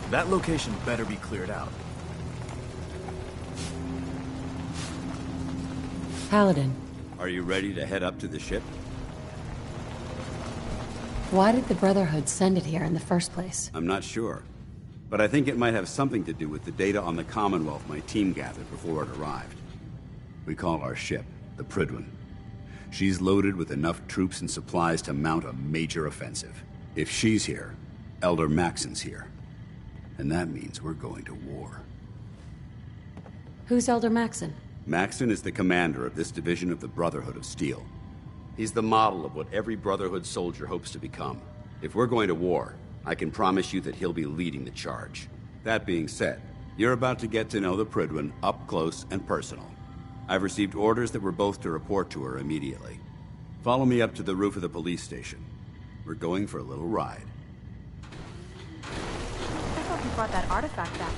That location better be cleared out. Paladin, Are you ready to head up to the ship? why did the Brotherhood send it here in the first place? I'm not sure. But I think it might have something to do with the data on the Commonwealth my team gathered before it arrived. We call our ship the Prydwen. She's loaded with enough troops and supplies to mount a major offensive. If she's here, Elder Maxon's here. And that means we're going to war. Who's Elder Maxon? Maxon is the commander of this division of the Brotherhood of Steel. He's the model of what every Brotherhood soldier hopes to become. If we're going to war, I can promise you that he'll be leading the charge. That being said, you're about to get to know the Prydwen up close and personal. I've received orders that we're both to report to her immediately. Follow me up to the roof of the police station. We're going for a little ride. I thought you brought that artifact back.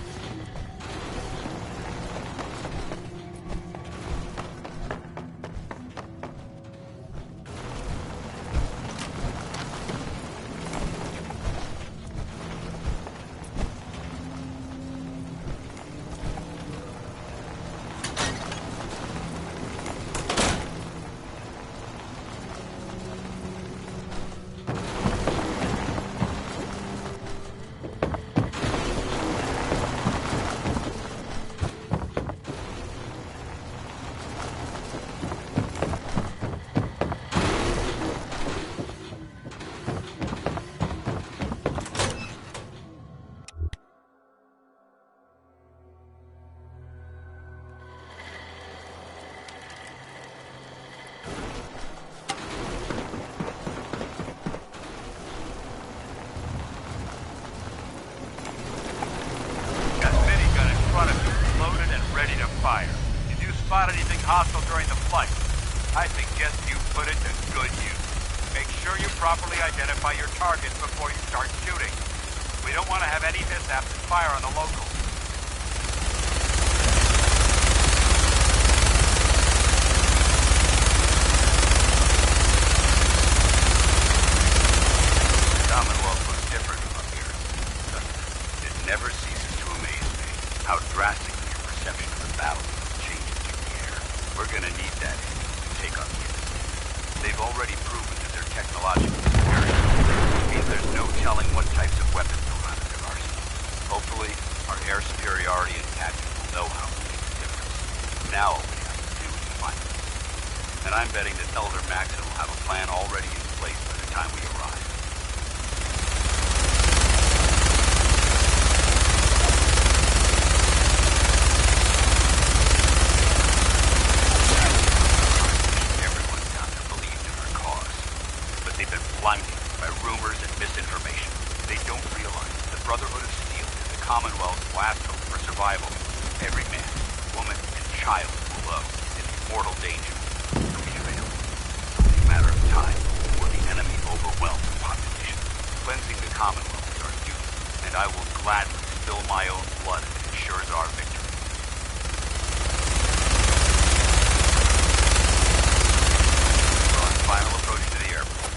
Hostile during the flight. I suggest you put it to good use. Make sure you properly identify your targets before you start shooting. We don't want to have any mishaps and fire on the locals. The Commonwealth looks different from up here. It never ceases to amaze me how drastically your perception of the battle we're gonna need that to take on the enemy. They've already proven that they're technologically superior. It means there's no telling what types of weapons they'll have in their arsenal. Hopefully, our air superiority and tactics will know how to make the difference. Now all we have to do is find them. And I'm betting that Elder Maxon will have a plan already in place by the time we arrive. Blinded by rumors and misinformation. They don't realize the Brotherhood of Steel is the Commonwealth's last hope for survival. Every man, woman, and child below is in mortal danger. If we fail, it's only a matter of time before the enemy overwhelms the population. Cleansing the Commonwealth is our duty, and I will gladly spill my own blood if it ensures our victory. We're on final approach to the airport.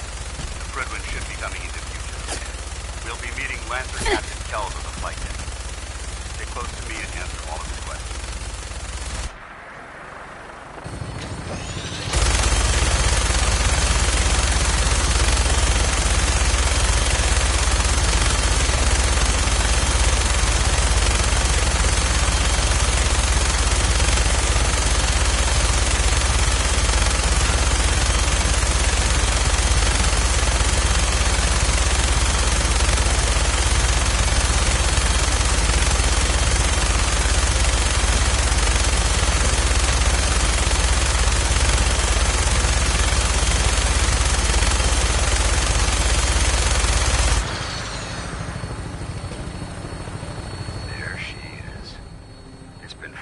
Prydwen should be coming into view just ahead. We'll be meeting Lancer Captain Kells on the flight deck. Stay close to me and answer all of his questions.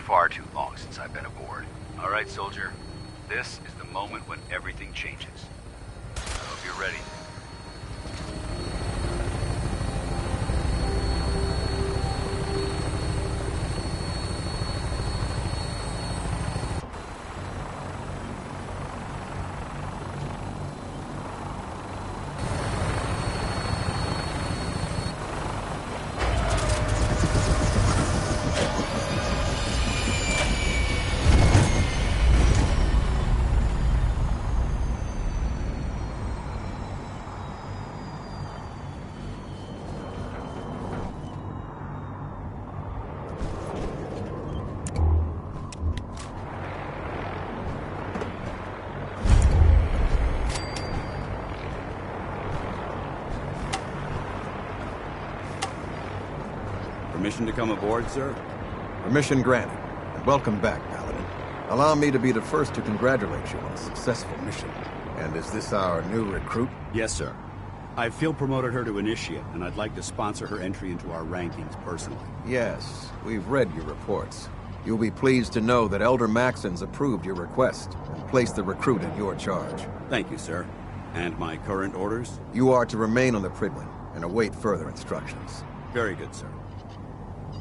Far too long since I've been aboard. All right, soldier. This is the moment when everything changes. I hope you're ready. Permission to come aboard, sir? Permission granted. And welcome back, Paladin. Allow me to be the first to congratulate you on a successful mission. And is this our new recruit? Yes, sir. I field promoted her to Initiate, and I'd like to sponsor her entry into our rankings personally. Yes, we've read your reports. You'll be pleased to know that Elder Maxon's approved your request and placed the recruit in your charge. Thank you, sir. And my current orders? You are to remain on the Prydwen and await further instructions. Very good, sir.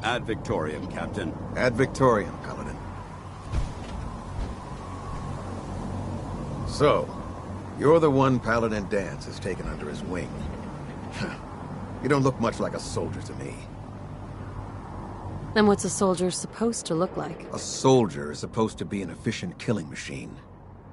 Ad Victoriam, Captain. Ad Victoriam, Paladin. So, you're the one Paladin Danse has taken under his wing. You don't look much like a soldier to me. Then what's a soldier supposed to look like? A soldier is supposed to be an efficient killing machine.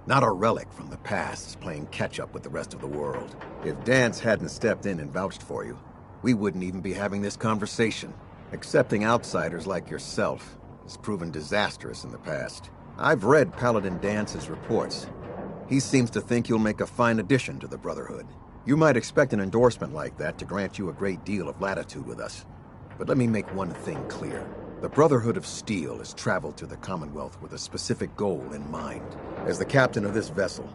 Not a relic from the past, playing catch-up with the rest of the world. If Danse hadn't stepped in and vouched for you, we wouldn't even be having this conversation. Accepting outsiders like yourself has proven disastrous in the past. I've read Paladin Dance's reports. He seems to think you'll make a fine addition to the Brotherhood. You might expect an endorsement like that to grant you a great deal of latitude with us. But let me make one thing clear. The Brotherhood of Steel has traveled to the Commonwealth with a specific goal in mind. As the captain of this vessel,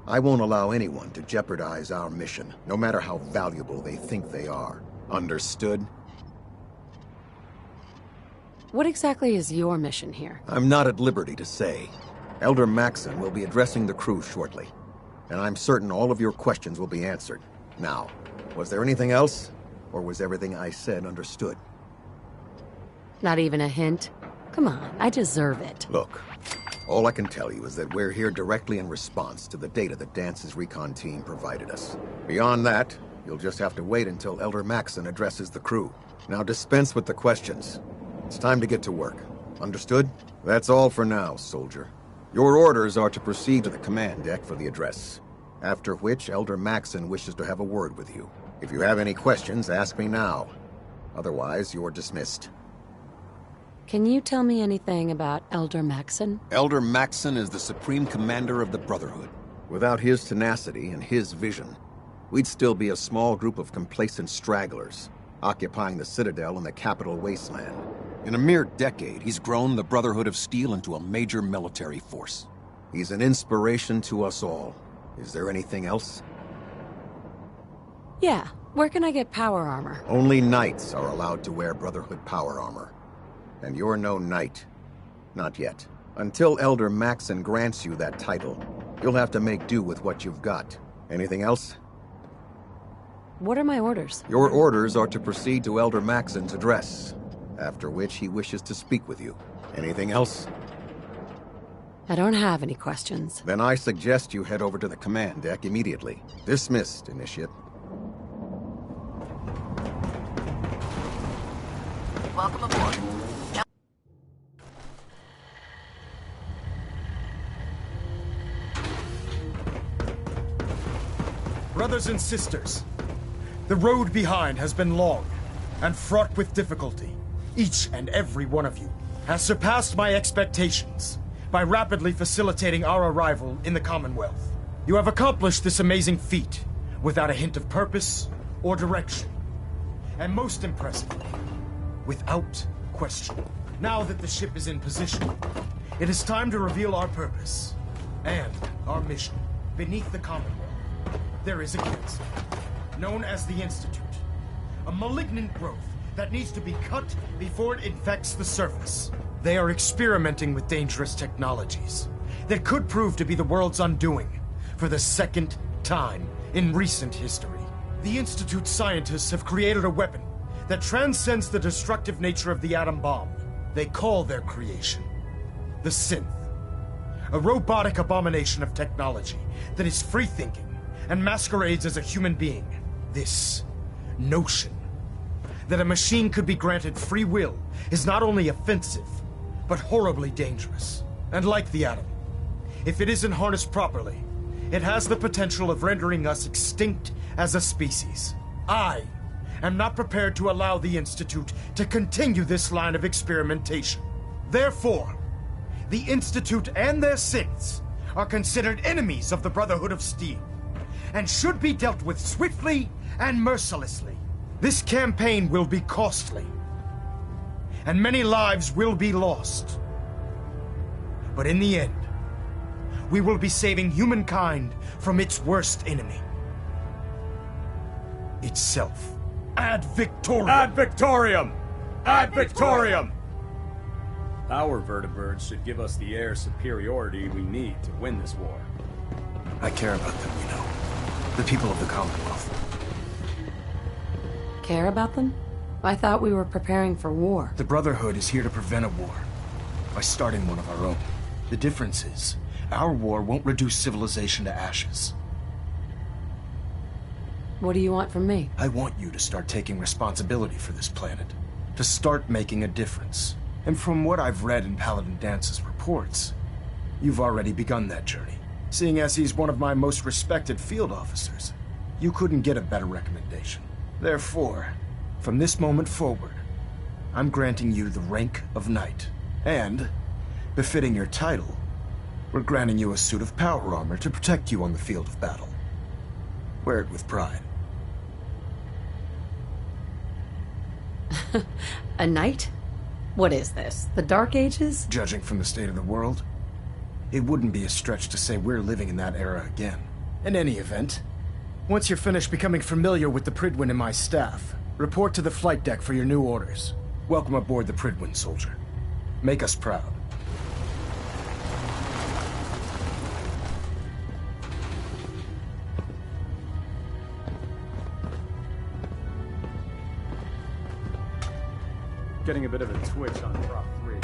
I won't allow anyone to jeopardize our mission, no matter how valuable they think they are. Understood? What exactly is your mission here? I'm not at liberty to say. Elder Maxon will be addressing the crew shortly, and I'm certain all of your questions will be answered. Now, was there anything else, or was everything I said understood? Not even a hint? Come on, I deserve it. Look, all I can tell you is that we're here directly in response to the data that Dance's recon team provided us. Beyond that, you'll just have to wait until Elder Maxon addresses the crew. Now dispense with the questions. It's time to get to work. Understood? That's all for now, soldier. Your orders are to proceed to the command deck for the address, after which Elder Maxon wishes to have a word with you. If you have any questions, ask me now. Otherwise, you're dismissed. Can you tell me anything about Elder Maxon? Elder Maxon is the supreme commander of the Brotherhood. Without his tenacity and his vision, we'd still be a small group of complacent stragglers, occupying the Citadel in the capital wasteland. In a mere decade, he's grown the Brotherhood of Steel into a major military force. He's an inspiration to us all. Is there anything else? Yeah, where can I get power armor? Only knights are allowed to wear Brotherhood power armor. And you're no knight. Not yet. Until Elder Maxon grants you that title, you'll have to make do with what you've got. Anything else? What are my orders? Your orders are to proceed to Elder Maxon's address, after which he wishes to speak with you. Anything else? I don't have any questions. Then I suggest you head over to the command deck immediately. Dismissed, Initiate. Welcome aboard. Brothers and sisters, the road behind has been long and fraught with difficulty. Each and every one of you has surpassed my expectations by rapidly facilitating our arrival in the Commonwealth. You have accomplished this amazing feat without a hint of purpose or direction. And most impressively, without question. Now that the ship is in position, it is time to reveal our purpose and our mission. Beneath the Commonwealth, there is a cancer, known as the Institute. A malignant growth that needs to be cut before it infects the surface. They are experimenting with dangerous technologies that could prove to be the world's undoing for the second time in recent history. The Institute's scientists have created a weapon that transcends the destructive nature of the atom bomb. They call their creation the Synth, a robotic abomination of technology that is free-thinking and masquerades as a human being. This notion that a machine could be granted free will is not only offensive, but horribly dangerous. And like the atom, if it isn't harnessed properly, it has the potential of rendering us extinct as a species. I am not prepared to allow the Institute to continue this line of experimentation. Therefore, the Institute and their synths are considered enemies of the Brotherhood of Steel, and should be dealt with swiftly and mercilessly. This campaign will be costly, and many lives will be lost. But in the end, we will be saving humankind from its worst enemy. Itself. Ad Victoriam! Ad Victoriam! Ad Victoriam! Our vertibirds should give us the air superiority we need to win this war. I care about them, you know. The people of the Commonwealth. Care about them? I thought we were preparing for war. The Brotherhood is here to prevent a war by starting one of our own. The difference is, our war won't reduce civilization to ashes. What do you want from me? I want you to start taking responsibility for this planet. To start making a difference. And from what I've read in Paladin Dance's reports, you've already begun that journey. Seeing as he's one of my most respected field officers, you couldn't get a better recommendation. Therefore, from this moment forward, I'm granting you the rank of Knight. And, befitting your title, we're granting you a suit of power armor to protect you on the field of battle. Wear it with pride. A knight? What is this? The Dark Ages? Judging from the state of the world, it wouldn't be a stretch to say we're living in that era again. In any event, once you're finished becoming familiar with the Prydwen and my staff, report to the flight deck for your new orders. Welcome aboard the Prydwen, soldier. Make us proud. Getting a bit of a twitch on Prop 3.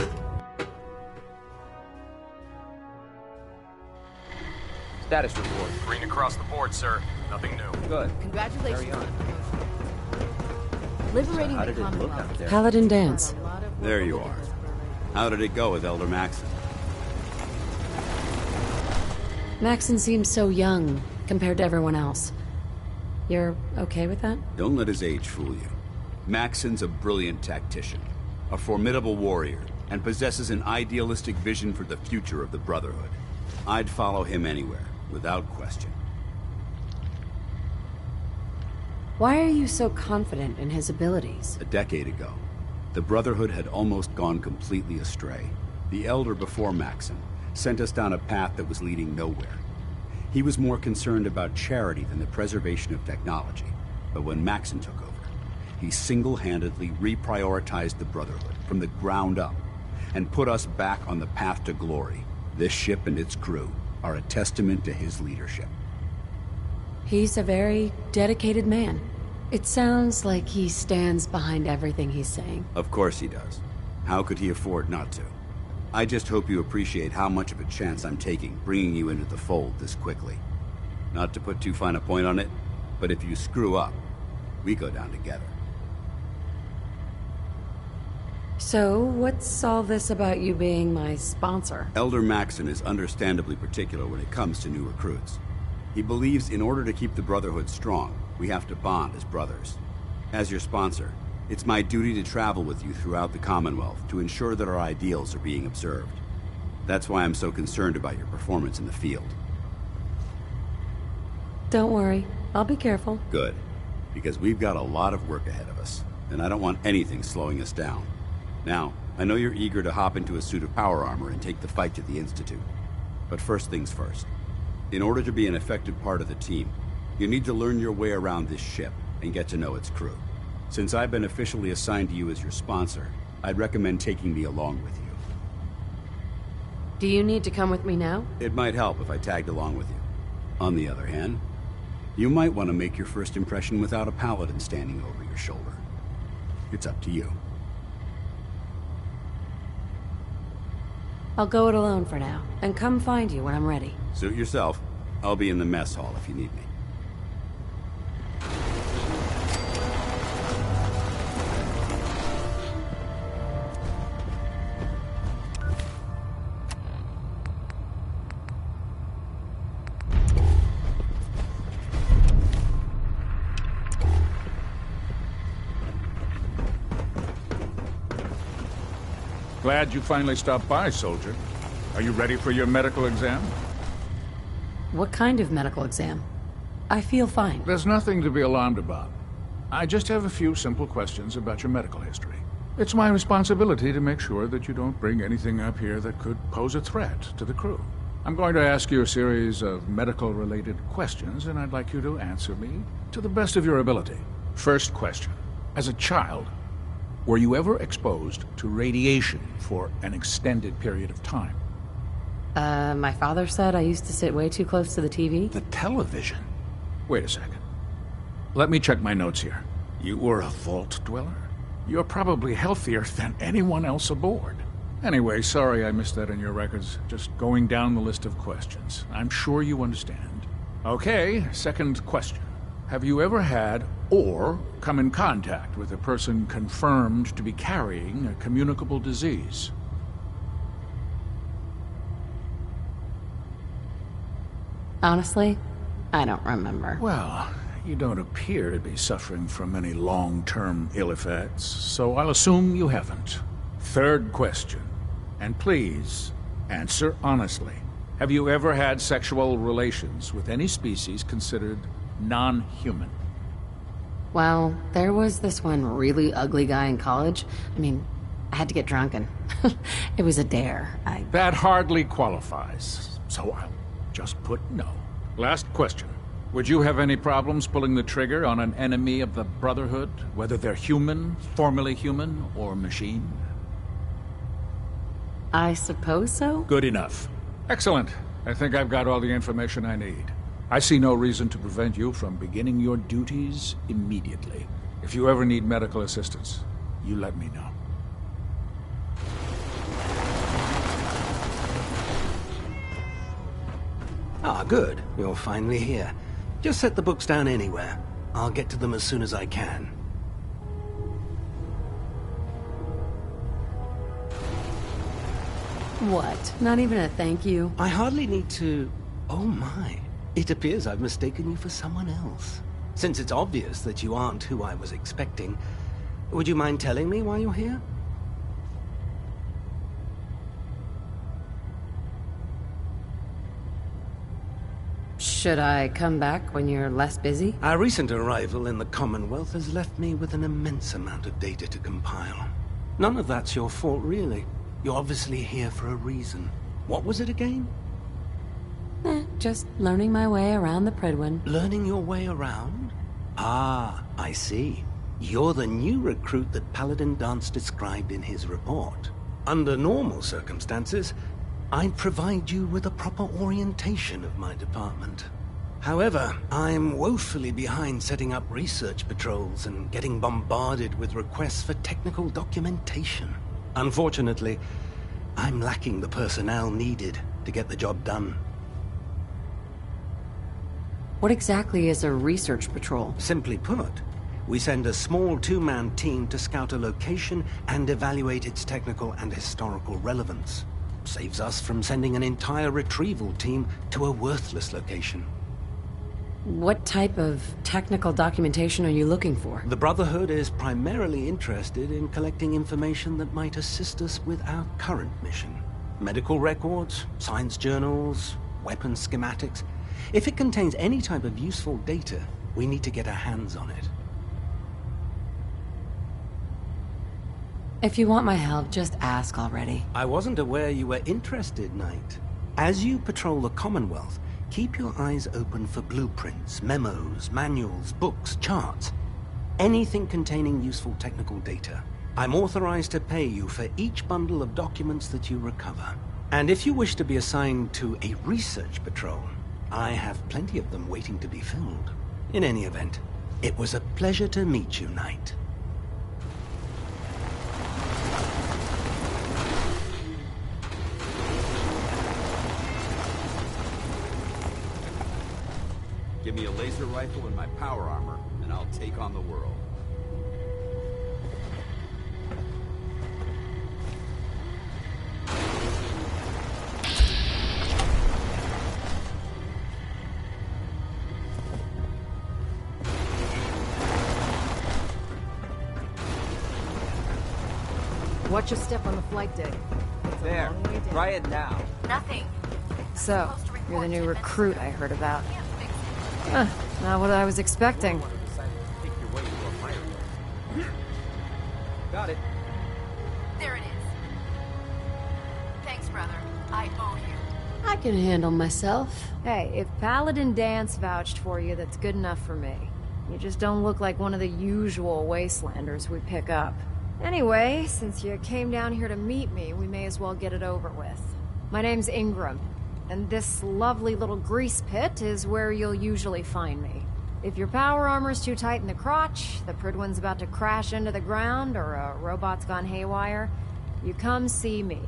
Status report. Green across the board, sir. Nothing new. Good. Congratulations Carry on on. the promotion. Liberating How the did it look Commonwealth. out there? Paladin Dance. There you are. How did it go with Elder Maxon? Maxon seems so young compared to everyone else. You're okay with that? Don't let his age fool you. Maxon's a brilliant tactician, a formidable warrior, and possesses an idealistic vision for the future of the Brotherhood. I'd follow him anywhere, without question. Why are you so confident in his abilities? A decade ago, the Brotherhood had almost gone completely astray. The Elder before Maxon sent us down a path that was leading nowhere. He was more concerned about charity than the preservation of technology. But when Maxon took over, he single-handedly reprioritized the Brotherhood from the ground up and put us back on the path to glory. This ship and its crew are a testament to his leadership. He's a very dedicated man. It sounds like he stands behind everything he's saying. Of course he does. How could he afford not to? I just hope you appreciate how much of a chance I'm taking bringing you into the fold this quickly. Not to put too fine a point on it, but if you screw up, we go down together. So, what's all this about you being my sponsor? Elder Maxon is understandably particular when it comes to new recruits. He believes in order to keep the Brotherhood strong, we have to bond as brothers. As your sponsor, it's my duty to travel with you throughout the Commonwealth to ensure that our ideals are being observed. That's why I'm so concerned about your performance in the field. Don't worry, I'll be careful. Good, because we've got a lot of work ahead of us, and I don't want anything slowing us down. Now, I know you're eager to hop into a suit of power armor and take the fight to the Institute. But first things first. In order to be an effective part of the team, you need to learn your way around this ship and get to know its crew. Since I've been officially assigned to you as your sponsor, I'd recommend taking me along with you. Do you need to come with me now? It might help if I tagged along with you. On the other hand, you might want to make your first impression without a paladin standing over your shoulder. It's up to you. I'll go it alone for now, and come find you when I'm ready. Suit yourself. I'll be in the mess hall if you need me. Glad you finally stopped by, soldier. Are you ready for your medical exam? What kind of medical exam? I feel fine. There's nothing to be alarmed about. I just have a few simple questions about your medical history. It's my responsibility to make sure that you don't bring anything up here that could pose a threat to the crew. I'm going to ask you a series of medical-related questions, and I'd like you to answer me to the best of your ability. First question. As a child, were you ever exposed to radiation for an extended period of time? My father said I used to sit way too close to the TV. The television? Wait a second. Let me check my notes here. You were a vault dweller? You're probably healthier than anyone else aboard. Anyway, sorry I missed that in your records. Just going down the list of questions. I'm sure you understand. Okay, second question. Have you ever had or come in contact with a person confirmed to be carrying a communicable disease? Honestly, I don't remember. Well, you don't appear to be suffering from any long-term ill effects, so I'll assume you haven't. Third question, and please, answer honestly. Have you ever had sexual relations with any species considered non-human? Well, there was this one really ugly guy in college. I mean, I had to get drunk and it was a dare. That hardly qualifies, so I'll just put no. Last question. Would you have any problems pulling the trigger on an enemy of the Brotherhood, whether they're human, formerly human, or machine? I suppose so. Good enough. Excellent. I think I've got all the information I need. I see no reason to prevent you from beginning your duties immediately. If you ever need medical assistance, you let me know. Ah, good. You're finally here. Just set the books down anywhere. I'll get to them as soon as I can. What? Not even a thank you? I hardly need to... Oh my. It appears I've mistaken you for someone else. Since it's obvious that you aren't who I was expecting, would you mind telling me why you're here? Should I come back when you're less busy? Our recent arrival in the Commonwealth has left me with an immense amount of data to compile. None of that's your fault, really. You're obviously here for a reason. What was it again? Just learning my way around the Prydwen. Learning your way around? Ah, I see. You're the new recruit that Paladin Danse described in his report. Under normal circumstances, I'd provide you with a proper orientation of my department. However, I'm woefully behind setting up research patrols and getting bombarded with requests for technical documentation. Unfortunately, I'm lacking the personnel needed to get the job done. What exactly is a research patrol? Simply put, we send a small two-man team to scout a location and evaluate its technical and historical relevance. Saves us from sending an entire retrieval team to a worthless location. What type of technical documentation are you looking for? The Brotherhood is primarily interested in collecting information that might assist us with our current mission. Medical records, science journals, weapon schematics. If it contains any type of useful data, we need to get our hands on it. If you want my help, just ask already. I wasn't aware you were interested, Knight. As you patrol the Commonwealth, keep your eyes open for blueprints, memos, manuals, books, charts. Anything containing useful technical data. I'm authorized to pay you for each bundle of documents that you recover. And if you wish to be assigned to a research patrol, I have plenty of them waiting to be filled. In any event, it was a pleasure to meet you, Knight. Give me a laser rifle and my power armor, and I'll take on the world. Watch your step on the flight deck. There. Try it now. Nothing. So, you're the new recruit I heard about. Not what I was expecting. Got it. I owe you. I can handle myself. Hey, if Paladin Danse vouched for you, that's good enough for me. You just don't look like one of the usual wastelanders we pick up. Anyway, since you came down here to meet me, we may as well get it over with. My name's Ingram, and this lovely little grease pit is where you'll usually find me. If your power armor's too tight in the crotch, the Prydwen's about to crash into the ground, or a robot's gone haywire, you come see me.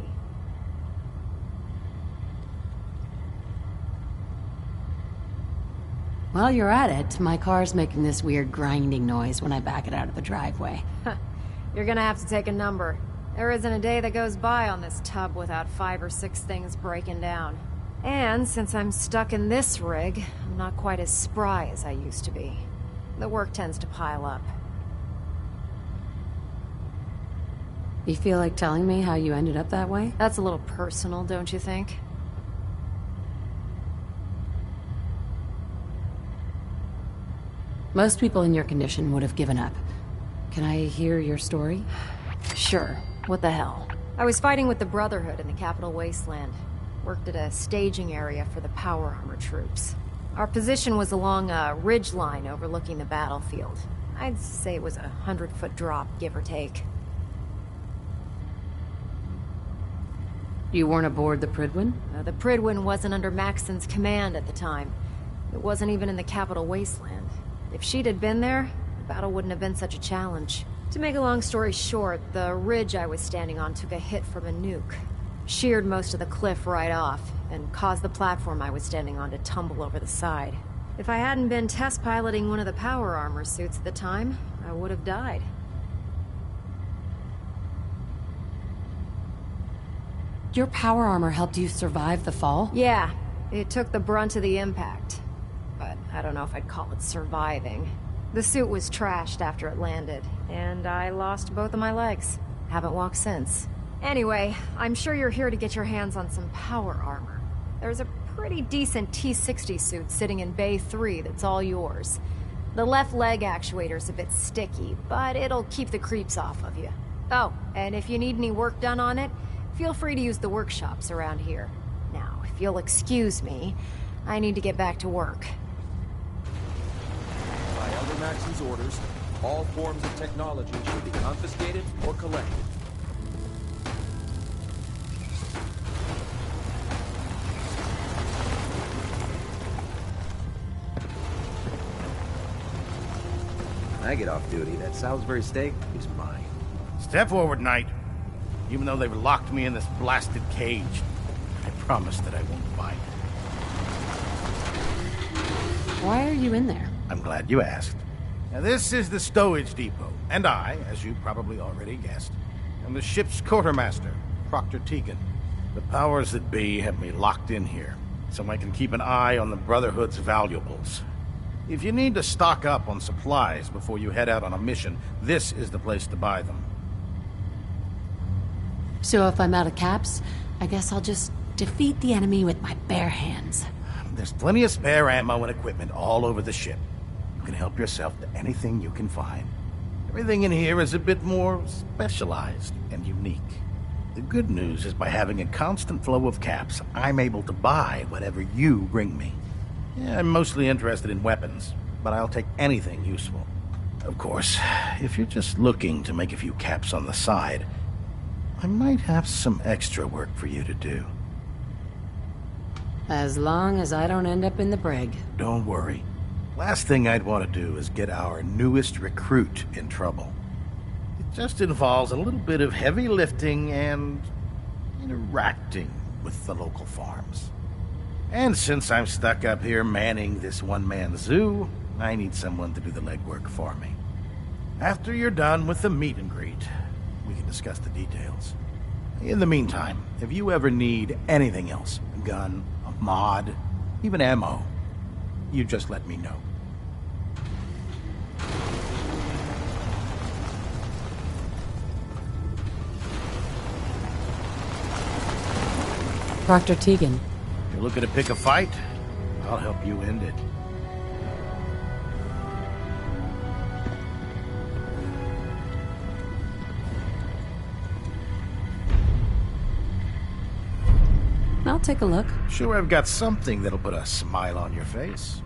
While you're at it, my car's making this weird grinding noise when I back it out of the driveway. You're gonna have to take a number. There isn't a day that goes by on this tub without 5 or 6 things breaking down. And since I'm stuck in this rig, I'm not quite as spry as I used to be. The work tends to pile up. You feel like telling me how you ended up that way? That's a little personal, don't you think? Most people in your condition would have given up. Can I hear your story? Sure. What the hell? I was fighting with the Brotherhood in the Capital Wasteland. Worked at a staging area for the power armor troops. Our position was along a ridge line overlooking the battlefield. I'd say it was a 100-foot drop, give or take. You weren't aboard the Prydwen? The Prydwen wasn't under Maxson's command at the time. It wasn't even in the Capital Wasteland. If she'd had been there, the battle wouldn't have been such a challenge. To make a long story short, the ridge I was standing on took a hit from a nuke. Sheared most of the cliff right off, and caused the platform I was standing on to tumble over the side. If I hadn't been test piloting one of the power armor suits at the time, I would have died. Your power armor helped you survive the fall? Yeah, it took the brunt of the impact. But I don't know if I'd call it surviving. The suit was trashed after it landed, and I lost both of my legs. Haven't walked since. Anyway, I'm sure you're here to get your hands on some power armor. There's a pretty decent T-60 suit sitting in Bay 3 that's all yours. The left leg actuator's a bit sticky, but it'll keep the creeps off of you. Oh, and if you need any work done on it, feel free to use the workshops around here. Now, if you'll excuse me, I need to get back to work. By Elder Maxson's orders, all forms of technology should be confiscated or collected. When I get off duty, that Salisbury steak is mine. Step forward, Knight. Even though they've locked me in this blasted cage, I promise that I won't bite. Why are you in there? I'm glad you asked. Now, this is the stowage depot, and I, as you probably already guessed, am the ship's quartermaster, Proctor Tegan. The powers that be have me locked in here, so I can keep an eye on the Brotherhood's valuables. If you need to stock up on supplies before you head out on a mission, this is the place to buy them. So if I'm out of caps, I guess I'll just defeat the enemy with my bare hands. There's plenty of spare ammo and equipment all over the ship. You can help yourself to anything you can find. Everything in here is a bit more specialized and unique. The good news is by having a constant flow of caps, I'm able to buy whatever you bring me. Yeah, I'm mostly interested in weapons, but I'll take anything useful. Of course, if you're just looking to make a few caps on the side, I might have some extra work for you to do. As long as I don't end up in the brig. Don't worry. Last thing I'd want to do is get our newest recruit in trouble. It just involves a little bit of heavy lifting and interacting with the local farms. And since I'm stuck up here manning this one-man zoo, I need someone to do the legwork for me. After you're done with the meet and greet, we can discuss the details. In the meantime, if you ever need anything else, a gun, a mod, even ammo, you just let me know. Proctor Tegan. If you're looking to pick a fight, I'll help you end it. take a look. Sure, I've got something that'll put a smile on your face.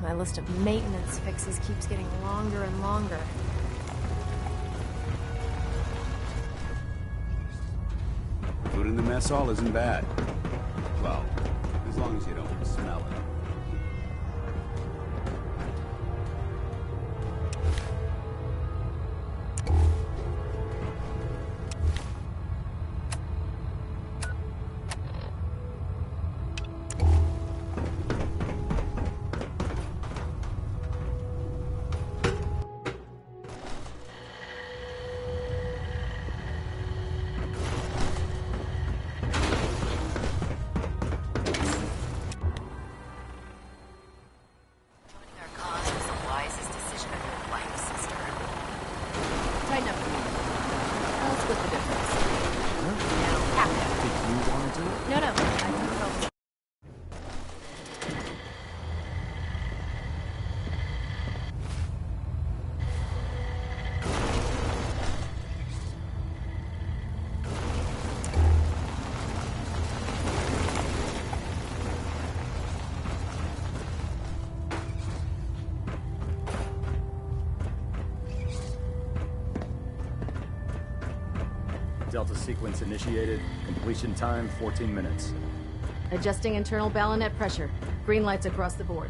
My list of maintenance fixes keeps getting longer and longer. Food in the mess hall isn't bad. Well, as long as you don't smell it. Delta sequence initiated. Completion time, 14 minutes. Adjusting internal ballonet pressure. Green lights across the board.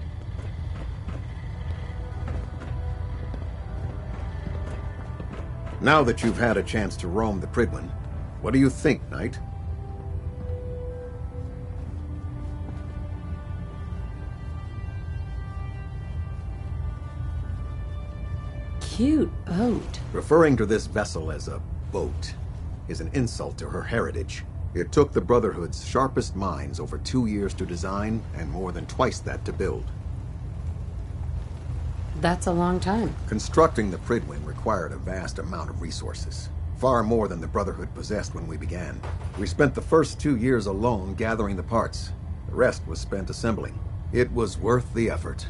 Now that you've had a chance to roam the Prydwen, what do you think, Knight? Cute boat. Referring to this vessel as a boat is an insult to her heritage. It took the Brotherhood's sharpest minds over 2 years to design and more than twice that to build. That's a long time. Constructing the Prydwen required a vast amount of resources, far more than the Brotherhood possessed when we began. We spent the first 2 years alone gathering the parts. The rest was spent assembling. It was worth the effort.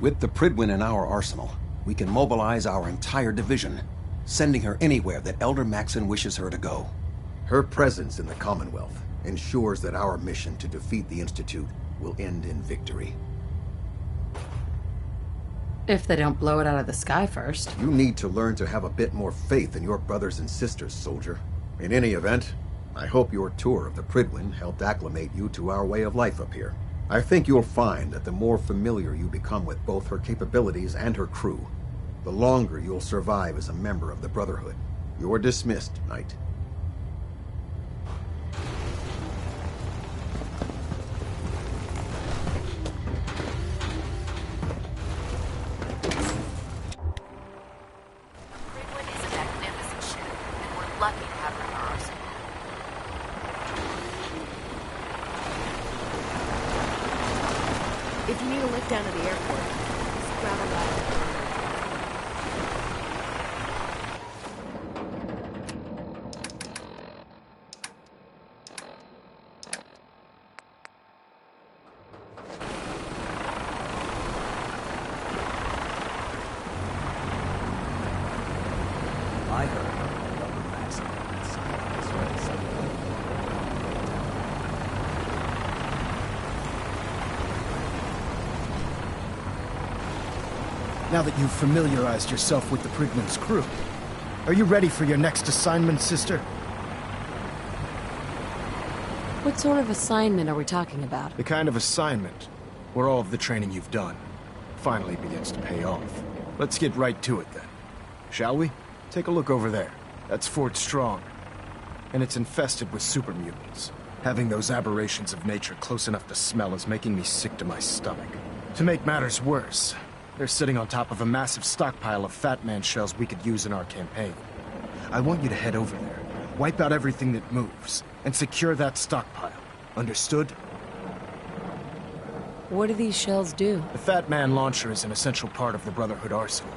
With the Prydwen in our arsenal, we can mobilize our entire division, sending her anywhere that Elder Maxon wishes her to go. Her presence in the Commonwealth ensures that our mission to defeat the Institute will end in victory. If they don't blow it out of the sky first. You need to learn to have a bit more faith in your brothers and sisters, soldier. In any event, I hope your tour of the Prydwen helped acclimate you to our way of life up here. I think you'll find that the more familiar you become with both her capabilities and her crew, the longer you'll survive as a member of the Brotherhood. You're dismissed, Knight. a lift down to the airport. Just grab a ladder. I heard Elder Maxim had signed this way. Now that you've familiarized yourself with the Prydwen's crew, are you ready for your next assignment, sister? What sort of assignment are we talking about? The kind of assignment where all of the training you've done finally begins to pay off. Let's get right to it then. Shall we? Take a look over there. That's Fort Strong. And it's infested with super mutants. Having those aberrations of nature close enough to smell is making me sick to my stomach. To make matters worse, they're sitting on top of a massive stockpile of Fat Man shells we could use in our campaign. I want you to head over there, wipe out everything that moves, and secure that stockpile. Understood? What do these shells do? The Fat Man launcher is an essential part of the Brotherhood arsenal.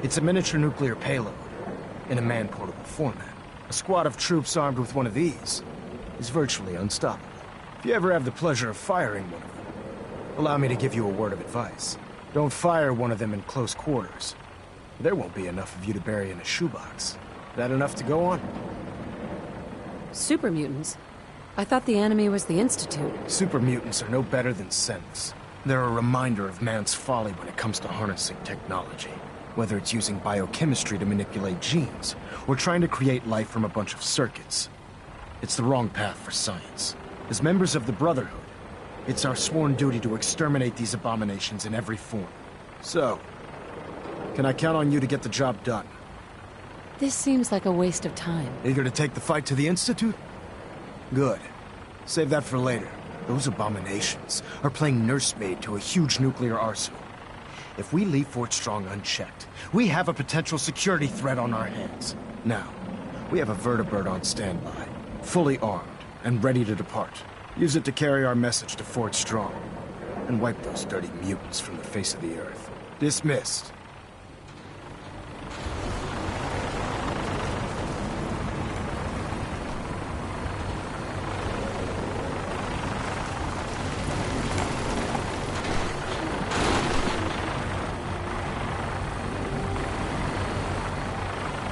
It's a miniature nuclear payload, in a man-portable format. A squad of troops armed with one of these is virtually unstoppable. If you ever have the pleasure of firing one of them, allow me to give you a word of advice. Don't fire one of them in close quarters. There won't be enough of you to bury in a shoebox. That enough to go on? Super mutants? I thought the enemy was the Institute. Super mutants are no better than synths. They're a reminder of man's folly when it comes to harnessing technology. Whether it's using biochemistry to manipulate genes, or trying to create life from a bunch of circuits. It's the wrong path for science. As members of the Brotherhood, it's our sworn duty to exterminate these abominations in every form. So, can I count on you to get the job done? This seems like a waste of time. Eager to take the fight to the Institute? Good. Save that for later. Those abominations are playing nursemaid to a huge nuclear arsenal. If we leave Fort Strong unchecked, we have a potential security threat on our hands. Now, we have a vertibird on standby, fully armed and ready to depart. Use it to carry our message to Fort Strong, and wipe those dirty mutants from the face of the earth. Dismissed.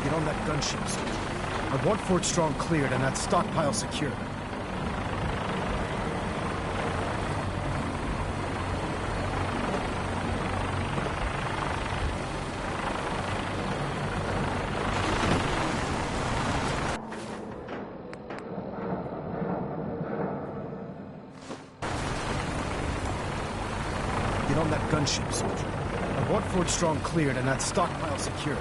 Get on that gunship, soldier. I want Fort Strong cleared and that stockpile secured. Get on that gunship, soldier. I want Fort Strong cleared and that stockpile secured.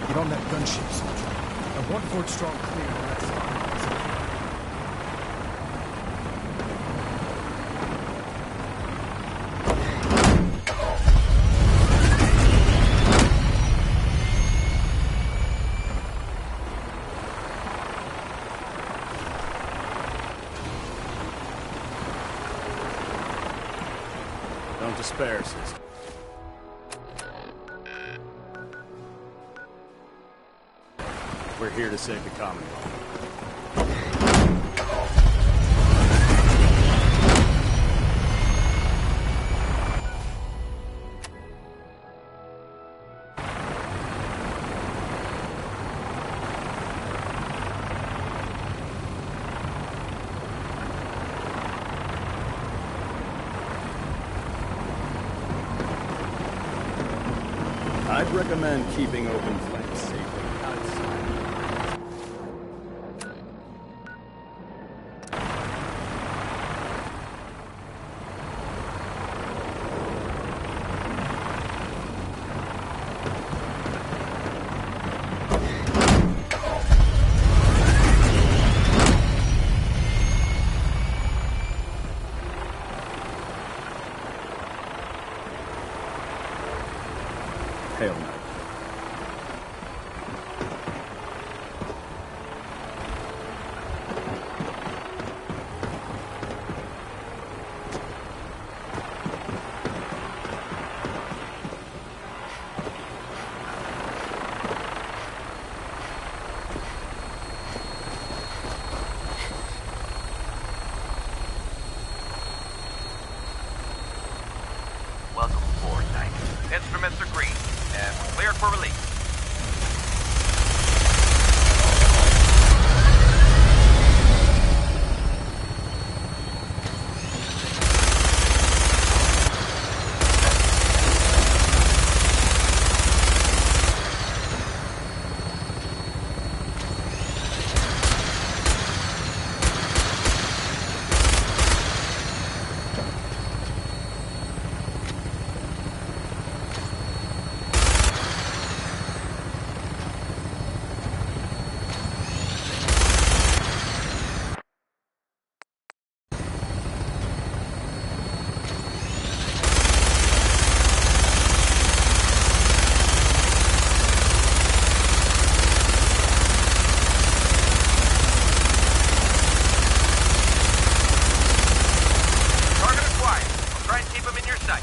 Get on that gunship, soldier. I want Fort Strong clear and that stockpile secured. Don't despair, sister. We're here to save the Commonwealth. I'd recommend keeping open flanks safely outside. Hail Mary. Welcome aboard, Knight. Instruments are green, and we're cleared for release. Target acquired. We'll try and keep him in your sight.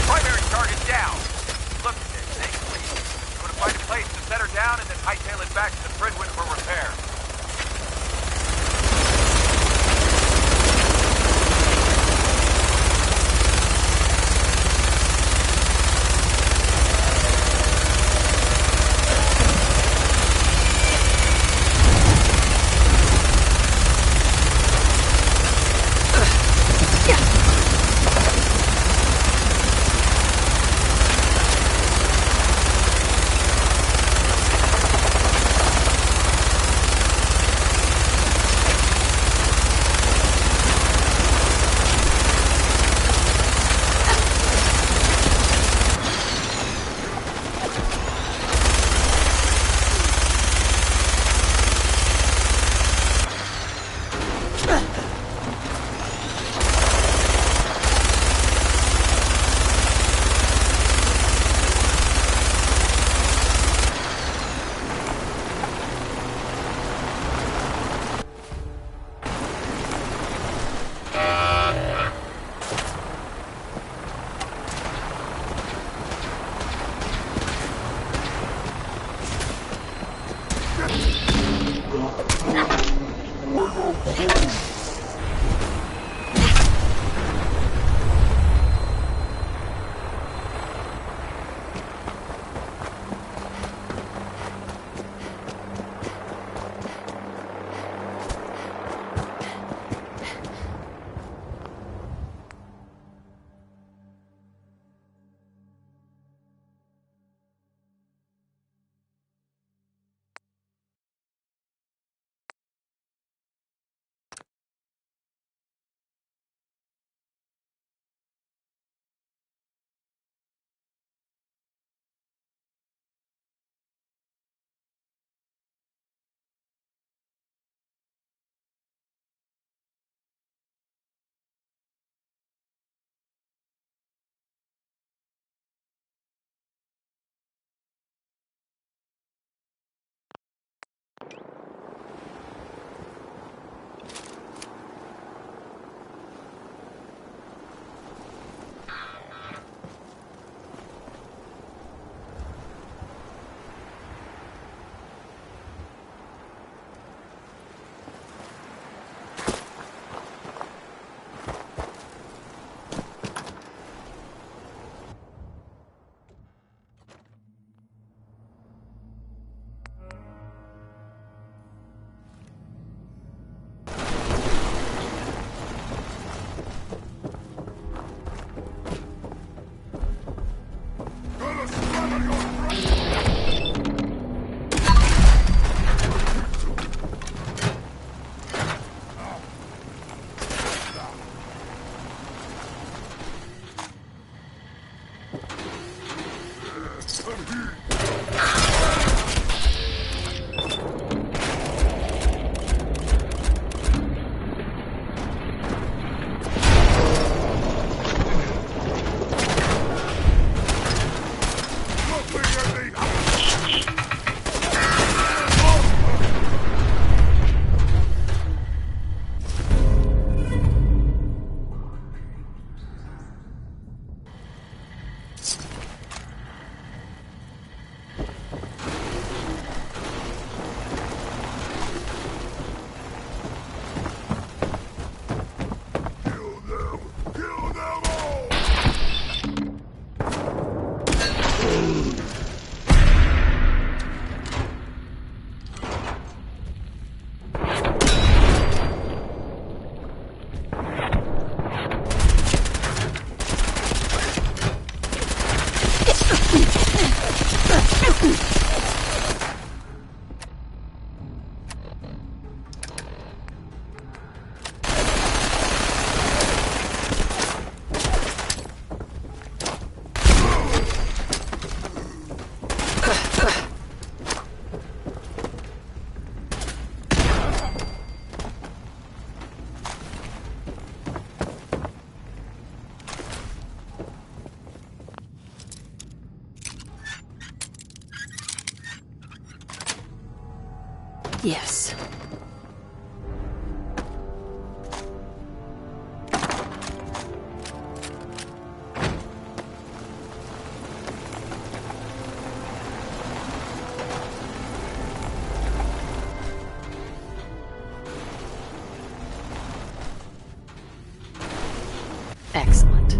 Primary target down. Look at this thing, please. I'm gonna find a place to set her down and then hightail it back to the Fridwin for repair. Yes. Excellent.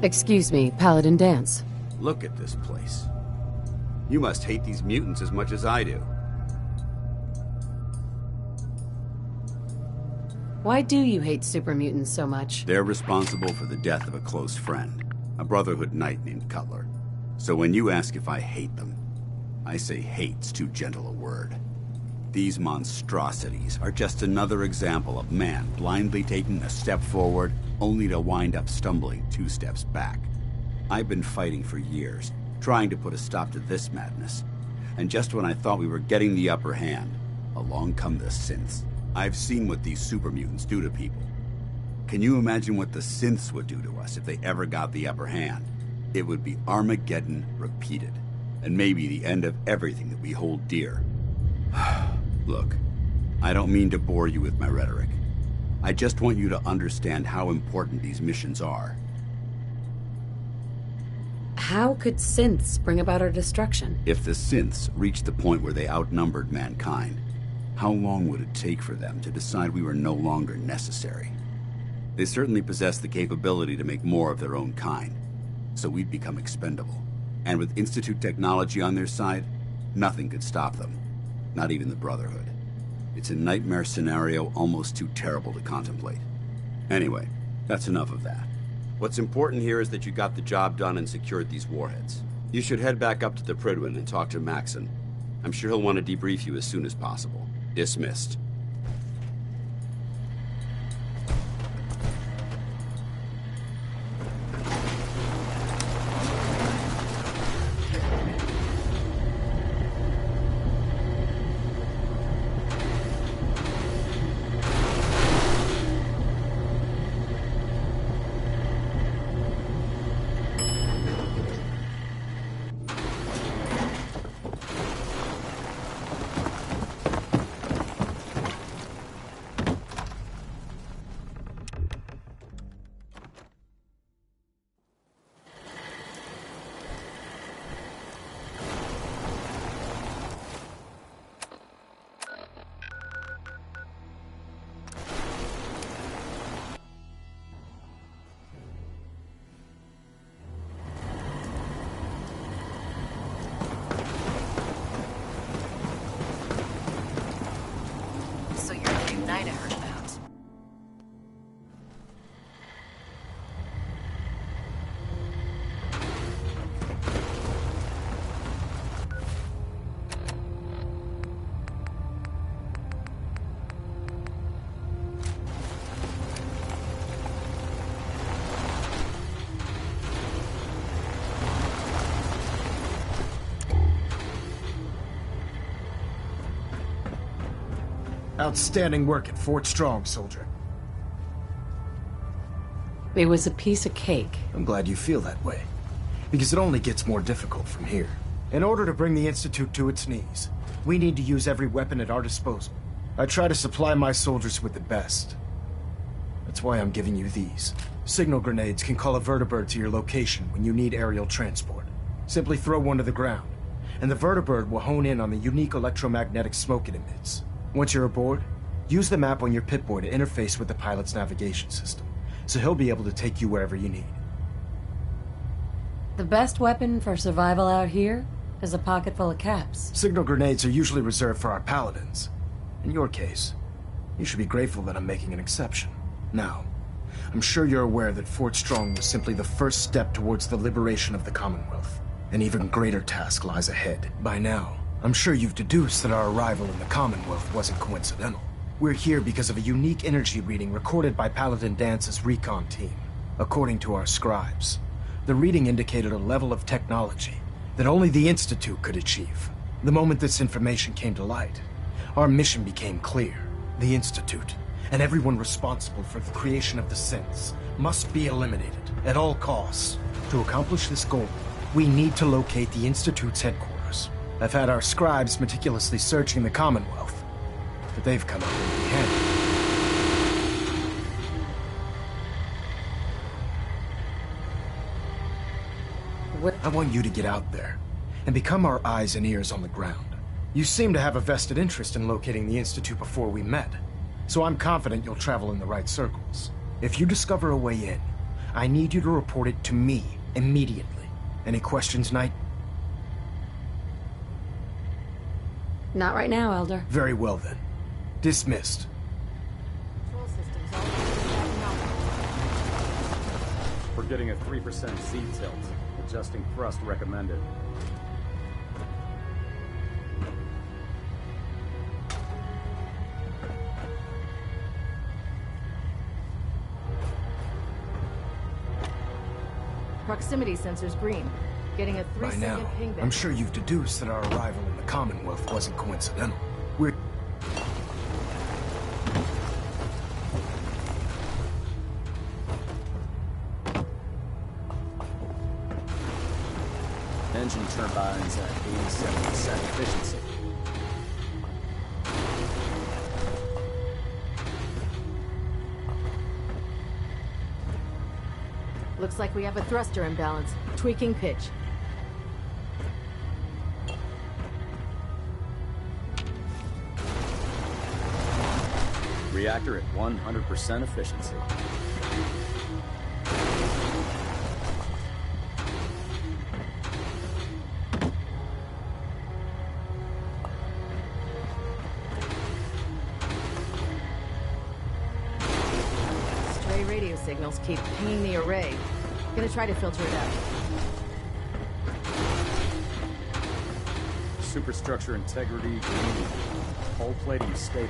Excuse me, Paladin Danse. Look at this place. You must hate these mutants as much as I do. Why do you hate super mutants so much? They're responsible for the death of a close friend, a Brotherhood knight named Cutler. So when you ask if I hate them, I say hate's too gentle a word. These monstrosities are just another example of man blindly taking a step forward, only to wind up stumbling 2 steps back. I've been fighting for years, trying to put a stop to this madness. And just when I thought we were getting the upper hand, along come the synths. I've seen what these super mutants do to people. Can you imagine what the synths would do to us if they ever got the upper hand? It would be Armageddon repeated, and maybe the end of everything that we hold dear. Look, I don't mean to bore you with my rhetoric. I just want you to understand how important these missions are. How could synths bring about our destruction? If the synths reached the point where they outnumbered mankind, how long would it take for them to decide we were no longer necessary? They certainly possess the capability to make more of their own kind, so we'd become expendable. And with Institute technology on their side, nothing could stop them. Not even the Brotherhood. It's a nightmare scenario almost too terrible to contemplate. Anyway, that's enough of that. What's important here is that you got the job done and secured these warheads. You should head back up to the Prydwen and talk to Maxson. I'm sure he'll want to debrief you as soon as possible. Dismissed. Outstanding work at Fort Strong, soldier. It was a piece of cake. I'm glad you feel that way, because it only gets more difficult from here. In order to bring the Institute to its knees, we need to use every weapon at our disposal. I try to supply my soldiers with the best. That's why I'm giving you these. Signal grenades can call a vertibird to your location when you need aerial transport. Simply throw one to the ground, and the vertibird will hone in on the unique electromagnetic smoke it emits. Once you're aboard, use the map on your Pip-Boy to interface with the pilot's navigation system, so he'll be able to take you wherever you need. The best weapon for survival out here is a pocket full of caps. Signal grenades are usually reserved for our paladins. In your case, you should be grateful that I'm making an exception. Now, I'm sure you're aware that Fort Strong was simply the first step towards the liberation of the Commonwealth. An even greater task lies ahead. By now, I'm sure you've deduced that our arrival in the Commonwealth wasn't coincidental. We're here because of a unique energy reading recorded by Paladin Danse's recon team. According to our scribes, the reading indicated a level of technology that only the Institute could achieve. The moment this information came to light, our mission became clear. The Institute, and everyone responsible for the creation of the synths, must be eliminated at all costs. To accomplish this goal, we need to locate the Institute's headquarters. I've had our scribes meticulously searching the Commonwealth, but they've come up empty-handed. I want you to get out there and become our eyes and ears on the ground. You seem to have a vested interest in locating the Institute before we met, so I'm confident you'll travel in the right circles. If you discover a way in, I need you to report it to me, immediately. Any questions, Knight? Not right now, Elder. Very well, then. Dismissed. Control systems all We're getting a 3% seat tilt. Adjusting thrust recommended. Proximity sensors green. Getting a 3-second By now, ping back. I'm sure you've deduced that our arrival in the Commonwealth wasn't coincidental. We're... Engine turbines at 87% efficiency. Looks like we have a thruster imbalance. Tweaking pitch. Reactor at 100% efficiency. Stray radio signals keep pinging the array. Gonna try to filter it out. Superstructure integrity green. Hull plating stable.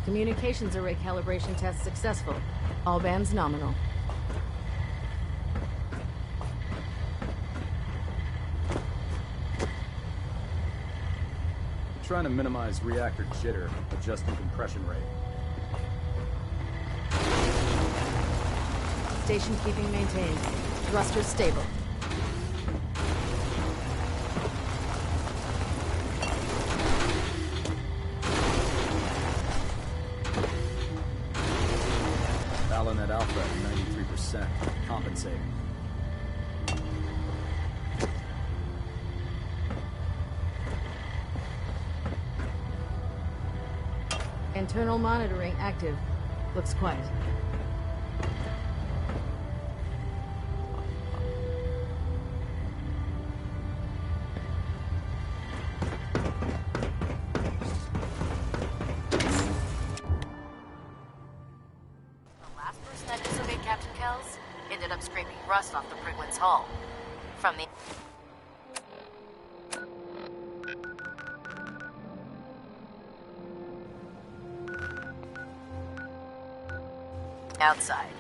Communications array calibration test successful. All bands nominal. Trying to minimize reactor jitter, adjusting compression rate. Station keeping maintained. Thrusters stable. Balonet Alpha at 93%, compensating. Internal monitoring active. Looks quiet. The last person that disobeyed Captain Kells ended up scraping rust off the Priglin's hull. From the... outside.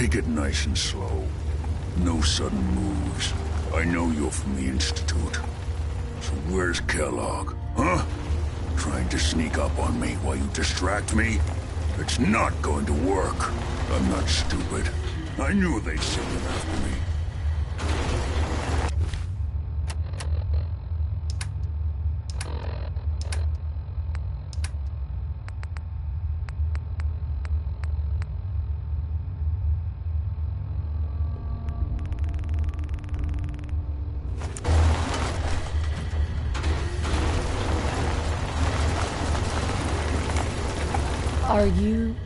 Take it nice and slow. No sudden moves. I know you're from the Institute. So where's Kellogg, huh? Trying to sneak up on me while you distract me? It's not going to work. I'm not stupid. I knew they'd send him after me. Are you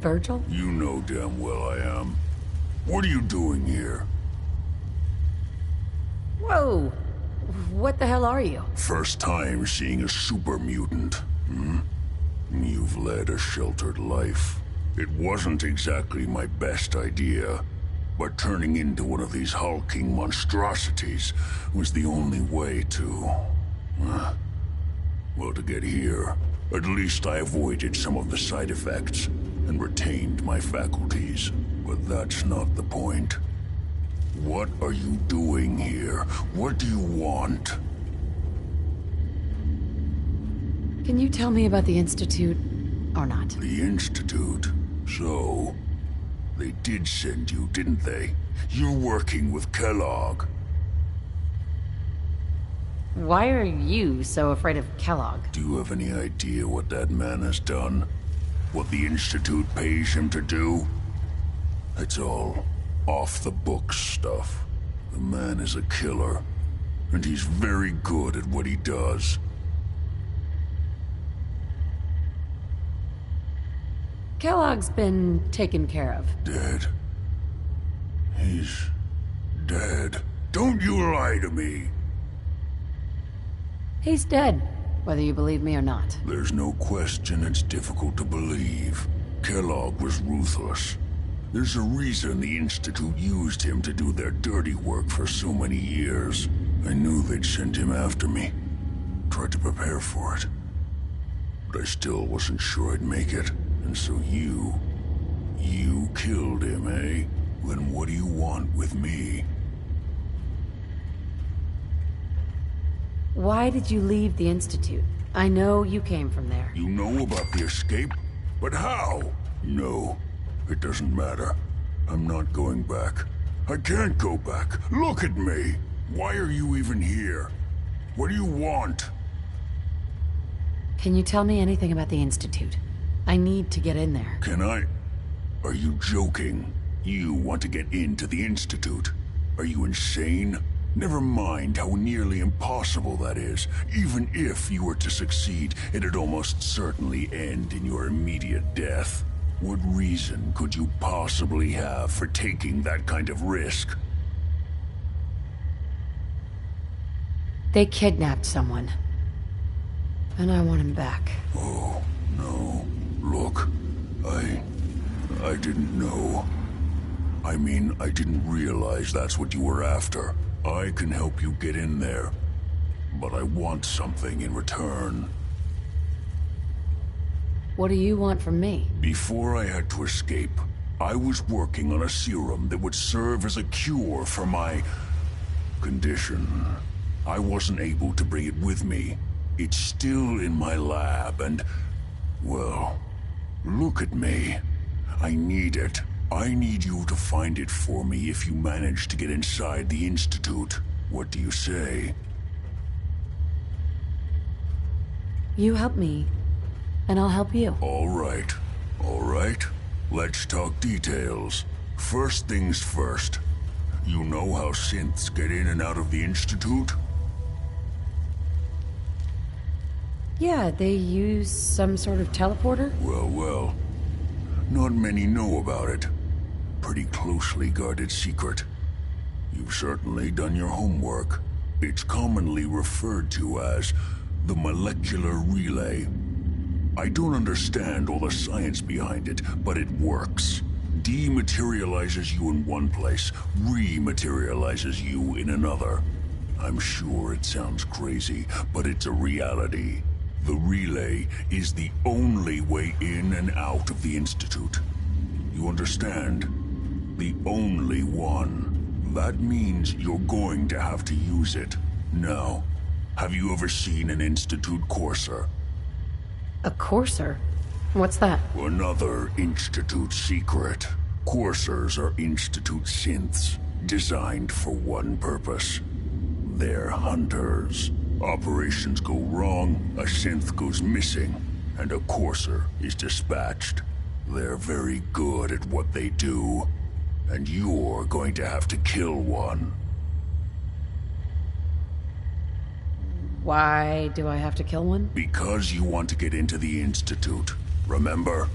Virgil? You know damn well I am. What are you doing here? Whoa! What the hell are you? First time seeing a super mutant, hmm? You've led a sheltered life. It wasn't exactly my best idea, but turning into one of these hulking monstrosities was the only way to... well, to get here, at least I avoided some of the side effects and retained my faculties. But that's not the point. What are you doing here? What do you want? Can you tell me about the Institute, or not? The Institute? So, they did send you, didn't they? You're working with Kellogg. Why are you so afraid of Kellogg? Do you have any idea what that man has done? What the Institute pays him to do? It's all off-the-books stuff. The man is a killer, and he's very good at what he does. Kellogg's been taken care of. Dead? He's dead. Don't you lie to me! He's dead, whether you believe me or not. There's no question it's difficult to believe. Kellogg was ruthless. There's a reason the Institute used him to do their dirty work for so many years. I knew they'd send him after me. Tried to prepare for it. But I still wasn't sure I'd make it. And so you killed him, eh? Then what do you want with me? Why did you leave the Institute? I know you came from there. You know about the escape? But how? No, it doesn't matter. I'm not going back. I can't go back. Look at me! Why are you even here? What do you want? Can you tell me anything about the Institute? I need to get in there. Can I? Are you joking? You want to get into the Institute? Are you insane? Never mind how nearly impossible that is. Even if you were to succeed, it'd almost certainly end in your immediate death. What reason could you possibly have for taking that kind of risk? They kidnapped someone. And I want him back. Oh, no. Look, I didn't know. I mean, I didn't realize that's what you were after. I can help you get in there, but I want something in return. What do you want from me? Before I had to escape, I was working on a serum that would serve as a cure for my condition. I wasn't able to bring it with me. It's still in my lab and, well, look at me. I need it. I need you to find it for me if you manage to get inside the Institute. What do you say? You help me, and I'll help you. All right. All right. Let's talk details. First things first. You know how synths get in and out of the Institute? Yeah, they use some sort of teleporter? Well, well. Not many know about it. Pretty closely guarded secret. You've certainly done your homework. It's commonly referred to as the molecular relay. I don't understand all the science behind it, but it works. Dematerializes you in one place, rematerializes you in another. I'm sure it sounds crazy, but it's a reality. The relay is the only way in and out of the Institute. You understand? The only one. That means you're going to have to use it. Now, have you ever seen an Institute Courser? A Courser? What's that? Another Institute secret. Coursers are Institute synths, designed for one purpose. They're hunters. Operations go wrong, a synth goes missing, and a Courser is dispatched. They're very good at what they do, and you're going to have to kill one. Why do I have to kill one? Because you want to get into the Institute. Remember?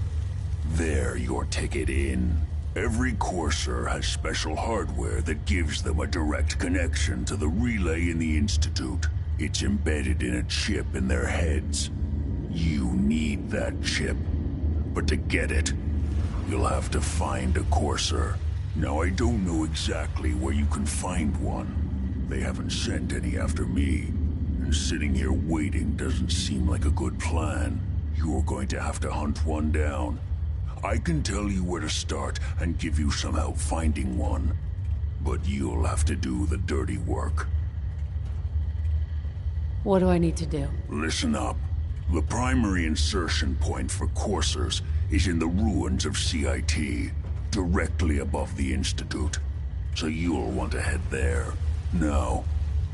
They're your ticket in. Every Courser has special hardware that gives them a direct connection to the relay in the Institute. It's embedded in a chip in their heads. You need that chip. But to get it, you'll have to find a Courser. Now, I don't know exactly where you can find one. They haven't sent any after me. And sitting here waiting doesn't seem like a good plan. You're going to have to hunt one down. I can tell you where to start and give you some help finding one. But you'll have to do the dirty work. What do I need to do? Listen up. The primary insertion point for Coursers is in the ruins of CIT, directly above the Institute. So you'll want to head there. Now,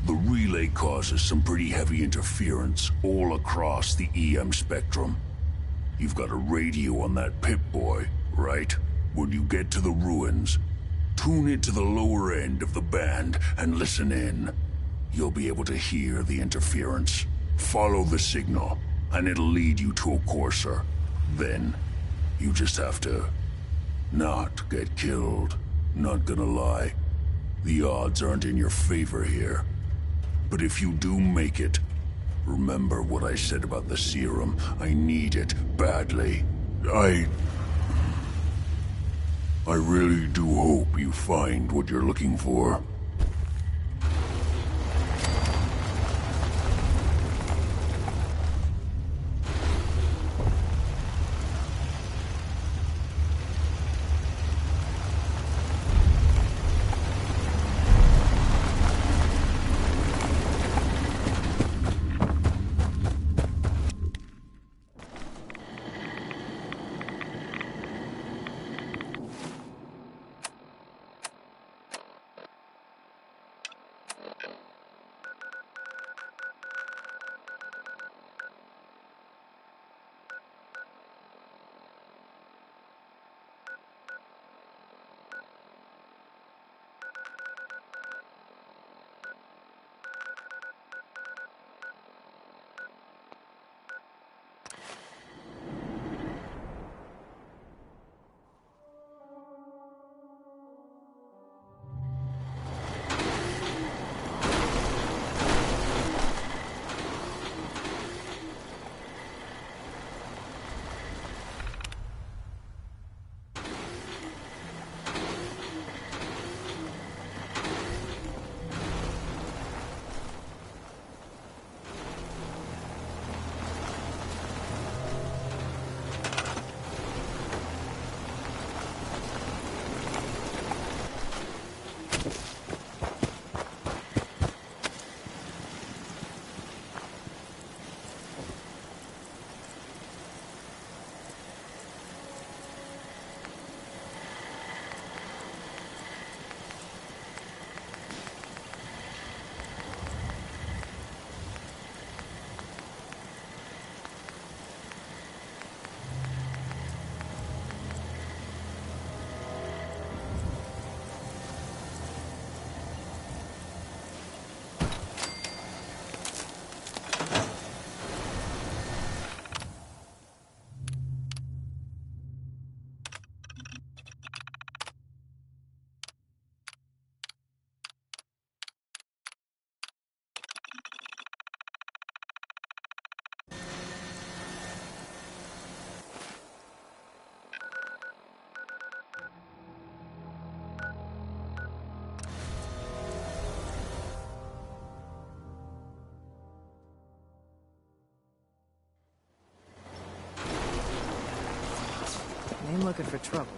the relay causes some pretty heavy interference all across the EM spectrum. You've got a radio on that Pip-Boy, right? When you get to the ruins, tune it to the lower end of the band and listen in. You'll be able to hear the interference. Follow the signal, and it'll lead you to a Courser. Then, you just have to not get killed. Not gonna lie, the odds aren't in your favor here. But if you do make it, remember what I said about the serum. I need it badly. I really do hope you find what you're looking for. I'm looking for trouble.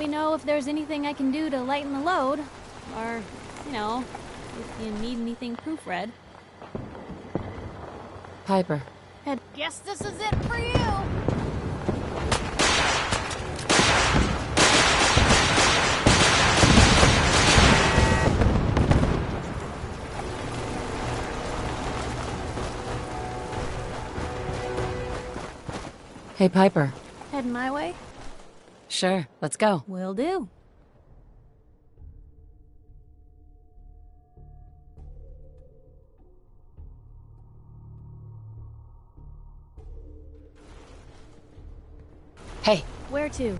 me know if there's anything I can do to lighten the load. Or, you know, if you need anything proofread. Piper. Guess this is it for you! Hey, Piper. Heading my way? Sure, let's go. Will do. Hey. Where to?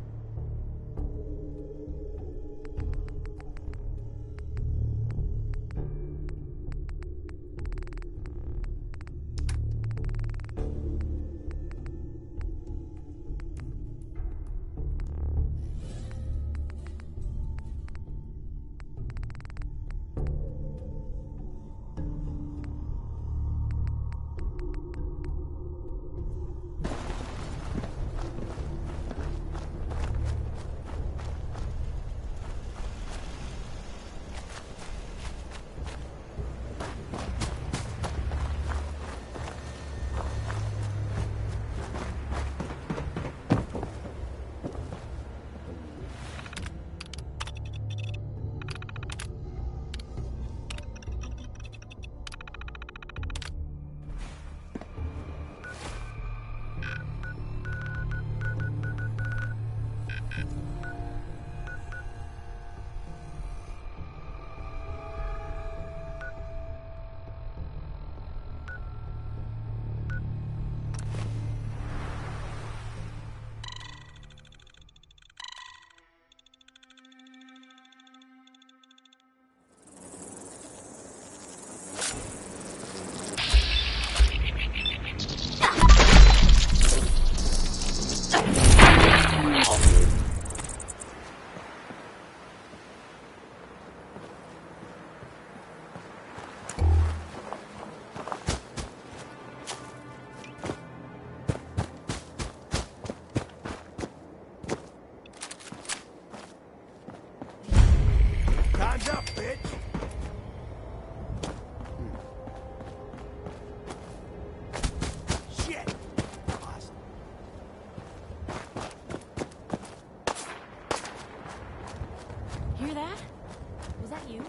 Time's up, bitch! Shit! Lost. Hear that? Was that you?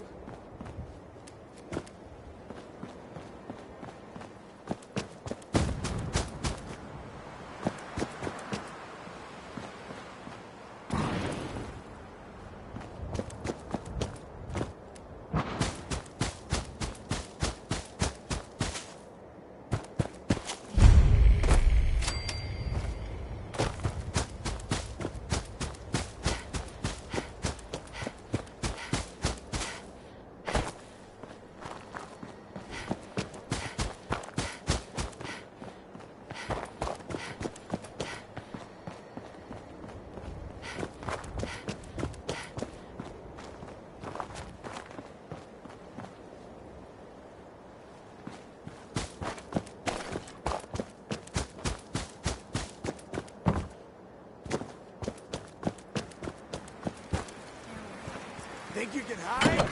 Think you can hide?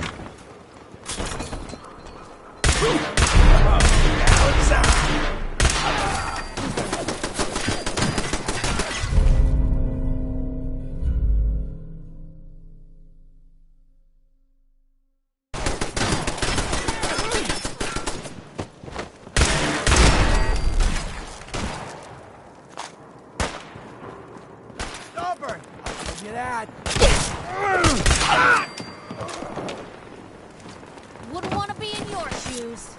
Stubborn! I'll give you that. Wouldn't want to be in your shoes.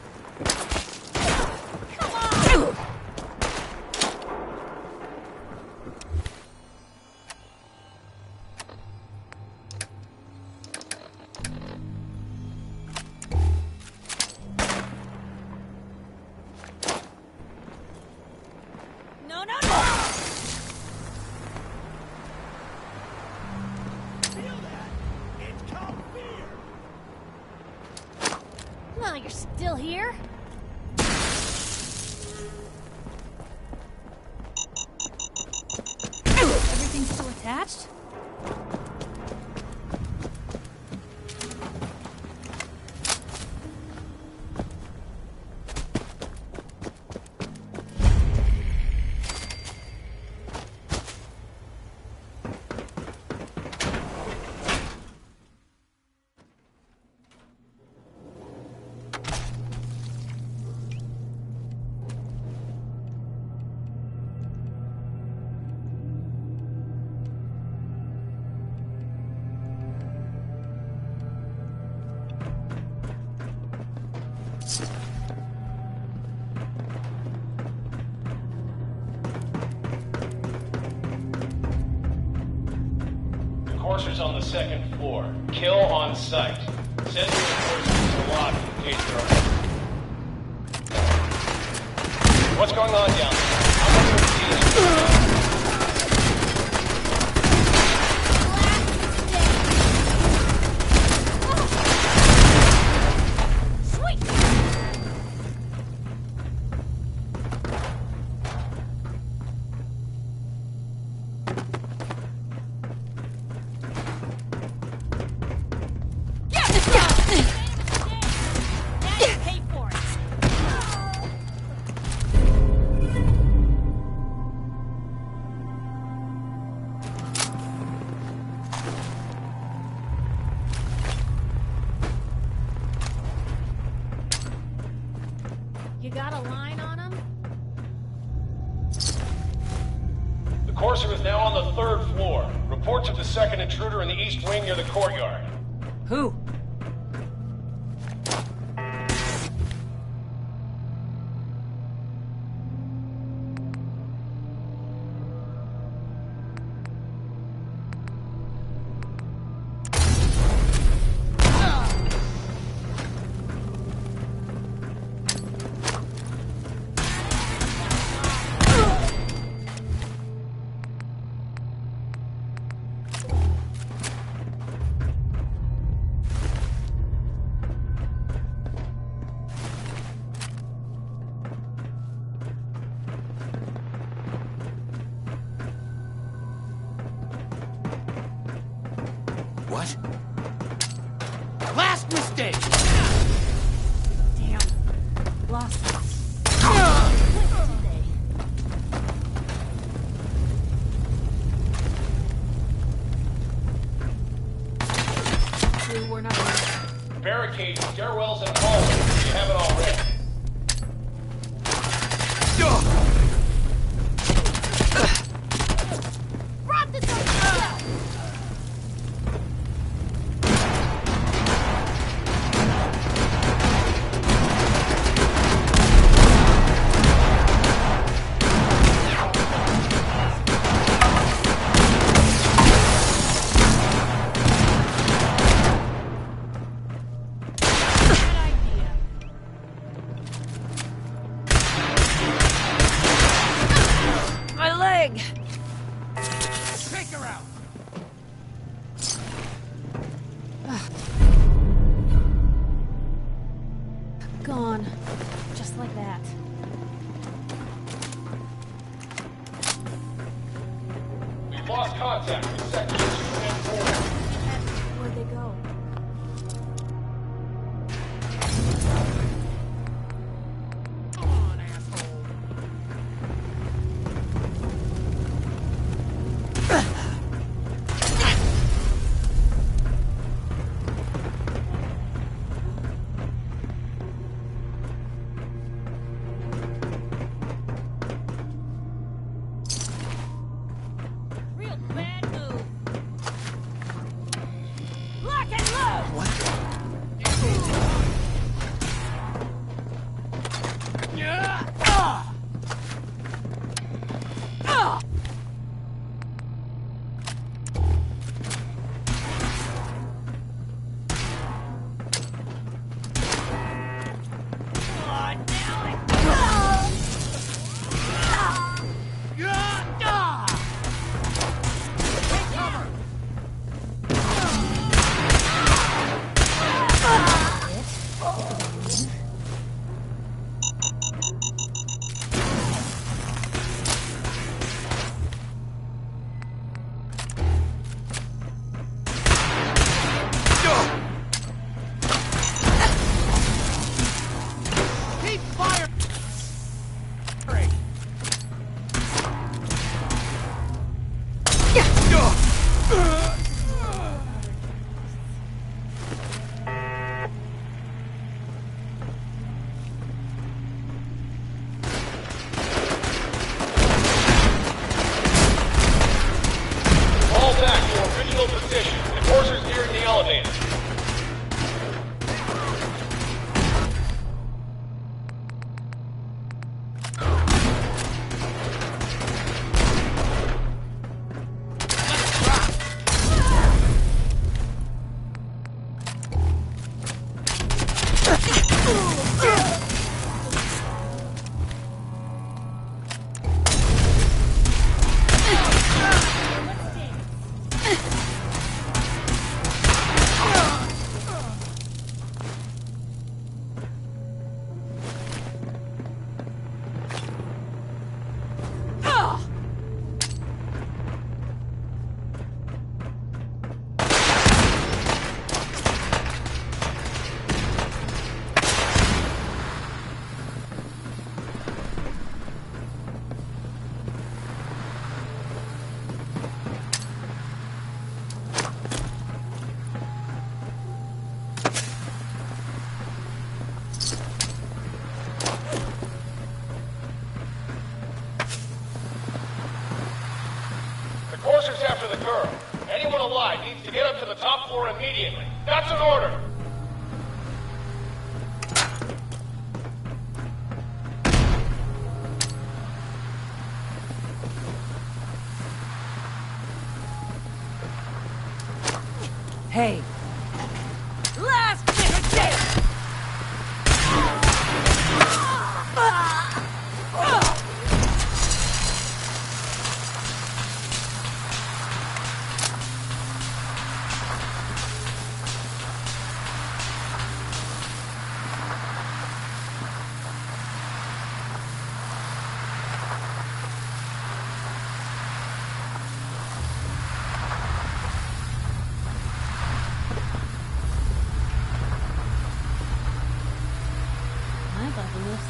Come on! No, no, no! Feel that? It's called fear! No, you're still here? Everything's still attached? The courser's on the second floor. Kill on sight. Send reinforcements to lock in case there are. What's going on down there? How many of these? You got a line on him? The courser is now on the third floor. Report to the second intruder in the east wing near the courtyard. Who? What? Last mistake! Damn. Lost it. We're not gonna... Barricade stairwells and hallways if you haven't already. Rob this up! pilot needs to get up to the top floor immediately. That's an order. Hey. Last bit of daylight!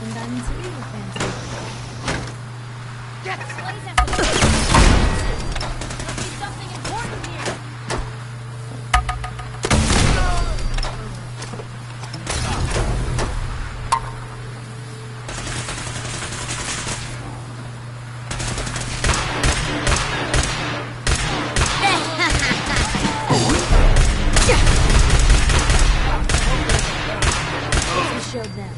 And Diamond City were fancy. Get Must be something important here. We showed them.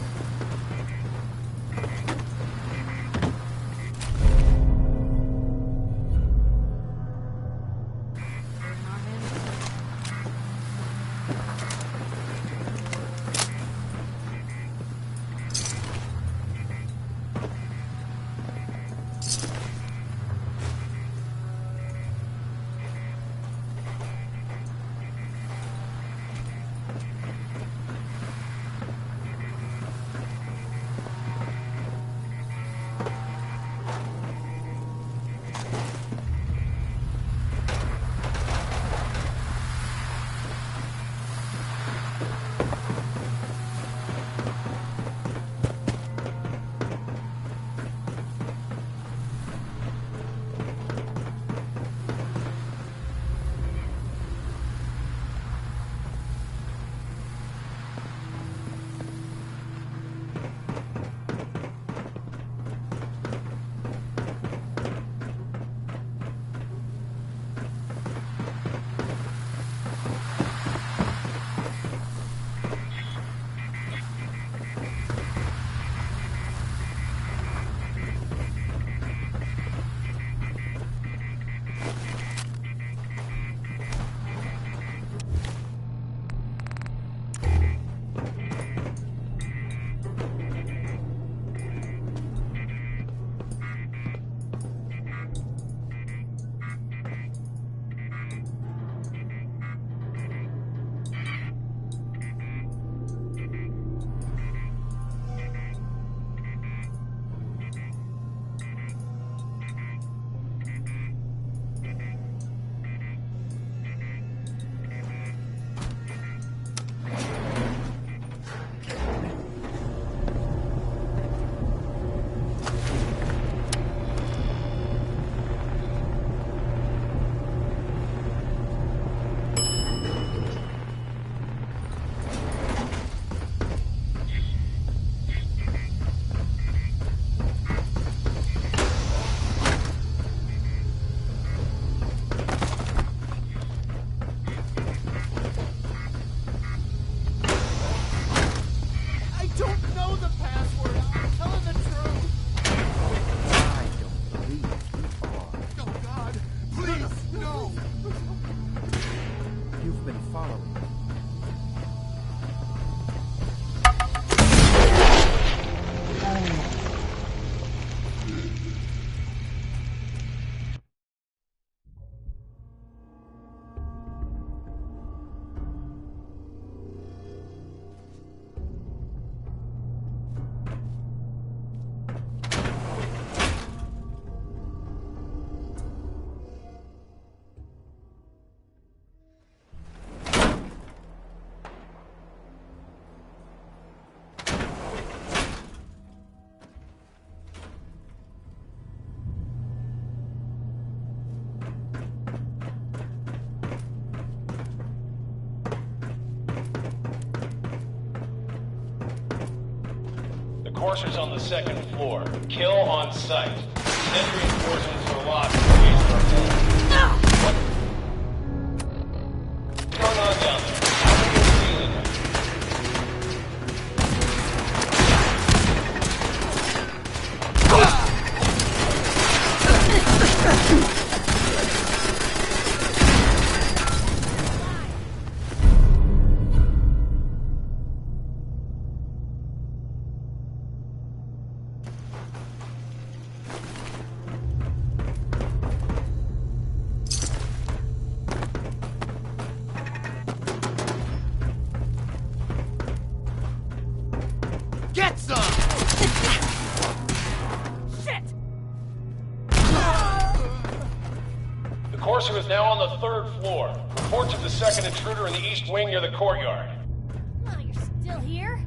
Courser's on the second floor. Kill on sight. Send reinforcements are lost. Get some! Shit! The Courser is now on the 3rd floor. Reports of the second intruder in the east wing near the courtyard. Oh, you're still here?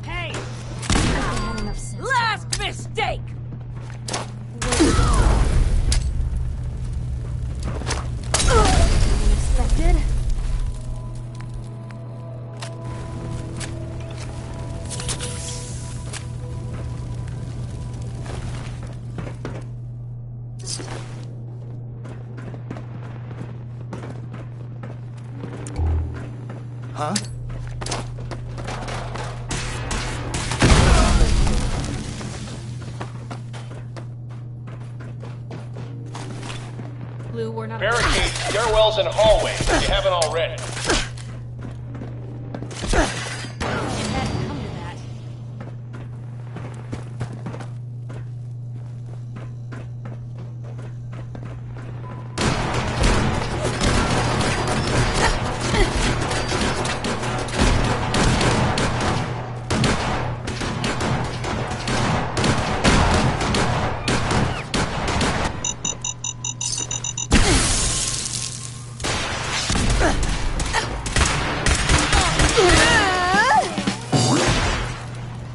Hey! Not enough sense. Last mistake! Unexpected. Huh? Blue, we're not. Barricade stairwells and hallways if you haven't already. It hadn't come to that.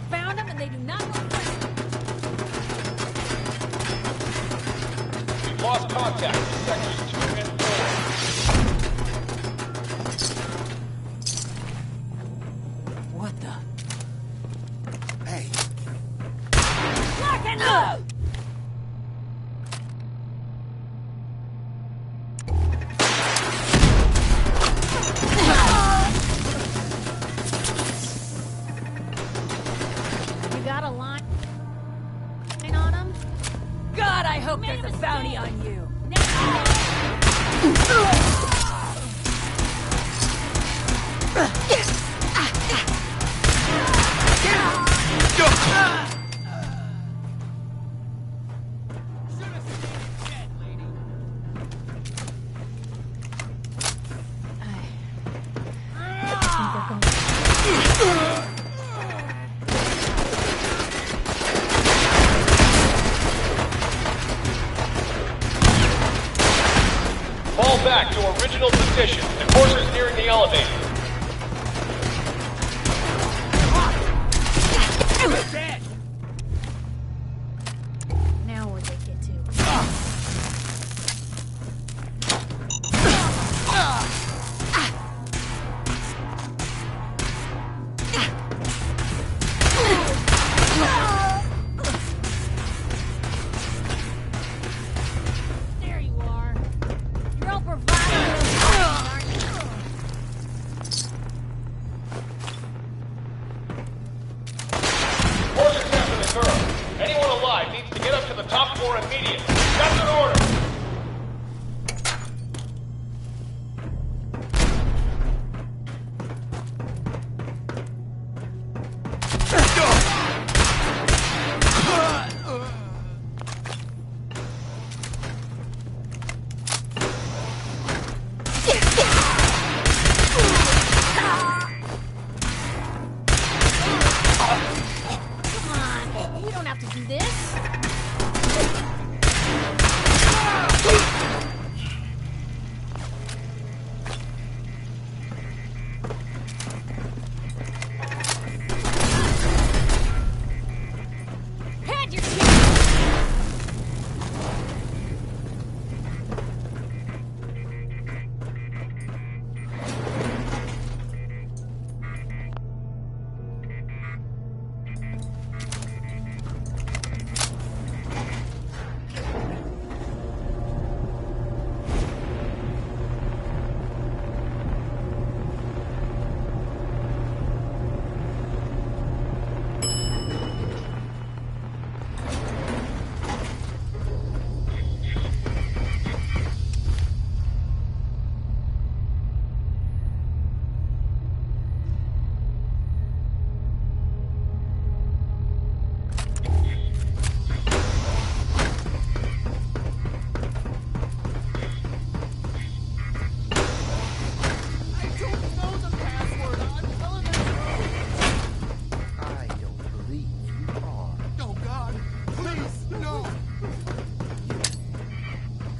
Found them and they do not go free. We've lost contact with sectors 2 and 4. What the? Hey, Lock and load! You got a line on him? God, I hope there's a bounty on you. Fall back to original position. The Courser's nearing the elevator. Now where'd they get to? There you are. You're all bravado, aren't you? Courser's after the girl. Anyone alive needs to get up to the top floor immediately. That's an order. Come on, you don't have to do this.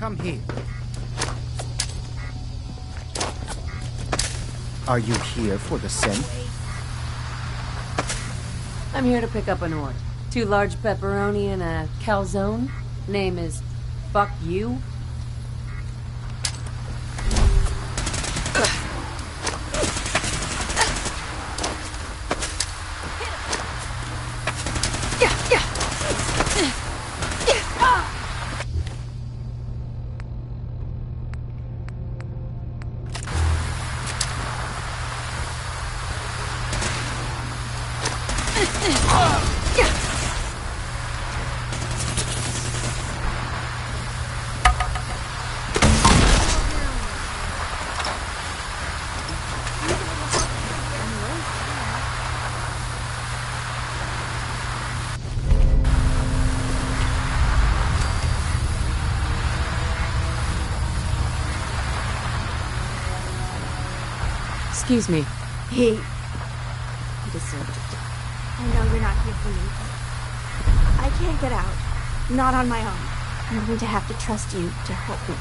Come here. Are you here for the scent? I'm here to pick up an order. 2 large pepperoni and a calzone. Name is Fuck You. Excuse me. He deserved it. I know you're not here for me, but I can't get out. Not on my own. I'm going to have to trust you to help me.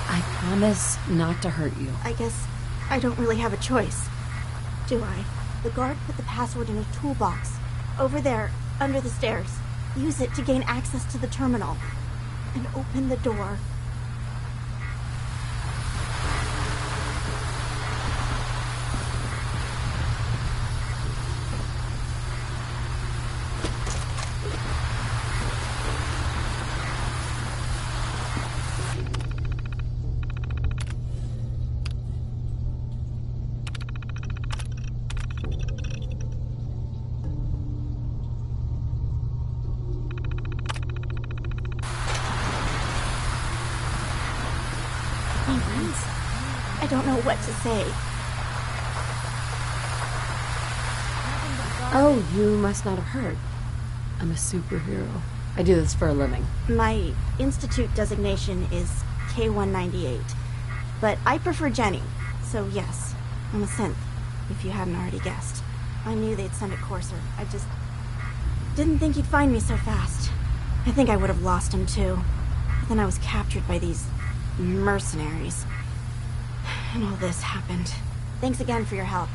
I promise not to hurt you. I guess I don't really have a choice. Do I? The guard put the password in a toolbox. Over there, under the stairs. Use it to gain access to the terminal. And open the door. I don't know what to say. Oh, you must not have heard. I'm a superhero. I do this for a living. My institute designation is K-198, but I prefer Jenny, so yes, I'm a synth, if you hadn't already guessed. I knew they'd send a courser. I just didn't think he'd find me so fast. I think I would have lost him too. But then I was captured by these mercenaries. And all this happened. Thanks again for your help.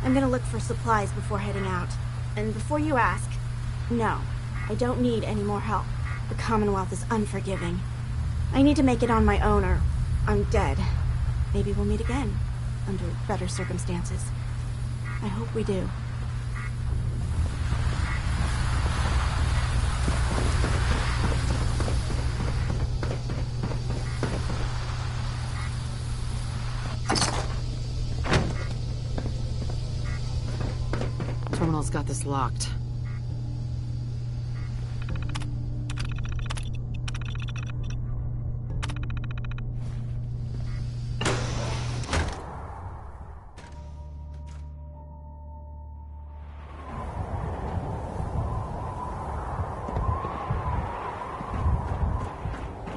I'm gonna look for supplies before heading out. And before you ask, no, I don't need any more help. The Commonwealth is unforgiving. I need to make it on my own or I'm dead. Maybe we'll meet again, under better circumstances. I hope we do. Terminal's got this locked.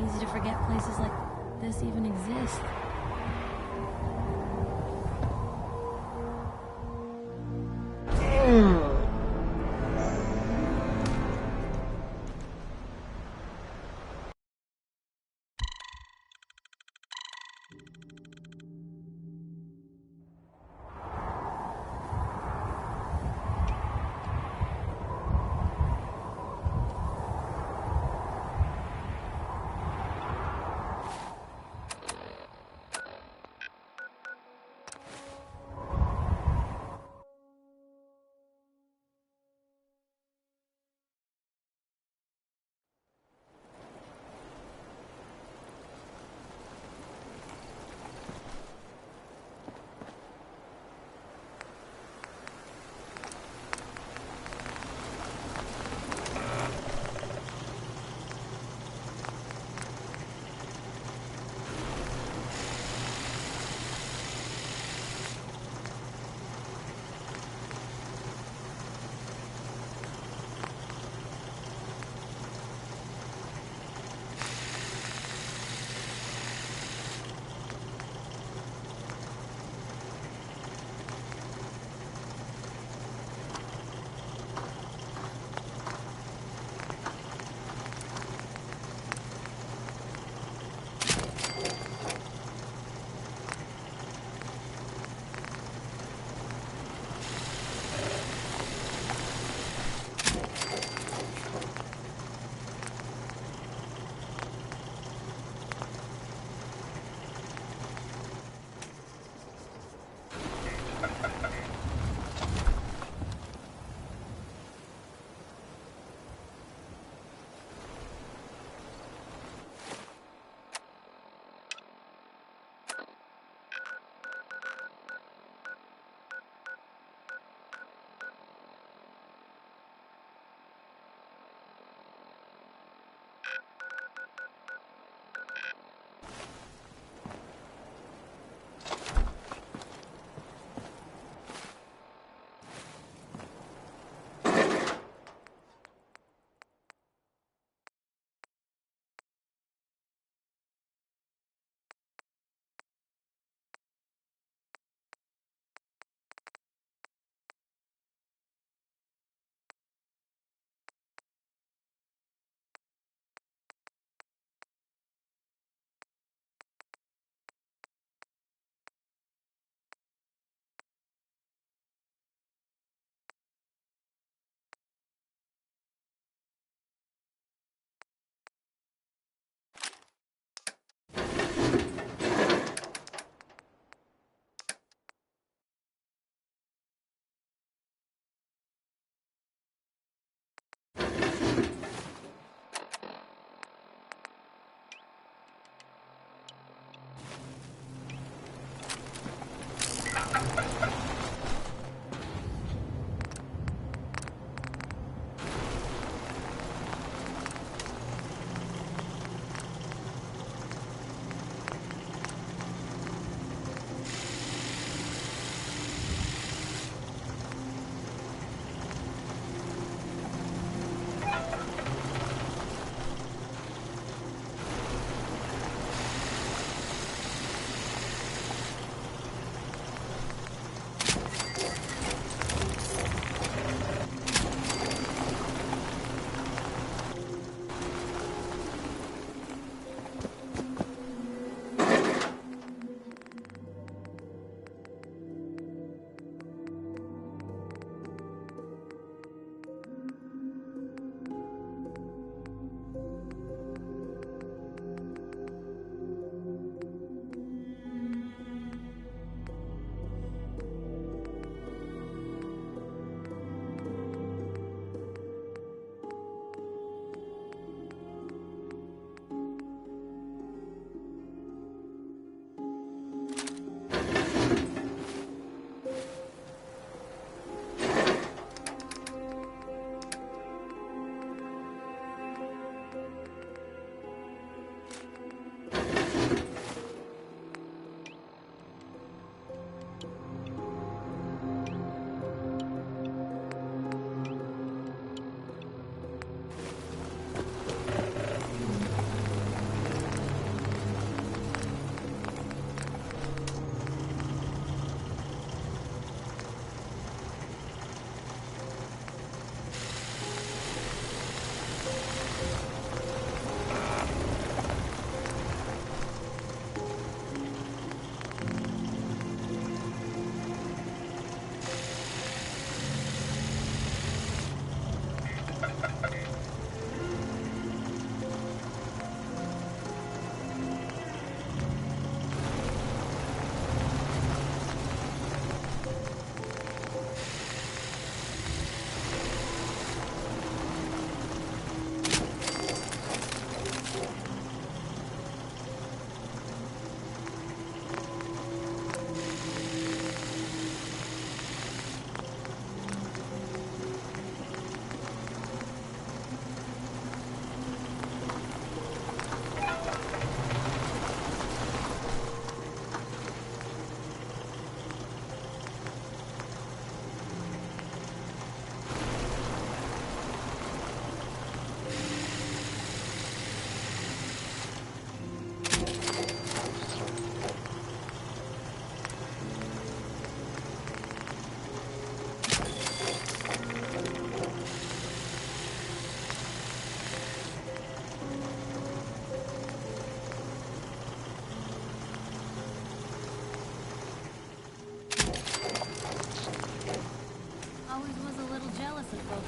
Easy to forget places like this even exist.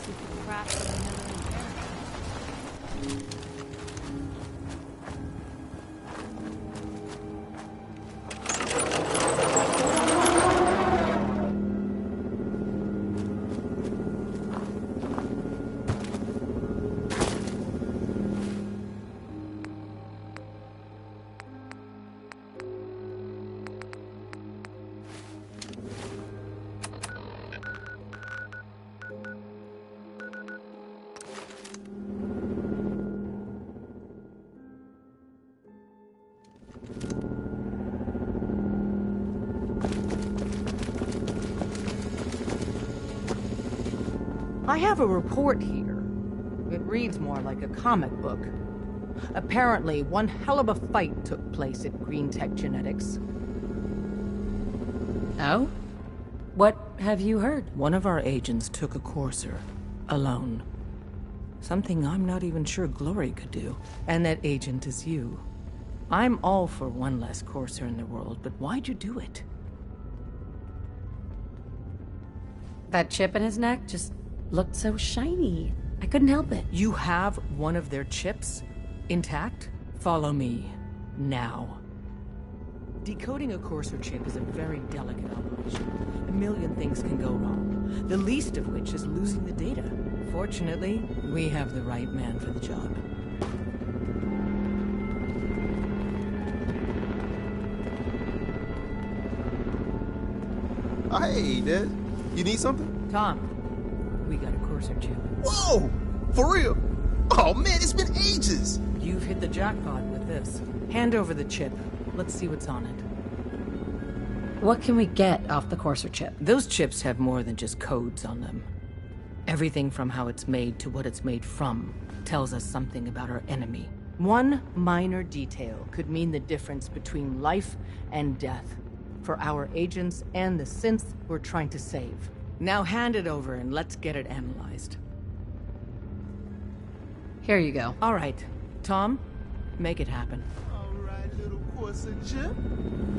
See if we craft another repair. I have a report here. It reads more like a comic book. Apparently, one hell of a fight took place at Green Tech Genetics. Oh? What have you heard? One of our agents took a courser. Alone. Something I'm not even sure Glory could do. And that agent is you. I'm all for one less courser in the world, but why'd you do it? That chip in his neck just looked so shiny. I couldn't help it. You have one of their chips intact? Follow me. Now. Decoding a courser chip is a very delicate operation. A million things can go wrong, the least of which is losing the data. Fortunately, we have the right man for the job. Hey, Dad. You need something? Tom, we got a courser chip. Whoa! For real? Oh man, it's been ages! You've hit the jackpot with this. Hand over the chip. Let's see what's on it. What can we get off the courser chip? Those chips have more than just codes on them. Everything from how it's made to what it's made from tells us something about our enemy. One minor detail could mean the difference between life and death for our agents and the synth we're trying to save. Now hand it over and let's get it analyzed. Here you go. All right. Tom, make it happen. All right, little courser chip.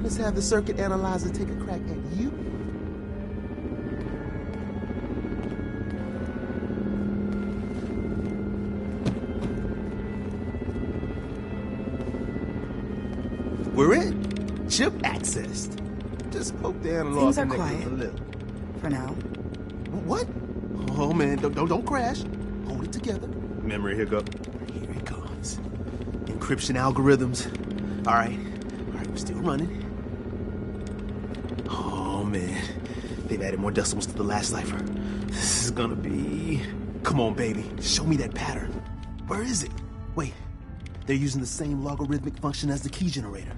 Let's have the circuit analyzer take a crack at you. We're in. Chip accessed. Just poke the analog. Things are quiet. A little. For now. What? Oh man, don't crash. Hold it together. Memory hiccup. Here it comes. Encryption algorithms. All right, we're still running. Oh man, they've added more decimals to the last cipher. This is gonna be... Come on, baby, show me that pattern. Where is it? Wait, they're using the same logarithmic function as the key generator.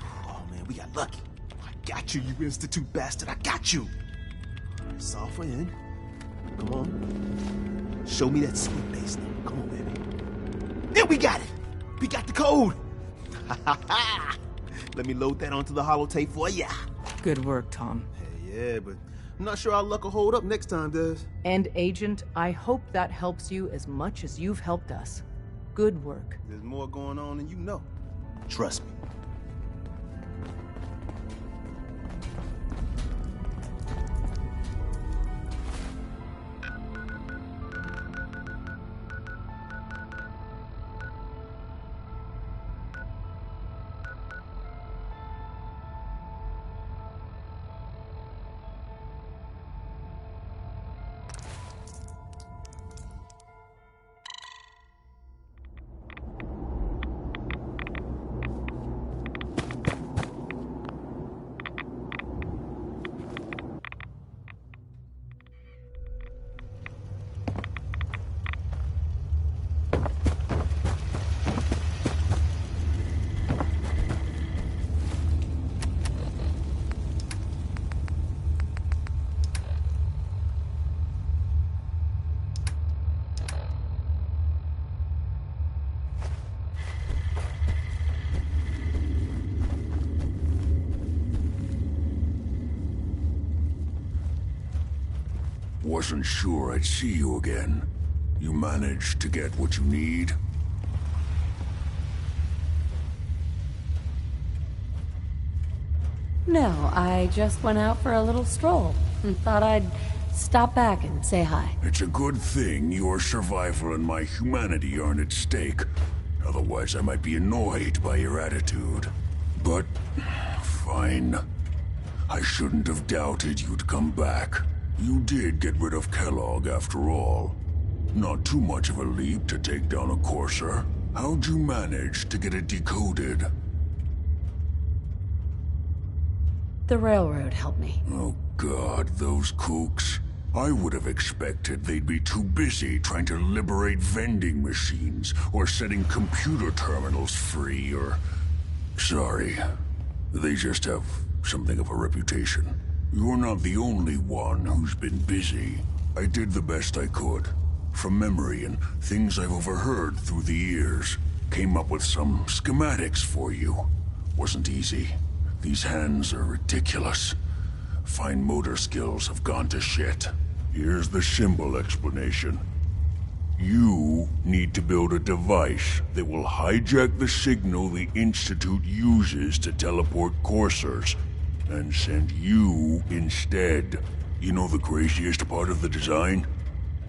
Oh man, we got lucky. I got you, you Institute bastard, I got you. All right, solve for N. Come on. Show me that split base number. Come on, baby. Then we got it. We got the code. Let me load that onto the holotape for ya. Good work, Tom. Hey, yeah, but I'm not sure our luck will hold up next time, Des. And Agent, I hope that helps you as much as you've helped us. Good work. There's more going on than you know. Trust me. Wasn't sure I'd see you again. You managed to get what you need? No, I just went out for a little stroll and thought I'd stop back and say hi. It's a good thing your survival and my humanity aren't at stake. Otherwise, I might be annoyed by your attitude. But, fine. I shouldn't have doubted you'd come back. You did get rid of Kellogg after all. Not too much of a leap to take down a Courser. How'd you manage to get it decoded? The railroad helped me. Oh God, those kooks. I would have expected they'd be too busy trying to liberate vending machines, or setting computer terminals free, or... Sorry. They just have something of a reputation. You're not the only one who's been busy. I did the best I could. From memory and things I've overheard through the years. Came up with some schematics for you. Wasn't easy. These hands are ridiculous. Fine motor skills have gone to shit. Here's the symbol explanation. You need to build a device that will hijack the signal the Institute uses to teleport coursers, and send you instead. You know the craziest part of the design?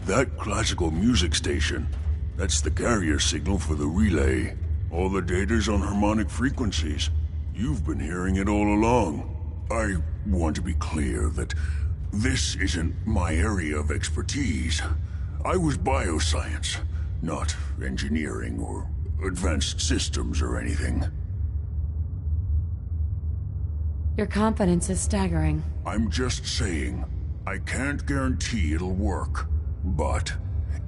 That classical music station. That's the carrier signal for the relay. All the data's on harmonic frequencies. You've been hearing it all along. I want to be clear that this isn't my area of expertise. I was bioscience, not engineering or advanced systems or anything. Your confidence is staggering. I'm just saying, I can't guarantee it'll work. But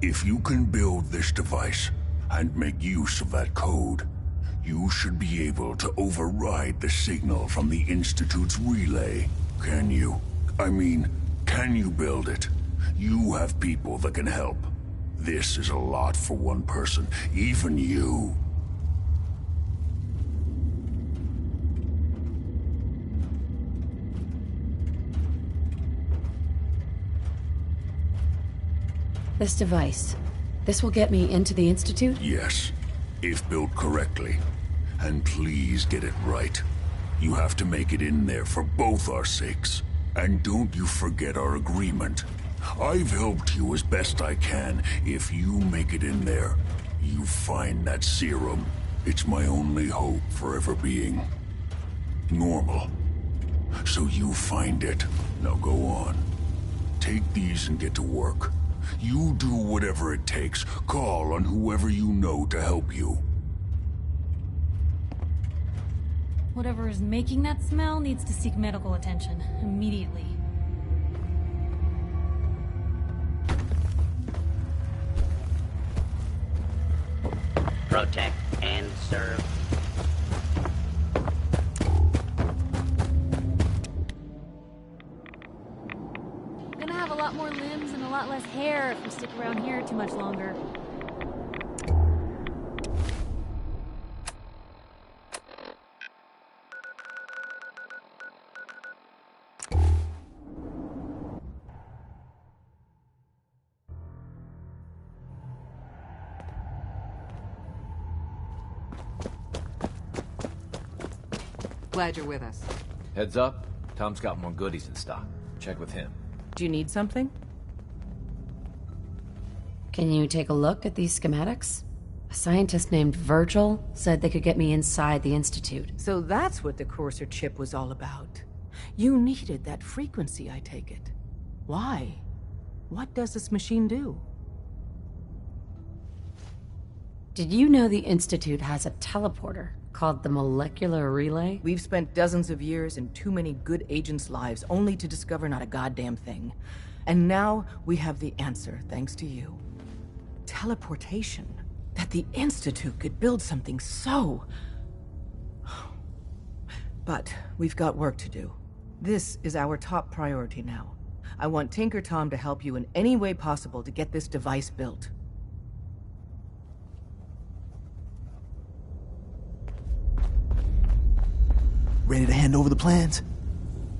if you can build this device and make use of that code, you should be able to override the signal from the Institute's relay. Can you? I mean, can you build it? You have people that can help. This is a lot for one person, even you. This device, this will get me into the Institute? Yes, if built correctly. And please get it right. You have to make it in there for both our sakes. And don't you forget our agreement. I've helped you as best I can. If you make it in there, you find that serum. It's my only hope for ever being normal. So you find it. Now go on. Take these and get to work. You do whatever it takes. Call on whoever you know to help you. Whatever is making that smell needs to seek medical attention immediately. Protect and serve. I'm gonna have a lot more limbs and a lot less hair if we stick around here too much longer. Glad you're with us. Heads up, Tom's got more goodies in stock. Check with him. Do you need something? Can you take a look at these schematics? A scientist named Virgil said they could get me inside the Institute. So that's what the Courser chip was all about. You needed that frequency, I take it. Why? What does this machine do? Did you know the Institute has a teleporter called the Molecular Relay? We've spent dozens of years and too many good agents' lives only to discover not a goddamn thing. And now we have the answer, thanks to you. Teleportation. That the Institute could build something so... But we've got work to do. This is our top priority now. I want Tinker Tom to help you in any way possible to get this device built. Ready to hand over the plans?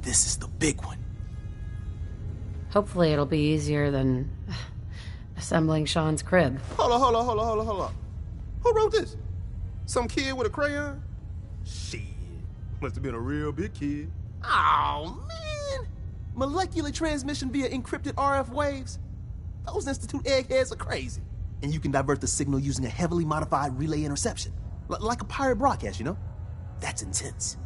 This is the big one. Hopefully it'll be easier than assembling Sean's crib. Hold on. Who wrote this? Some kid with a crayon? Shit. Must have been a real big kid. Oh, man. Molecular transmission via encrypted RF waves? Those Institute eggheads are crazy. And you can divert the signal using a heavily modified relay interception. Like a pirate broadcast, you know? That's intense.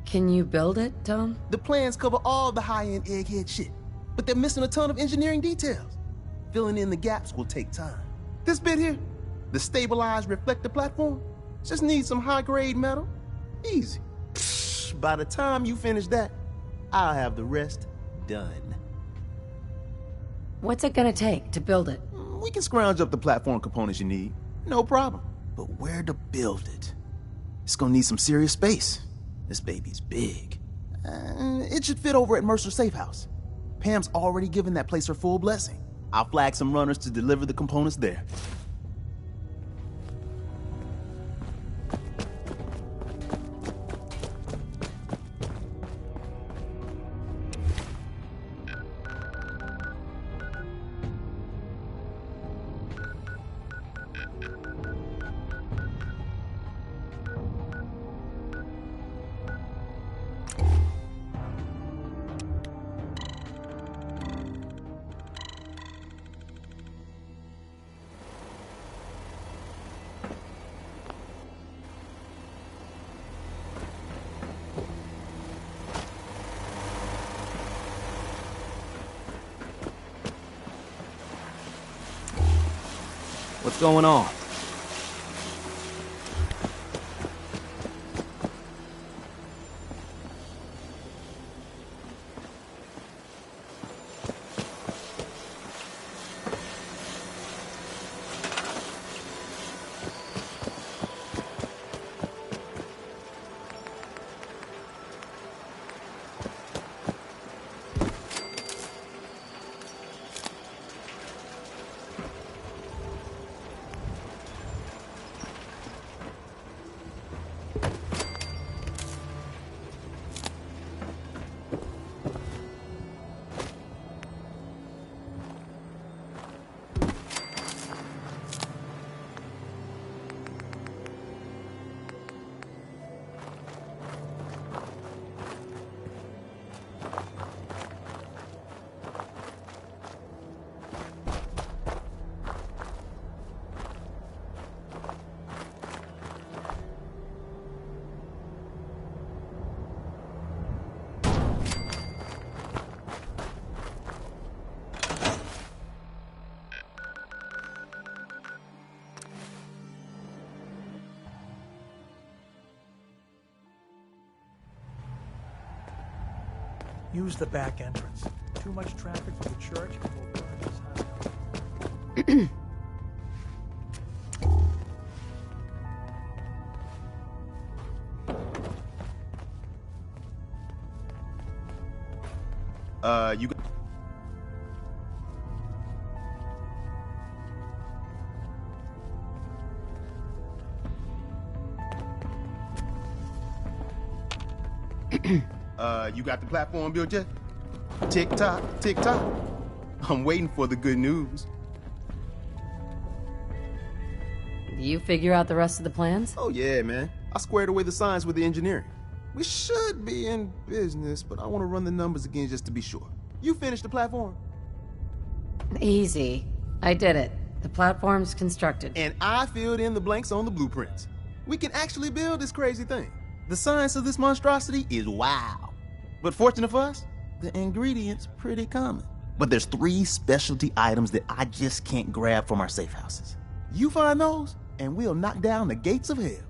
Can you build it, Tom? The plans cover all the high-end egghead shit, but they're missing a ton of engineering details. Filling in the gaps will take time. This bit here, the stabilized reflector platform, just needs some high-grade metal. Easy. Psh, by the time you finish that, I'll have the rest done. What's it gonna take to build it? We can scrounge up the platform components you need. No problem. But where to build it? It's gonna need some serious space. This baby's big. It should fit over at Mercer Safe House. Pam's already given that place her full blessing. I'll flag some runners to deliver the components there. What's going on? Use the back entrance. Too much traffic for the church and we'll burn this house. You got... you got the platform built yet? Tick-tock, tick-tock. I'm waiting for the good news. You figure out the rest of the plans? Oh yeah, man. I squared away the science with the engineering. We should be in business, but I want to run the numbers again just to be sure. You finished the platform? Easy. I did it. The platform's constructed. And I filled in the blanks on the blueprints. We can actually build this crazy thing. The science of this monstrosity is wow. But fortunate for us, the ingredients pretty common. But there's 3 specialty items that I just can't grab from our safe houses. You find those, and we'll knock down the gates of hell.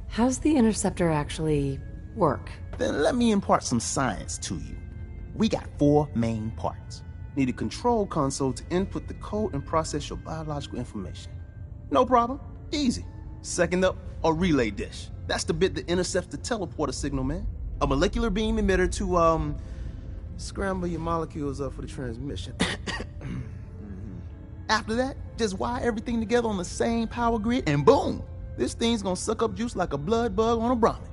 How's the interceptor actually work? Then let me impart some science to you. We got 4 main parts. Need a control console to input the code and process your biological information. No problem. Easy. Second up, a relay dish. That's the bit that intercepts the teleporter signal, man. A molecular beam emitter to, scramble your molecules up for the transmission. After that, just wire everything together on the same power grid, and boom! This thing's gonna suck up juice like a blood bug on a Brahmin.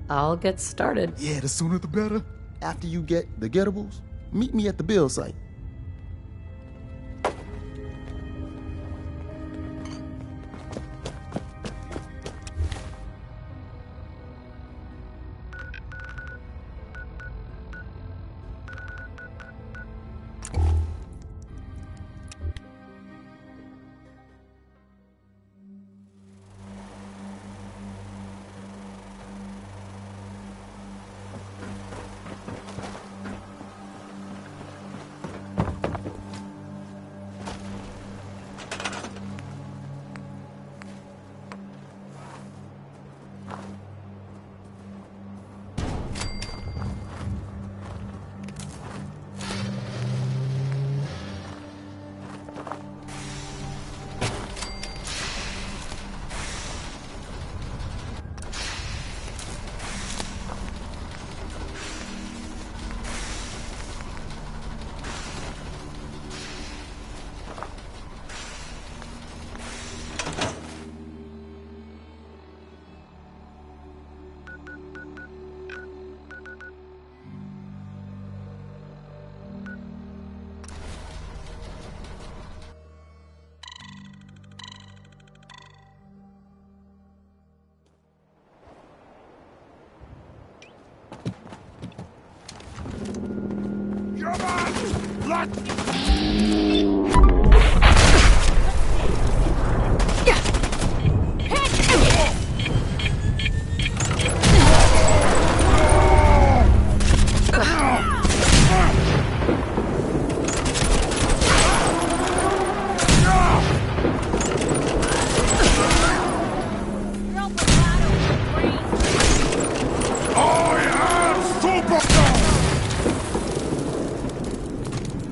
I'll get started. Yeah, the sooner the better. After you get the getables, meet me at the build site.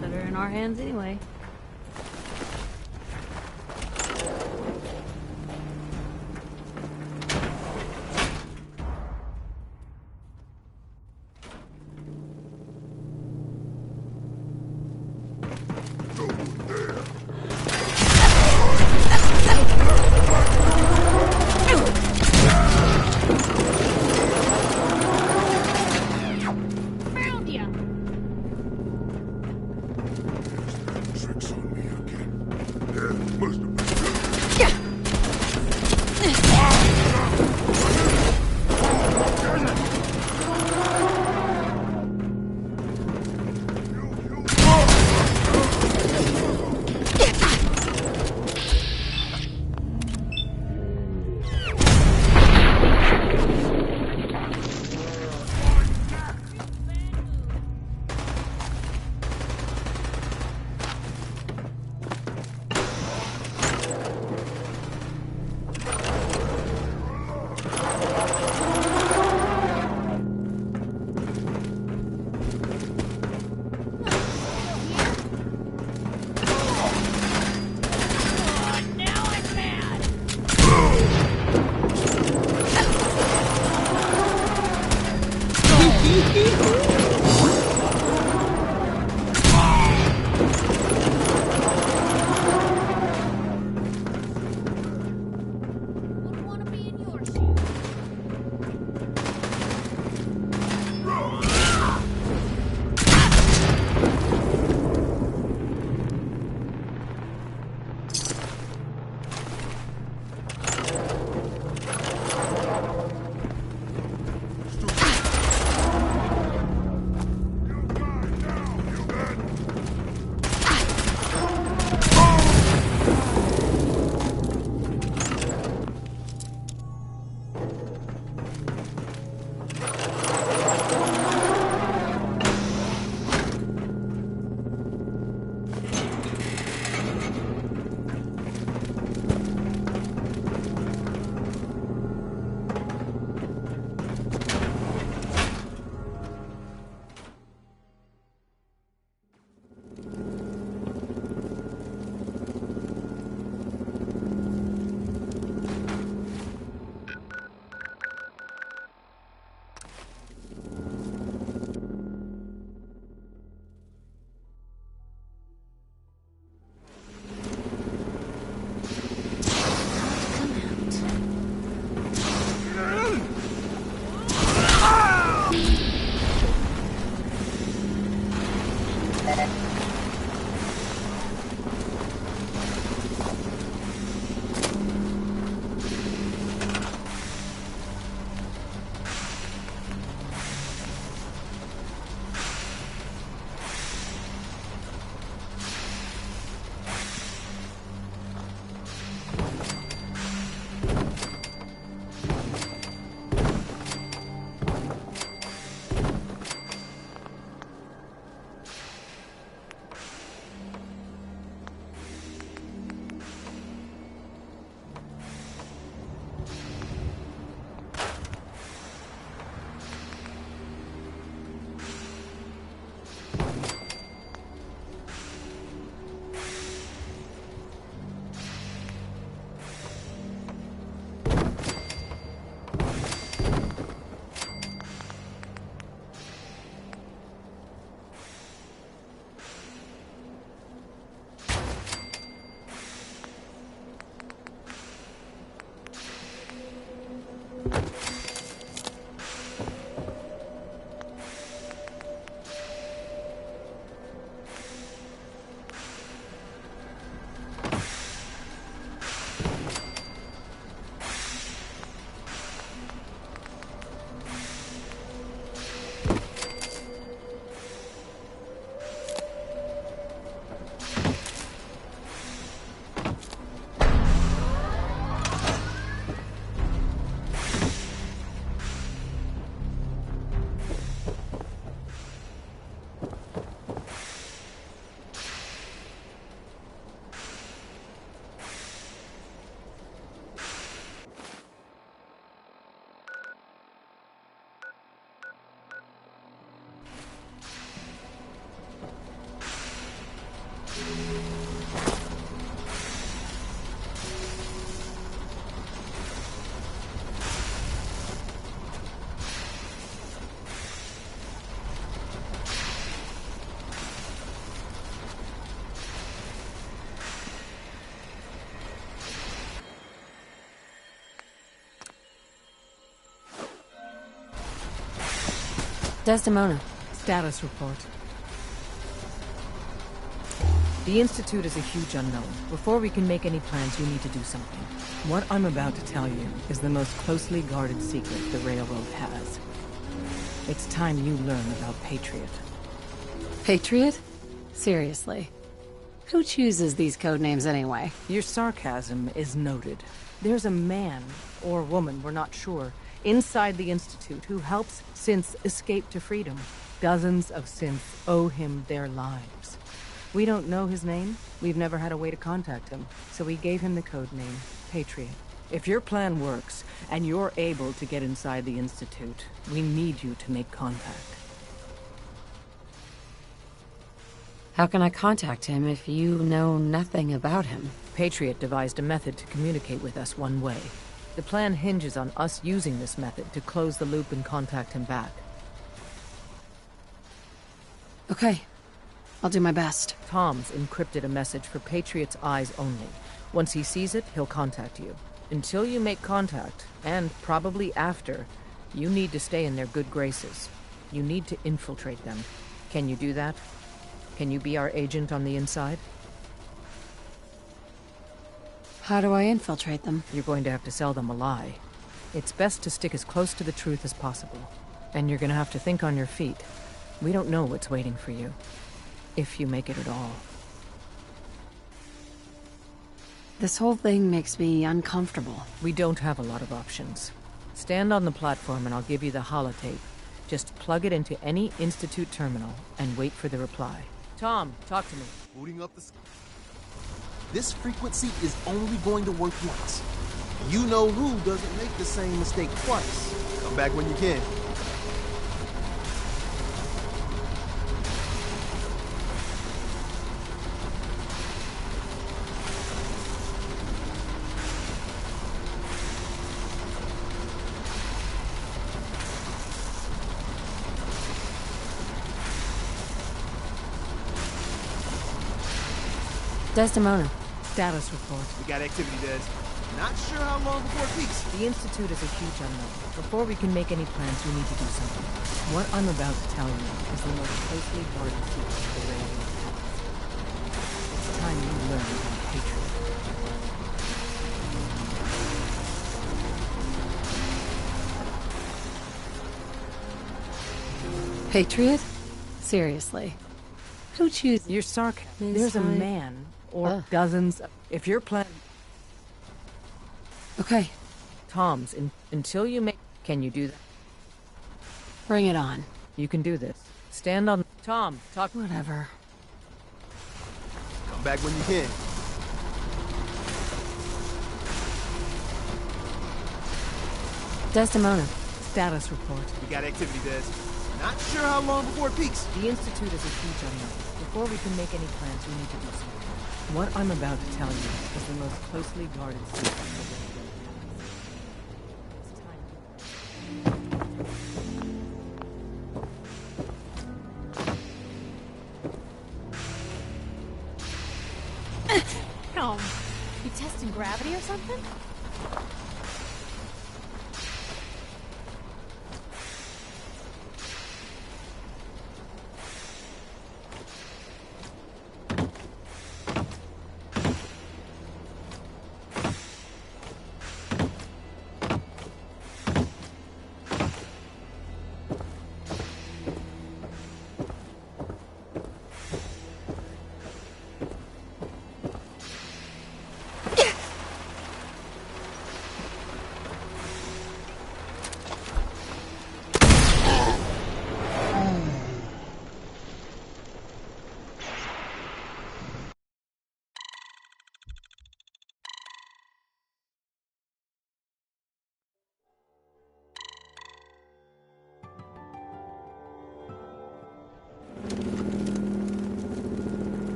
Better in our hands anyway. Found ya! Tricks on me again. Yeah, must have been. Desdemona. Status report. The Institute is a huge unknown. Before we can make any plans, you need to do something. What I'm about to tell you is the most closely guarded secret the Railroad has. It's time you learn about Patriot. Patriot? Seriously. Who chooses these code names anyway? Your sarcasm is noted. There's a man, or woman, we're not sure, inside the Institute who helps synths escape to freedom. Dozens of synths owe him their lives. We don't know his name. We've never had a way to contact him, so we gave him the code name, Patriot. If your plan works, and you're able to get inside the Institute, we need you to make contact. How can I contact him if you know nothing about him? Patriot devised a method to communicate with us one way. The plan hinges on us using this method to close the loop and contact him back. Okay. I'll do my best. Tom's encrypted a message for Patriot's eyes only. Once he sees it, he'll contact you. Until you make contact, and probably after, you need to stay in their good graces. You need to infiltrate them. Can you do that? Can you be our agent on the inside? How do I infiltrate them? You're going to have to sell them a lie. It's best to stick as close to the truth as possible. And you're going to have to think on your feet. We don't know what's waiting for you. If you make it at all. This whole thing makes me uncomfortable. We don't have a lot of options. Stand on the platform and I'll give you the holotape. Just plug it into any Institute terminal and wait for the reply. Tom, talk to me. Booting up the... This frequency is only going to work once. You know who doesn't make the same mistake twice. Come back when you can. Desdemona. Status report. We got activity, Des. Not sure how long before it peaks. The Institute is a huge unknown. Before we can make any plans, we need to do something. What I'm about to tell you is the most closely guarded secret the Railroad has. It's time you learn about Patriot. Patriot? Seriously. Who chooses your sarcasm? There's a man, or dozens. If your plan... Okay. Tom's, until you make... Can you do that? Bring it on. You can do this. Stand on... Tom, talk... Whatever. Come back when you can. Desdemona. Status report. We got activity, Des. Not sure how long before it peaks. The Institute is a huge unknown. Before we can make any plans, we need to do something. What I'm about to tell you is the most closely guarded secret the Railroad has. You testing gravity or something?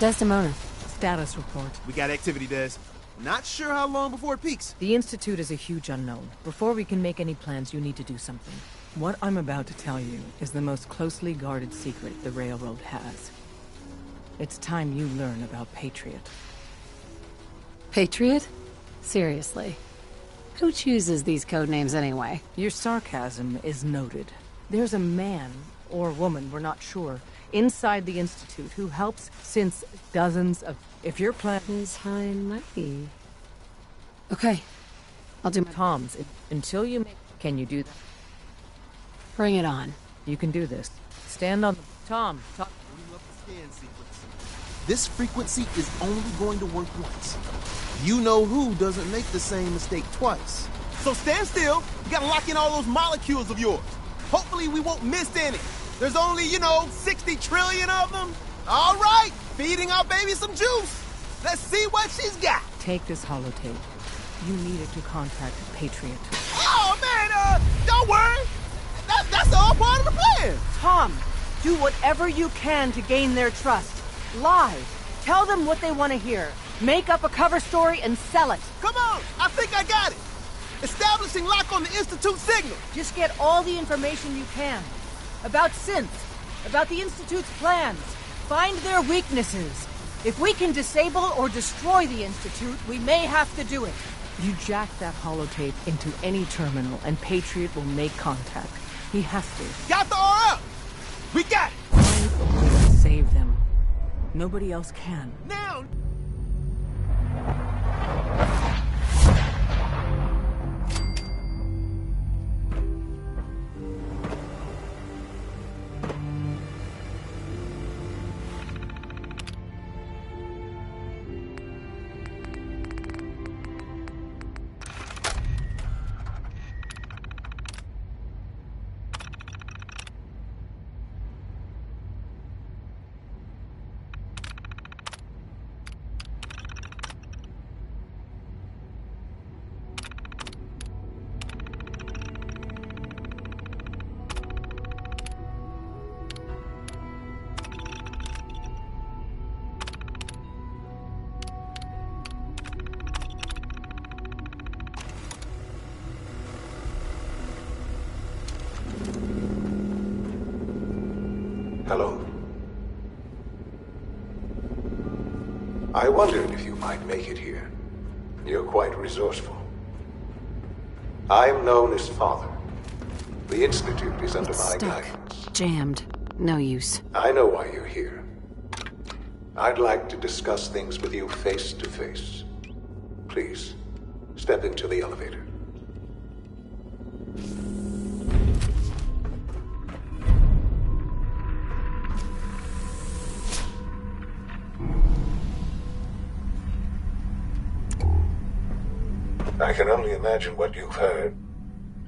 Desdemona. Status report. We got activity, Des. Not sure how long before it peaks. The Institute is a huge unknown. Before we can make any plans, you need to do something. What I'm about to tell you is the most closely guarded secret the Railroad has. It's time you learn about Patriot. Patriot? Seriously. Who chooses these code names anyway? Your sarcasm is noted. There's a man, or woman, we're not sure, inside the Institute who helps since dozens of... If your plan... His High and Mighty. Okay. I'll do my... Tom's. Until you make... Can you do that? Bring it on. You can do this. Stand on... Tom, talk... This frequency is only going to work once. You know who doesn't make the same mistake twice. So stand still. You gotta lock in all those molecules of yours. Hopefully we won't miss any. There's only, 60 trillion of them. All right, feeding our baby some juice. Let's see what she's got. Take this holotape. You need it to contact Patriot. Oh, man, don't worry. That's all part of the plan. Tom, do whatever you can to gain their trust. Lie. Tell them what they want to hear. Make up a cover story and sell it. Come on, I think I got it. Establishing lock on the Institute signal. Just get all the information you can. About Synth. About the Institute's plans. Find their weaknesses. If we can disable or destroy the Institute, we may have to do it. You jack that holotape into any terminal and Patriot will make contact. He has to. Got the RF! We got it! Find a way to save them. Nobody else can. Now! Hello. I wondered if you might make it here. You're quite resourceful. I'm known as Father. The Institute is under my guidance. Jammed. No use. I know why you're here. I'd like to discuss things with you face to face. Please, step into the elevator. I can only imagine what you've heard,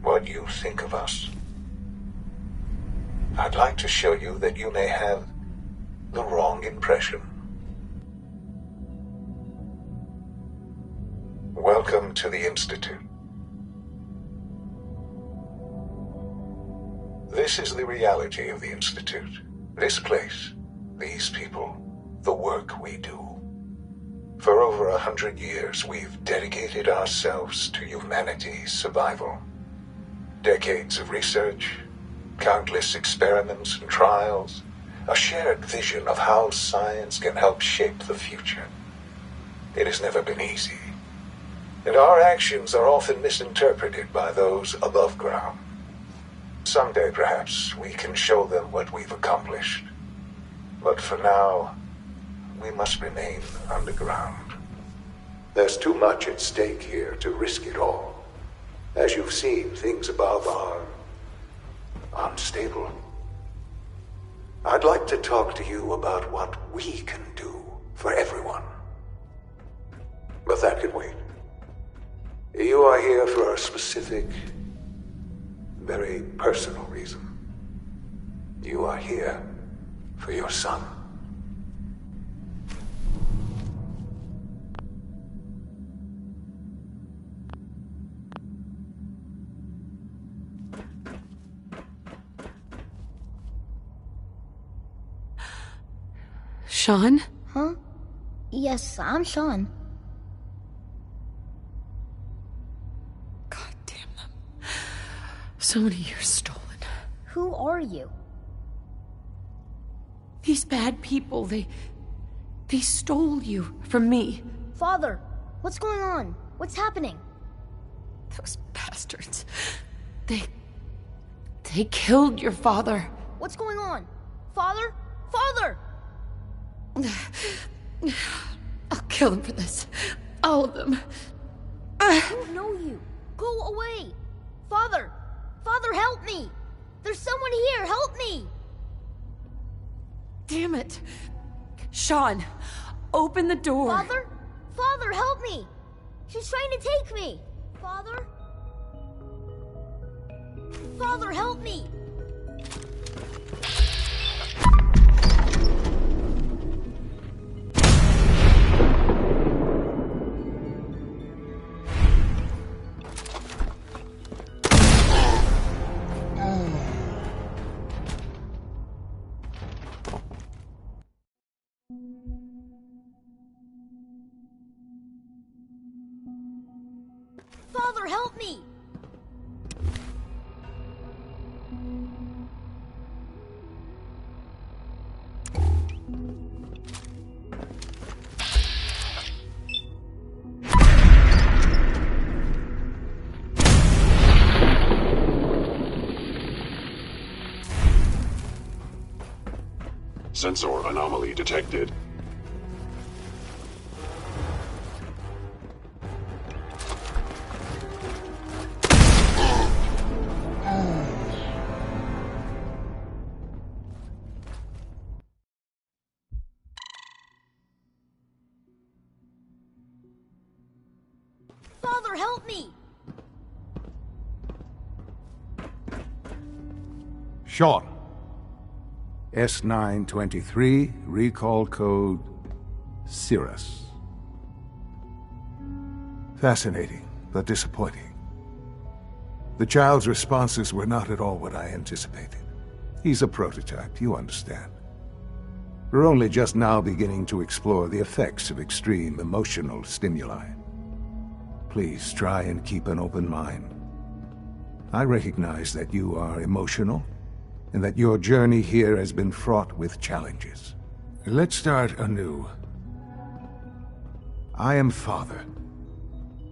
what you think of us. I'd like to show you that you may have the wrong impression. Welcome to the Institute. This is the reality of the Institute. This place, these people, the work we do. For over 100 years, we've dedicated ourselves to humanity's survival. Decades of research, countless experiments and trials, a shared vision of how science can help shape the future. It has never been easy, and our actions are often misinterpreted by those above ground. Someday, perhaps, we can show them what we've accomplished. But for now, we must remain underground. There's too much at stake here to risk it all. As you've seen, things above are unstable. I'd like to talk to you about what we can do for everyone. But that can wait. You are here for a specific, very personal reason. You are here for your son. Sean? Huh? Yes, I'm Sean. God damn them. So many years stolen. Who are you? These bad people, they stole you from me. Father, what's going on? What's happening? Those bastards. They killed your father. What's going on? Father? Father! I'll kill them for this. All of them. I don't know you. Go away. Father! Father, help me! There's someone here! Help me! Damn it. Sean, open the door. Father? Father, help me! She's trying to take me! Father? Father, help me! Father, help me! Sensor anomaly detected. Father, help me! Sean. S923, recall code Cirrus. Fascinating, but disappointing. The child's responses were not at all what I anticipated. He's a prototype, you understand. We're only just now beginning to explore the effects of extreme emotional stimuli. Please try and keep an open mind. I recognize that you are emotional, and that your journey here has been fraught with challenges. Let's start anew. I am Father.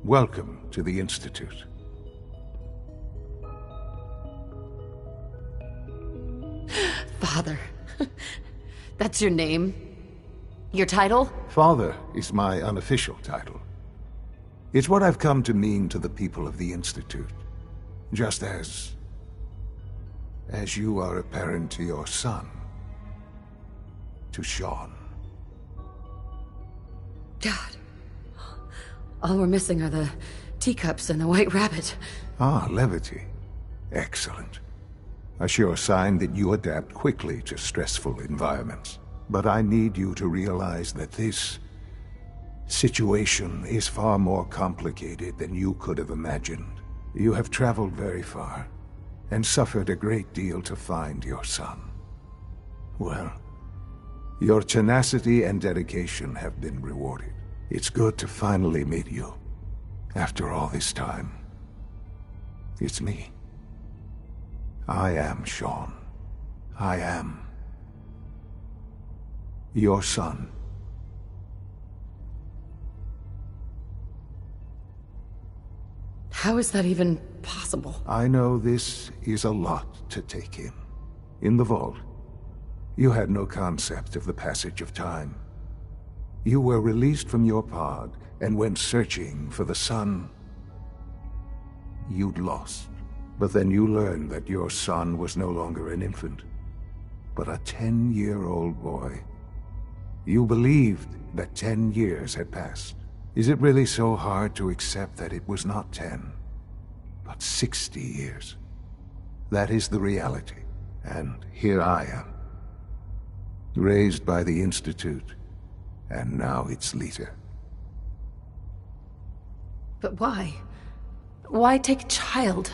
Welcome to the Institute. Father. That's your name? Your title? Father is my unofficial title. It's what I've come to mean to the people of the Institute. Just as you are a parent to your son. To Sean. God. All we're missing are the teacups and the white rabbit. Ah, levity. Excellent. A sure sign that you adapt quickly to stressful environments. But I need you to realize that this situation is far more complicated than you could have imagined. You have traveled very far, and suffered a great deal to find your son. Well, your tenacity and dedication have been rewarded. It's good to finally meet you, after all this time. It's me. I am Sean. I am your son. How is that even possible? I know this is a lot to take in. In the vault, you had no concept of the passage of time. You were released from your pod and went searching for the son you'd lost. But then you learned that your son was no longer an infant, but a 10-year-old boy. You believed that 10 years had passed. Is it really so hard to accept that it was not 10, but 60 years? That is the reality, and here I am. Raised by the Institute, and now its leader. But why? Why take a child?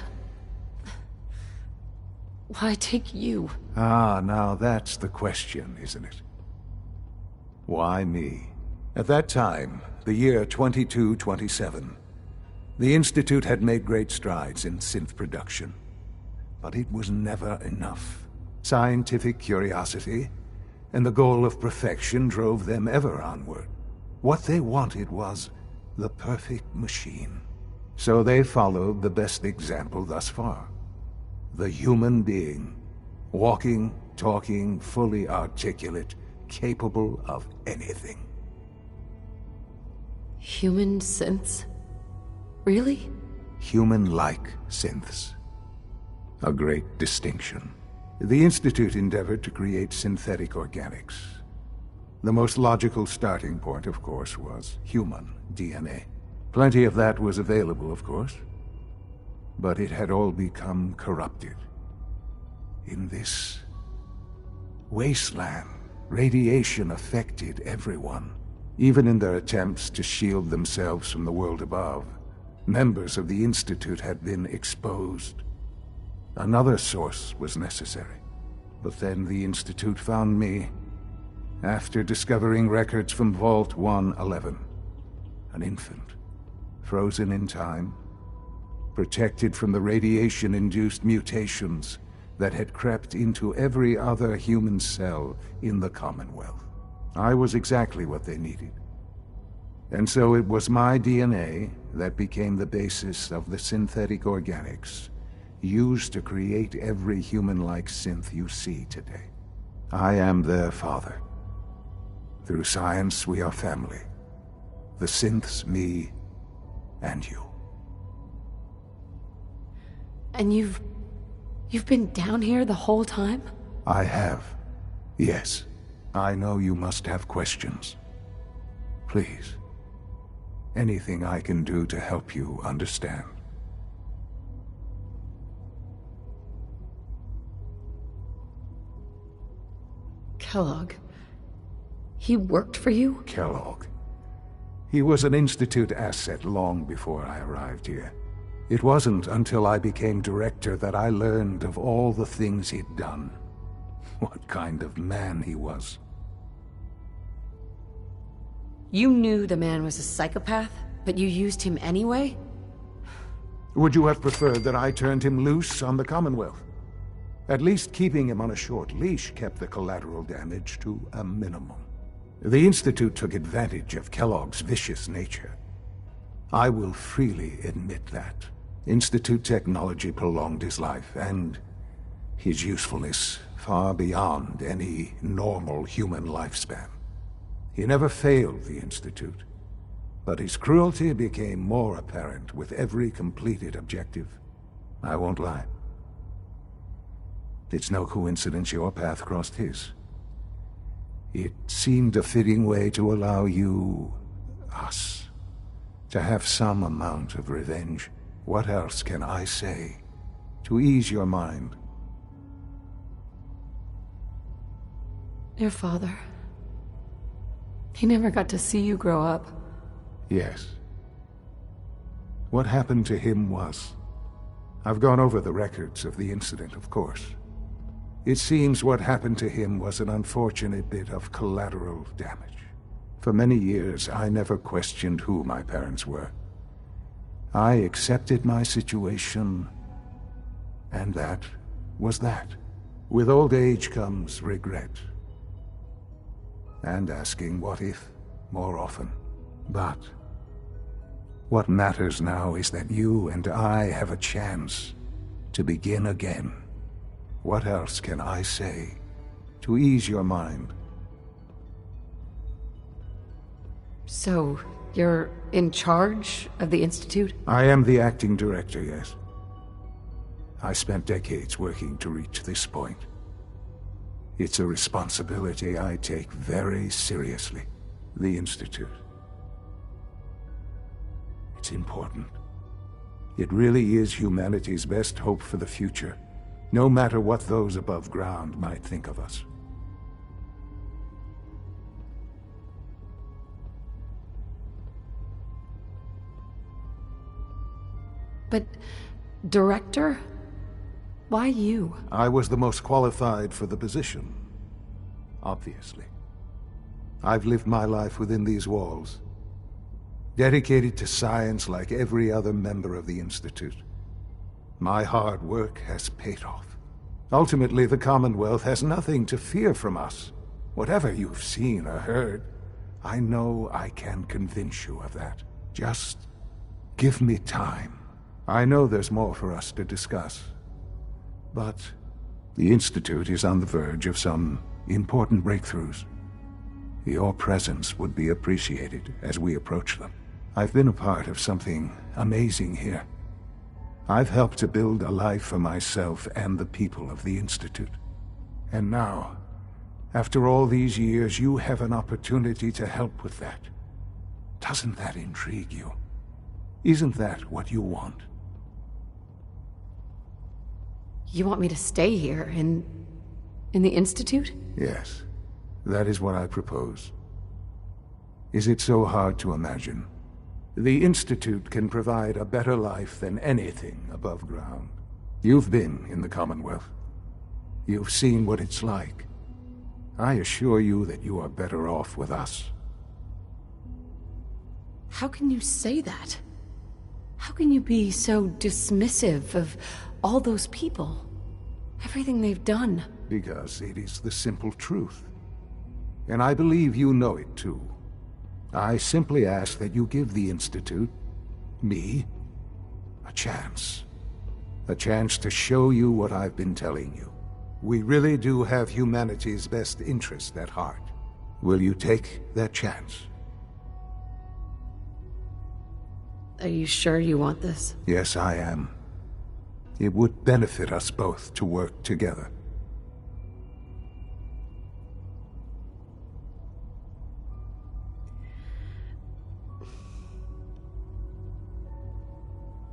Why take you? Ah, now that's the question, isn't it? Why me? At that time, the year 2227, the Institute had made great strides in synth production. But it was never enough. Scientific curiosity and the goal of perfection drove them ever onward. What they wanted was the perfect machine. So they followed the best example thus far. The human being. Walking, talking, fully articulate, capable of anything. Human synths? Really? Human-like synths. A great distinction. The Institute endeavored to create synthetic organics. The most logical starting point, of course, was human DNA. Plenty of that was available, of course. But it had all become corrupted. In this wasteland, radiation affected everyone. Even in their attempts to shield themselves from the world above, members of the Institute had been exposed. Another source was necessary. But then the Institute found me after discovering records from Vault 111. An infant, frozen in time, protected from the radiation-induced mutations that had crept into every other human cell in the Commonwealth. I was exactly what they needed. And so it was my DNA that became the basis of the synthetic organics used to create every human-like synth you see today. I am their father. Through science, we are family. The synths, me, and you. And you've been down here the whole time? I have. Yes. I know you must have questions. Please. Anything I can do to help you understand. Kellogg. He worked for you? Kellogg. He was an Institute asset long before I arrived here. It wasn't until I became director that I learned of all the things he'd done. What kind of man he was. You knew the man was a psychopath, but you used him anyway? Would you have preferred that I turned him loose on the Commonwealth? At least keeping him on a short leash kept the collateral damage to a minimum. The Institute took advantage of Kellogg's vicious nature. I will freely admit that. Institute technology prolonged his life, and his usefulness far beyond any normal human lifespan. He never failed the Institute, but his cruelty became more apparent with every completed objective. I won't lie. It's no coincidence your path crossed his. It seemed a fitting way to allow you, us, to have some amount of revenge. What else can I say to ease your mind? Your father. He never got to see you grow up. Yes. What happened to him was... I've gone over the records of the incident, of course. It seems what happened to him was an unfortunate bit of collateral damage. For many years, I never questioned who my parents were. I accepted my situation, and that was that. With old age comes regret. And asking what if more often. But what matters now is that you and I have a chance to begin again. What else can I say to ease your mind? So, you're in charge of the Institute? I am the acting director, yes. I spent decades working to reach this point. It's a responsibility I take very seriously. The Institute. It's important. It really is humanity's best hope for the future, no matter what those above ground might think of us. But, director? Why you? I was the most qualified for the position, obviously. I've lived my life within these walls, dedicated to science like every other member of the Institute. My hard work has paid off. Ultimately, the Commonwealth has nothing to fear from us. Whatever you've seen or heard, I know I can convince you of that. Just give me time. I know there's more for us to discuss. But the Institute is on the verge of some important breakthroughs. Your presence would be appreciated as we approach them. I've been a part of something amazing here. I've helped to build a life for myself and the people of the Institute. And now, after all these years, you have an opportunity to help with that. Doesn't that intrigue you? Isn't that what you want? You want me to stay here in the Institute? Yes, that is what I propose. Is it so hard to imagine? The Institute can provide a better life than anything above ground. You've been in the Commonwealth. You've seen what it's like. I assure you that you are better off with us. How can you say that? How can you be so dismissive of all those people? Everything they've done? Because it is the simple truth. And I believe you know it too. I simply ask that you give the Institute, me, a chance. A chance to show you what I've been telling you. We really do have humanity's best interest at heart. Will you take that chance? Are you sure you want this? Yes, I am. It would benefit us both to work together.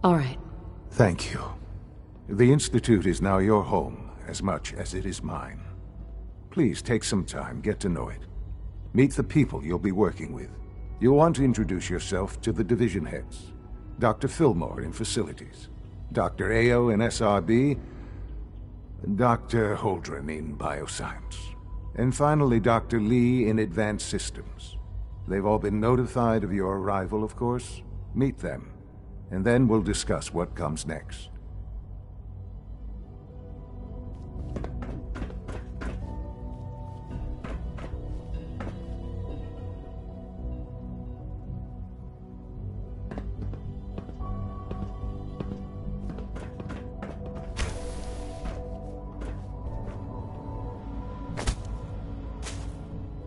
All right. Thank you. The Institute is now your home, as much as it is mine. Please take some time, get to know it. Meet the people you'll be working with. You'll want to introduce yourself to the division heads. Dr. Fillmore in Facilities, Dr. Ayo in SRB, Dr. Holdren in Bioscience, and finally Dr. Lee in Advanced Systems. They've all been notified of your arrival, of course. Meet them, and then we'll discuss what comes next.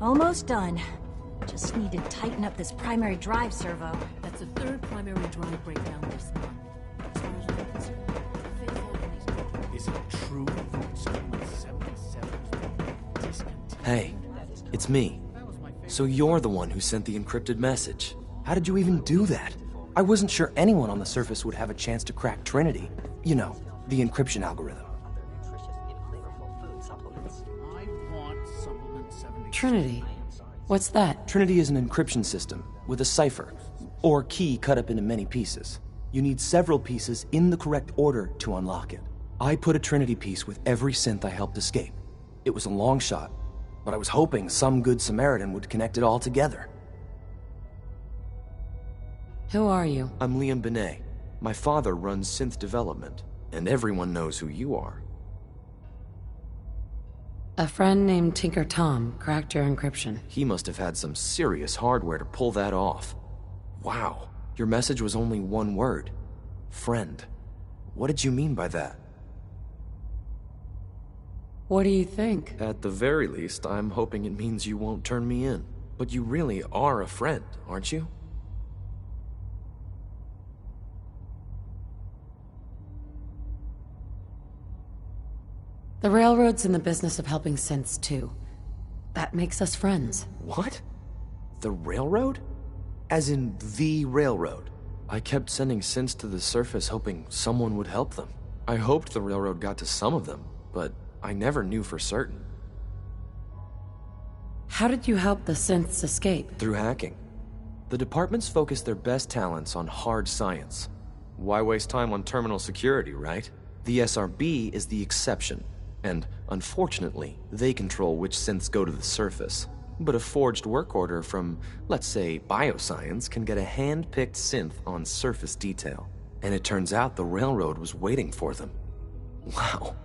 Almost done. Just need to tighten up this primary drive servo. That's the third primary drive breakdown this month. As far as I'm concerned, the fifth one is it true that 77 discontinued? Hey, it's me. So you're the one who sent the encrypted message. How did you even do that? I wasn't sure anyone on the surface would have a chance to crack Trinity. You know, the encryption algorithm. Trinity? What's that? Trinity is an encryption system with a cipher, or key cut up into many pieces. You need several pieces in the correct order to unlock it. I put a Trinity piece with every synth I helped escape. It was a long shot, but I was hoping some good Samaritan would connect it all together. Who are you? I'm Liam Benet. My father runs synth development, and everyone knows who you are. A friend named Tinker Tom cracked your encryption. He must have had some serious hardware to pull that off. Wow, your message was only one word. Friend. What did you mean by that? What do you think? At the very least, I'm hoping it means you won't turn me in. But you really are a friend, aren't you? The Railroad's in the business of helping synths, too. That makes us friends. What? The Railroad? As in the Railroad? I kept sending synths to the surface hoping someone would help them. I hoped the Railroad got to some of them, but I never knew for certain. How did you help the synths escape? Through hacking. The departments focus their best talents on hard science. Why waste time on terminal security, right? The SRB is the exception. And, unfortunately, they control which synths go to the surface. but a forged work order from, let's say, Bioscience can get a hand-picked synth on surface detail. And it turns out the railroad was waiting for them. Wow.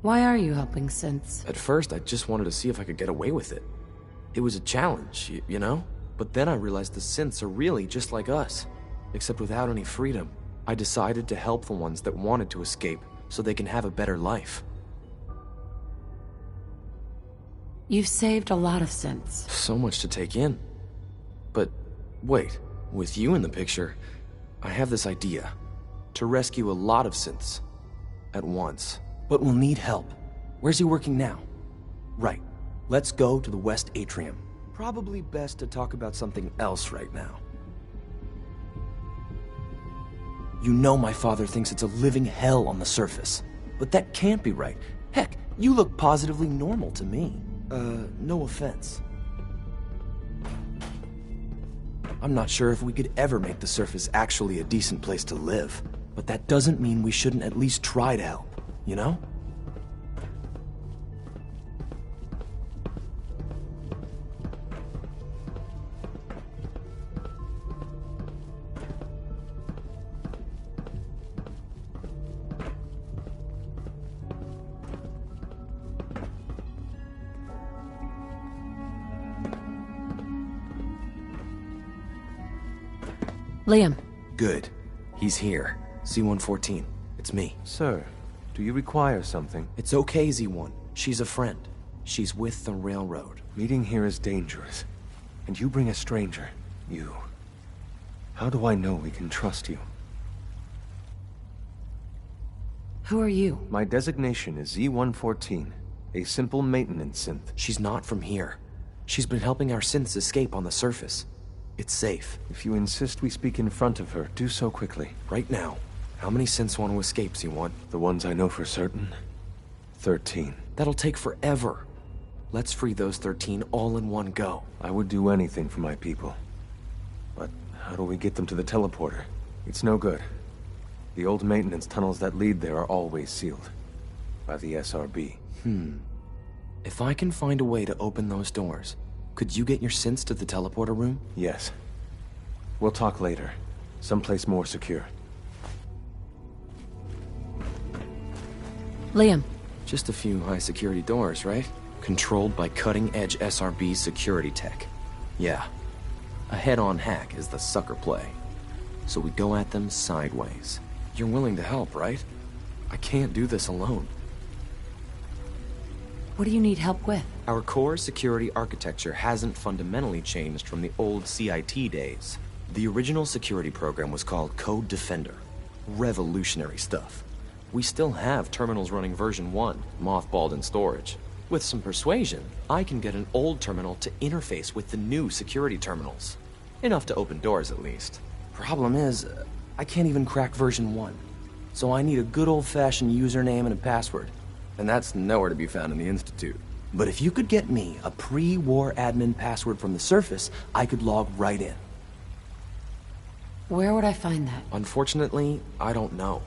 Why are you helping synths? At first, I just wanted to see if I could get away with it. It was a challenge, you know? But then I realized the synths are really just like us, except without any freedom. I decided to help the ones that wanted to escape so they can have a better life. You've saved a lot of synths. So much to take in. But wait, with you in the picture, I have this idea. To rescue a lot of synths at once. But we'll need help. Where's he working now? Right. Let's go to the West Atrium. Probably best to talk about something else right now. You know my father thinks it's a living hell on the surface. But that can't be right. Heck, you look positively normal to me. No offense. I'm not sure if we could ever make the surface actually a decent place to live. But that doesn't mean we shouldn't at least try to help, you know? Liam. Good. He's here. Z-114. It's me. Sir, do you require something? It's okay, Z-1. She's a friend. She's with the railroad. Meeting here is dangerous. And you bring a stranger. You. How do I know we can trust you? Who are you? My designation is Z-114. A simple maintenance synth. She's not from here. She's been helping our synths escape on the surface. It's safe. If you insist we speak in front of her, do so quickly. Right now. How many synths want to escape, Z-1? The ones I know for certain? 13. That'll take forever. Let's free those 13 all in one go. I would do anything for my people. But how do we get them to the teleporter? It's no good. The old maintenance tunnels that lead there are always sealed. By the SRB. If I can find a way to open those doors, could you get your synths to the teleporter room? Yes. We'll talk later. Someplace more secure. Liam. Just a few high-security doors, right? Controlled by cutting-edge SRB security tech. Yeah. A head-on hack is the sucker play. So we go at them sideways. You're willing to help, right? I can't do this alone. What do you need help with? Our core security architecture hasn't fundamentally changed from the old CIT days. The original security program was called Code Defender. Revolutionary stuff. We still have terminals running version 1, mothballed in storage. With some persuasion, I can get an old terminal to interface with the new security terminals. Enough to open doors, at least. Problem is, I can't even crack version 1. So I need a good old-fashioned username and a password. And that's nowhere to be found in the Institute. But if you could get me a pre-war admin password from the surface, I could log right in. Where would I find that? Unfortunately, I don't know.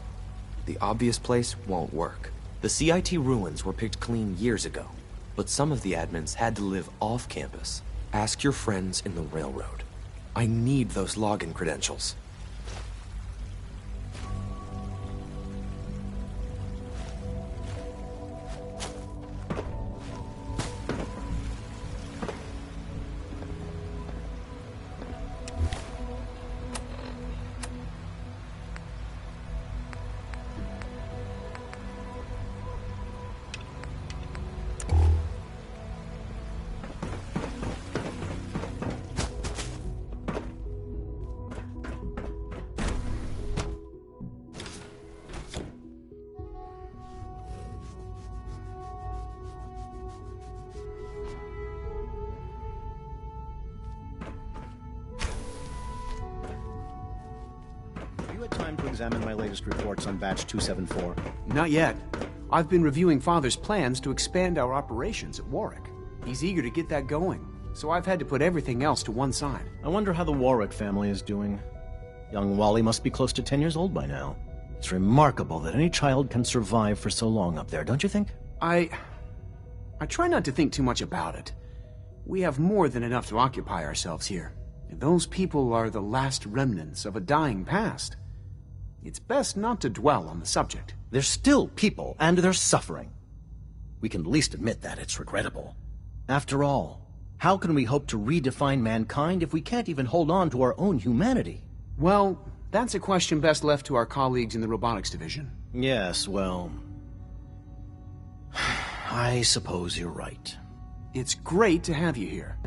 The obvious place won't work. The CIT ruins were picked clean years ago, but some of the admins had to live off campus. Ask your friends in the railroad. I need those login credentials. To examine my latest reports on Batch 274? Not yet. I've been reviewing Father's plans to expand our operations at Warwick. He's eager to get that going, so I've had to put everything else to one side. I wonder how the Warwick family is doing. Young Wally must be close to 10 years old by now. It's remarkable that any child can survive for so long up there, don't you think? I try not to think too much about it. We have more than enough to occupy ourselves here. And those people are the last remnants of a dying past. It's best not to dwell on the subject. They're still people, and they're suffering. We can at least admit that it's regrettable. After all, how can we hope to redefine mankind if we can't even hold on to our own humanity? Well, that's a question best left to our colleagues in the robotics division. Yes, well... I suppose you're right. It's great to have you here.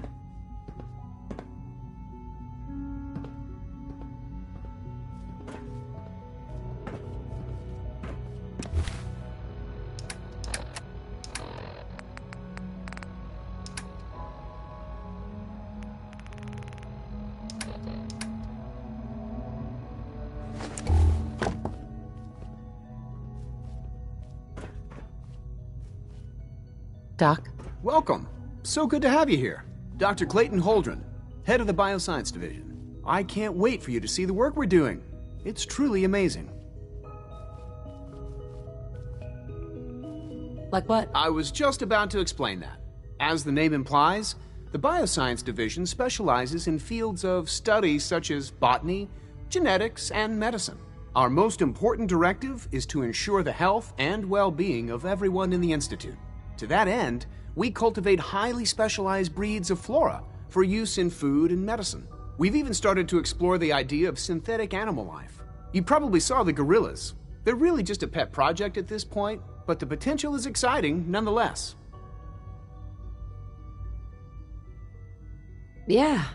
Doc? Welcome. So good to have you here. Dr. Clayton Holdren, head of the Bioscience Division. I can't wait for you to see the work we're doing. It's truly amazing. Like what? I was just about to explain that. As the name implies, the Bioscience Division specializes in fields of study such as botany, genetics, and medicine. Our most important directive is to ensure the health and well-being of everyone in the Institute. To that end, we cultivate highly specialized breeds of flora for use in food and medicine. We've even started to explore the idea of synthetic animal life. You probably saw the gorillas. They're really just a pet project at this point, but the potential is exciting nonetheless. Yeah,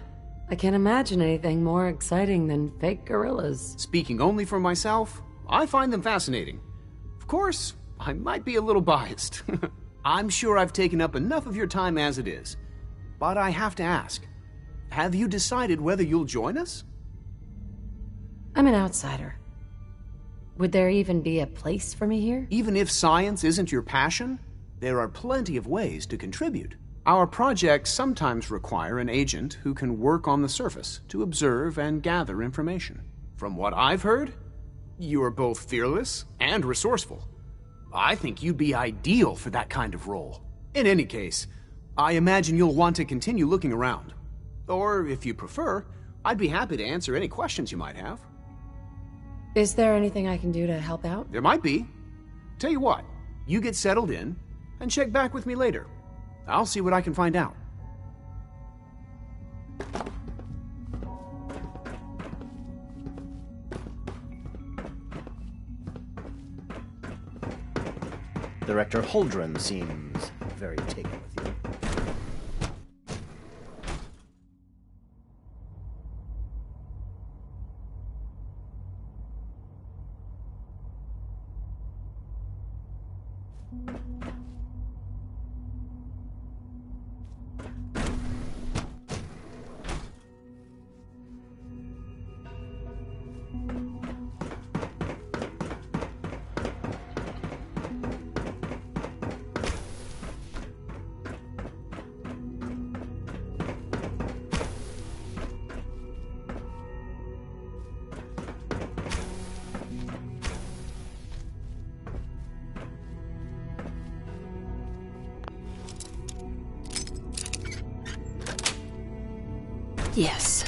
I can't imagine anything more exciting than fake gorillas. Speaking only for myself, I find them fascinating. Of course, I might be a little biased. I'm sure I've taken up enough of your time as it is. But I have to ask, have you decided whether you'll join us? I'm an outsider. Would there even be a place for me here? Even if science isn't your passion, there are plenty of ways to contribute. Our projects sometimes require an agent who can work on the surface to observe and gather information. From what I've heard, you are both fearless and resourceful. I think you'd be ideal for that kind of role. In any case, I imagine you'll want to continue looking around. Or, if you prefer, I'd be happy to answer any questions you might have. Is there anything I can do to help out? There might be. Tell you what, you get settled in, and check back with me later. I'll see what I can find out. Director Holdren seems very taken with you. Yes.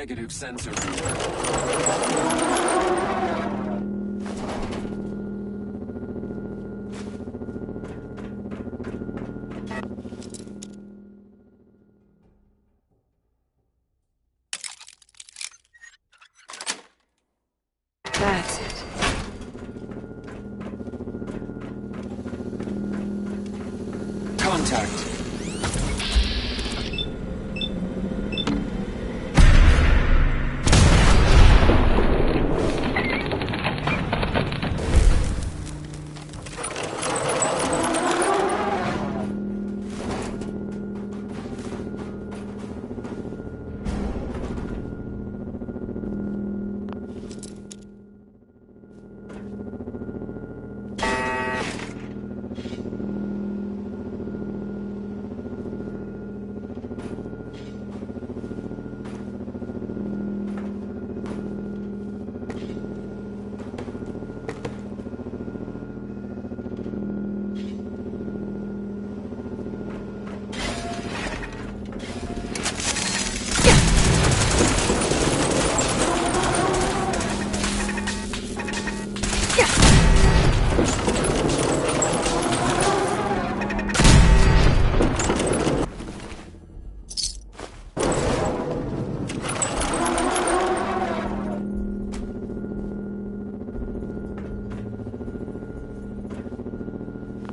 Negative sensor. That's it. Contact.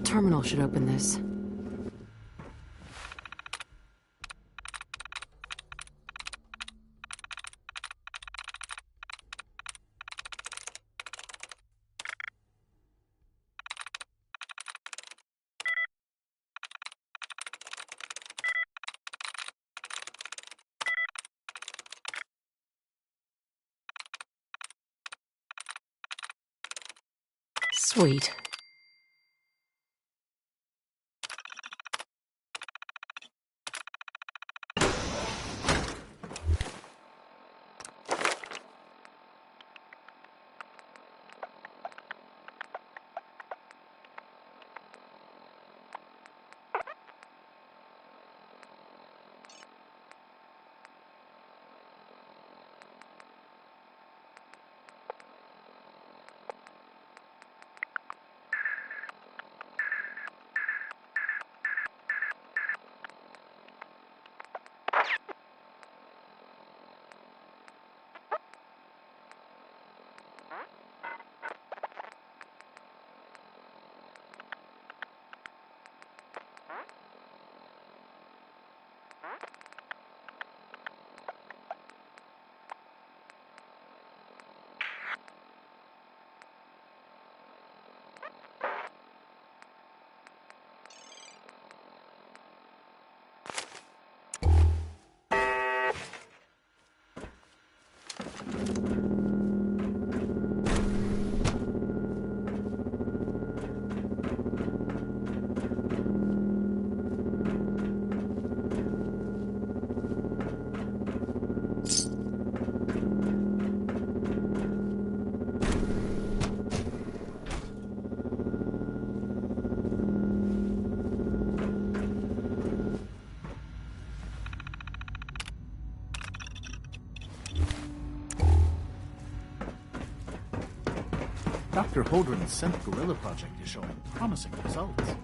Terminal should open this. Sweet. Dr. Holdren's synth gorilla project is showing promising results.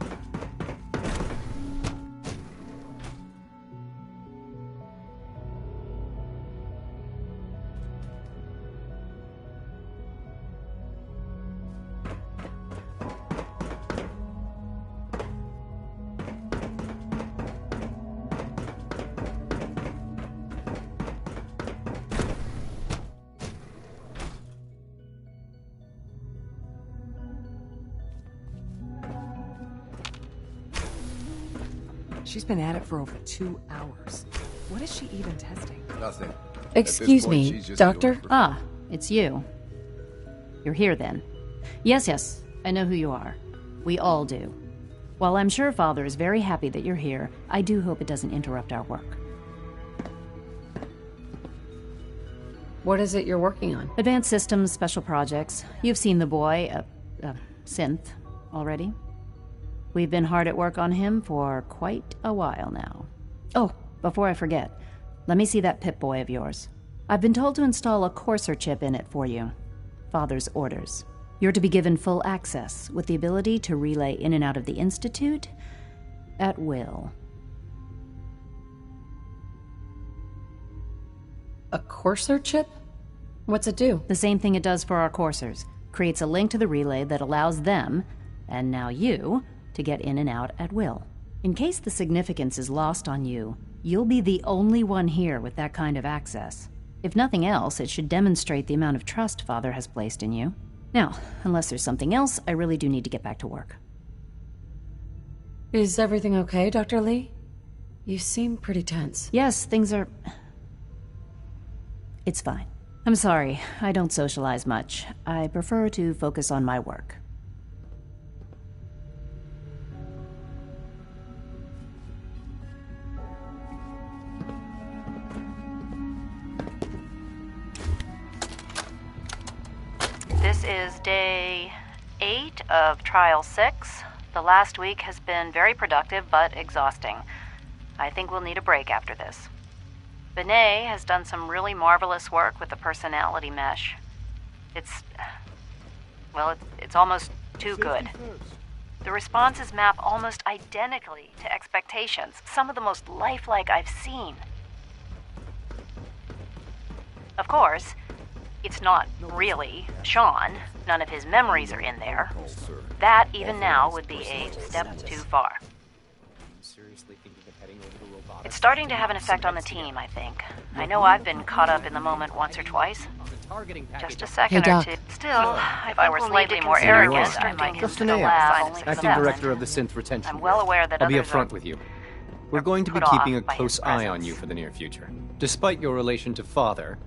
She's been at it for over 2 hours. What is she even testing? Nothing. Excuse me, Doctor? Ah, it's you. You're here then. Yes, I know who you are. We all do. While I'm sure Father is very happy that you're here, I do hope it doesn't interrupt our work. What is it you're working on? Advanced systems, special projects. You've seen the boy, Synth, already. We've been hard at work on him for quite a while now. Oh, before I forget, let me see that Pip-Boy of yours. I've been told to install a Courser chip in it for you. Father's orders. You're to be given full access, with the ability to relay in and out of the Institute at will. A Courser chip? What's it do? The same thing it does for our coursers. Creates a link to the relay that allows them, and now you, to get in and out at will. In case the significance is lost on you, you'll be the only one here with that kind of access. If nothing else, it should demonstrate the amount of trust Father has placed in you. Now, unless there's something else, I really do need to get back to work. Is everything okay, Dr. Lee? You seem pretty tense. Yes, things are... It's fine. I'm sorry, I don't socialize much. I prefer to focus on my work. This is day 8 of Trial 6. The last week has been very productive but exhausting. I think we'll need a break after this. Benet has done some really marvelous work with the personality mesh. It's almost too good. The responses map almost identically to expectations, some of the most lifelike I've seen. Of course, it's not really Sean. None of his memories are in there. That, even now, would be a step too far. It's starting to have an effect on the team, I think. I know I've been caught up in the moment once or twice. Just a second or two. Still, if I were slightly more arrogant, I might consider the lab only Acting Director of the Synth Retention. I'm well aware that I'll be others upfront are with you. We're going to be put keeping a off by close his eye on presence. you for the near future. Despite your relation to Father,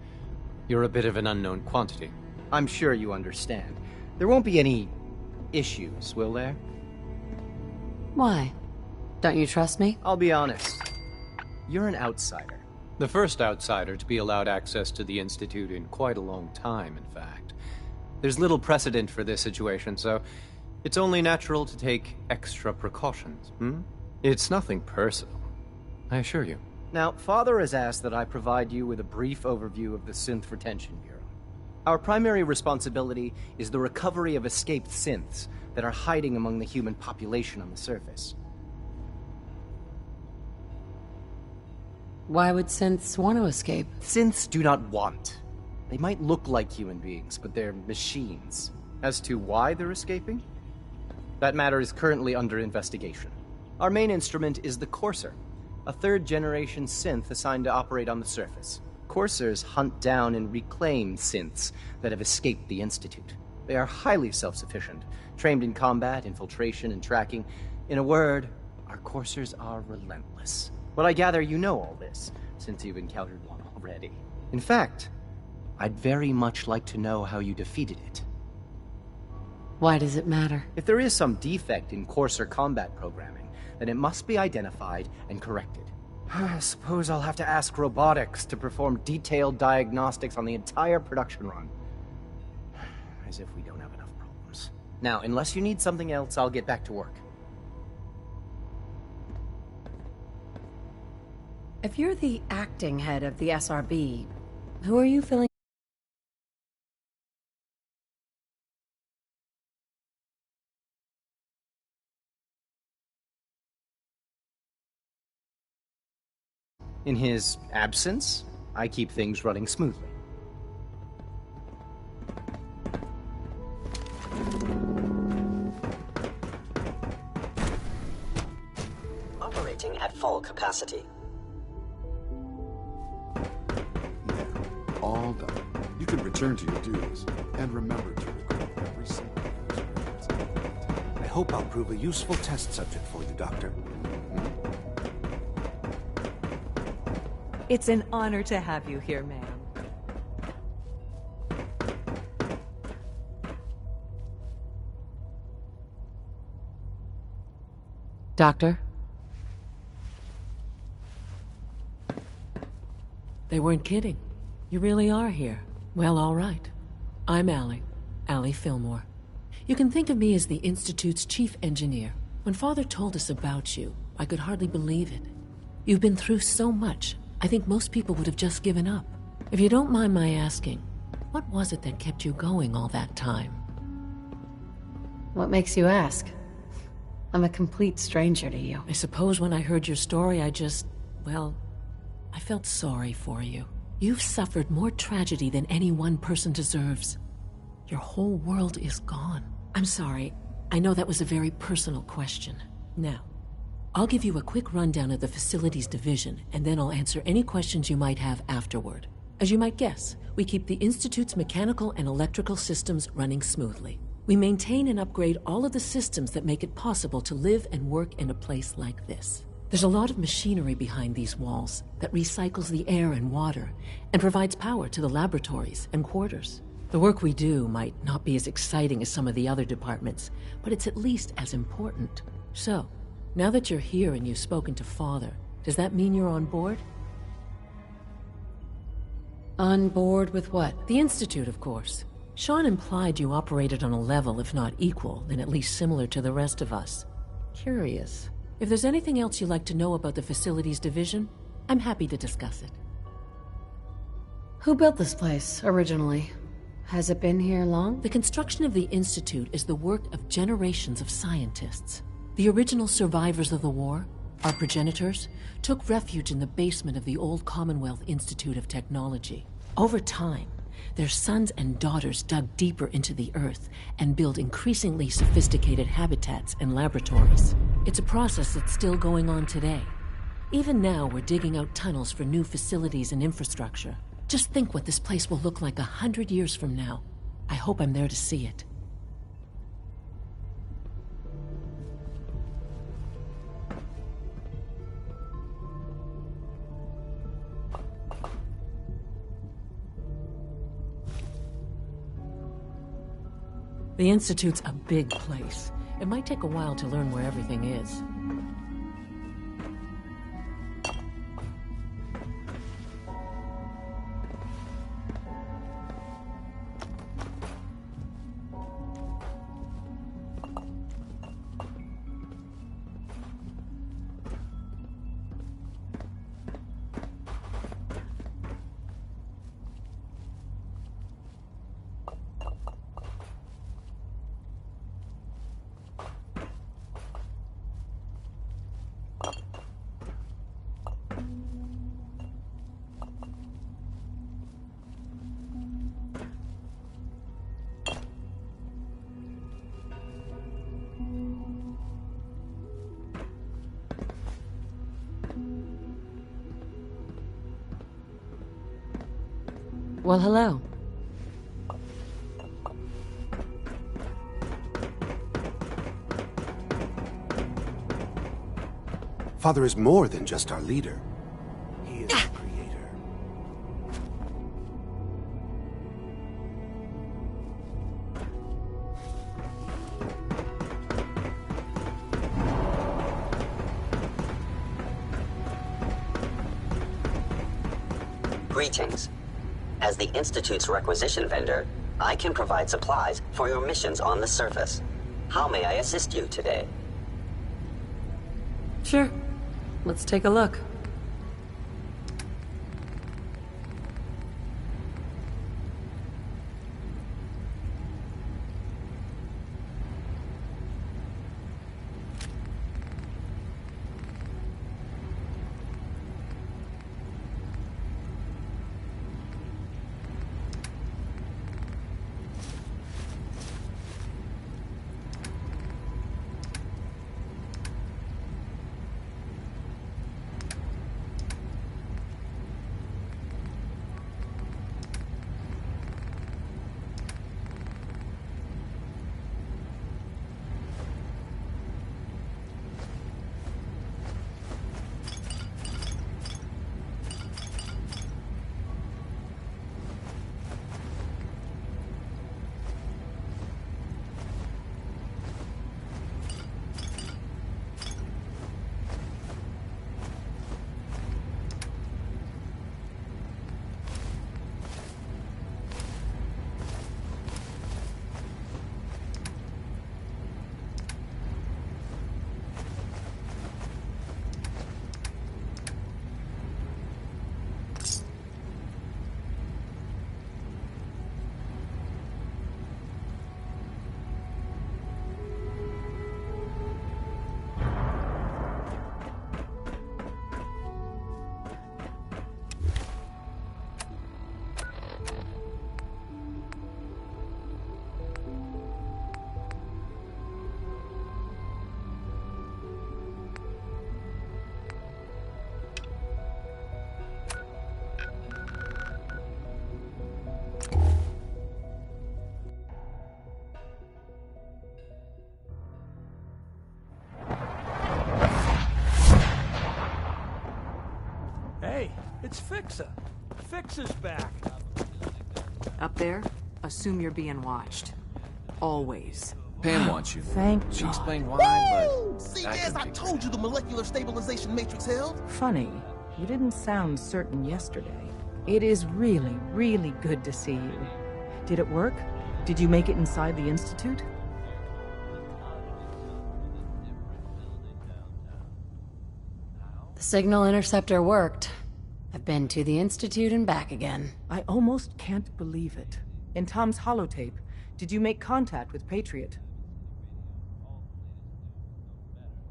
you're a bit of an unknown quantity. I'm sure you understand. There won't be any issues, will there? Why? Don't you trust me? I'll be honest. You're an outsider. The first outsider to be allowed access to the Institute in quite a long time, in fact. There's little precedent for this situation, so it's only natural to take extra precautions, It's nothing personal, I assure you. Now, Father has asked that I provide you with a brief overview of the Synth Retention Bureau. Our primary responsibility is the recovery of escaped synths that are hiding among the human population on the surface. Why would synths want to escape? Synths do not want. They might look like human beings, but they're machines. As to why they're escaping? That matter is currently under investigation. Our main instrument is the Courser, a third-generation synth assigned to operate on the surface. Coursers hunt down and reclaim synths that have escaped the Institute. They are highly self-sufficient, trained in combat, infiltration, and tracking. In a word, our Coursers are relentless. But I gather you know all this, since you've encountered one already. In fact, I'd very much like to know how you defeated it. Why does it matter? If there is some defect in Courser combat programming, then it must be identified and corrected. I suppose I'll have to ask robotics to perform detailed diagnostics on the entire production run. As if we don't have enough problems. Now, unless you need something else, I'll get back to work. If you're the acting head of the SRB, who are you filling? In his absence, I keep things running smoothly. Operating at full capacity. All done. You can return to your duties, and remember to record every single experience. I hope I'll prove a useful test subject for you, Doctor. It's an honor to have you here, ma'am. Doctor? They weren't kidding. You really are here. Well, all right. I'm Allie Fillmore. You can think of me as the Institute's chief engineer. When Father told us about you, I could hardly believe it. You've been through so much, I think most people would have just given up. If you don't mind my asking, what was it that kept you going all that time? What makes you ask? I'm a complete stranger to you. I suppose when I heard your story, well, I felt sorry for you. You've suffered more tragedy than any one person deserves. Your whole world is gone. I'm sorry. I know that was a very personal question. Now, I'll give you a quick rundown of the Facilities Division, and then I'll answer any questions you might have afterward. As you might guess, we keep the Institute's mechanical and electrical systems running smoothly. We maintain and upgrade all of the systems that make it possible to live and work in a place like this. There's a lot of machinery behind these walls that recycles the air and water and provides power to the laboratories and quarters. The work we do might not be as exciting as some of the other departments, but it's at least as important. So, now that you're here and you've spoken to Father, does that mean you're on board? On board with what? The Institute, of course. Sean implied you operated on a level, if not equal, then at least similar to the rest of us. Curious. If there's anything else you'd like to know about the Facilities Division, I'm happy to discuss it. Who built this place, originally? Has it been here long? The construction of the Institute is the work of generations of scientists. The original survivors of the war, our progenitors, took refuge in the basement of the old Commonwealth Institute of Technology. Over time, their sons and daughters dug deeper into the earth and built increasingly sophisticated habitats and laboratories. It's a process that's still going on today. Even now, we're digging out tunnels for new facilities and infrastructure. Just think what this place will look like 100 years from now. I hope I'm there to see it. The Institute's a big place. It might take a while to learn where everything is. Well, hello. Father is more than just our leader. He is our creator. Greetings. As the Institute's requisition vendor, I can provide supplies for your missions on the surface. How may I assist you today? Sure. Let's take a look. It's Fixer. Fixer's back. Up there, assume you're being watched. Always. Pam wants you. Thank She God. explained why, but See, I as couldn't I figure told you, the molecular stabilization matrix held. Funny, you didn't sound certain yesterday. It is really, really good to see you. Did it work? Did you make it inside the Institute? The signal interceptor worked. I've been to the Institute and back again. I almost can't believe it. In Tom's holotape, did you make contact with Patriot?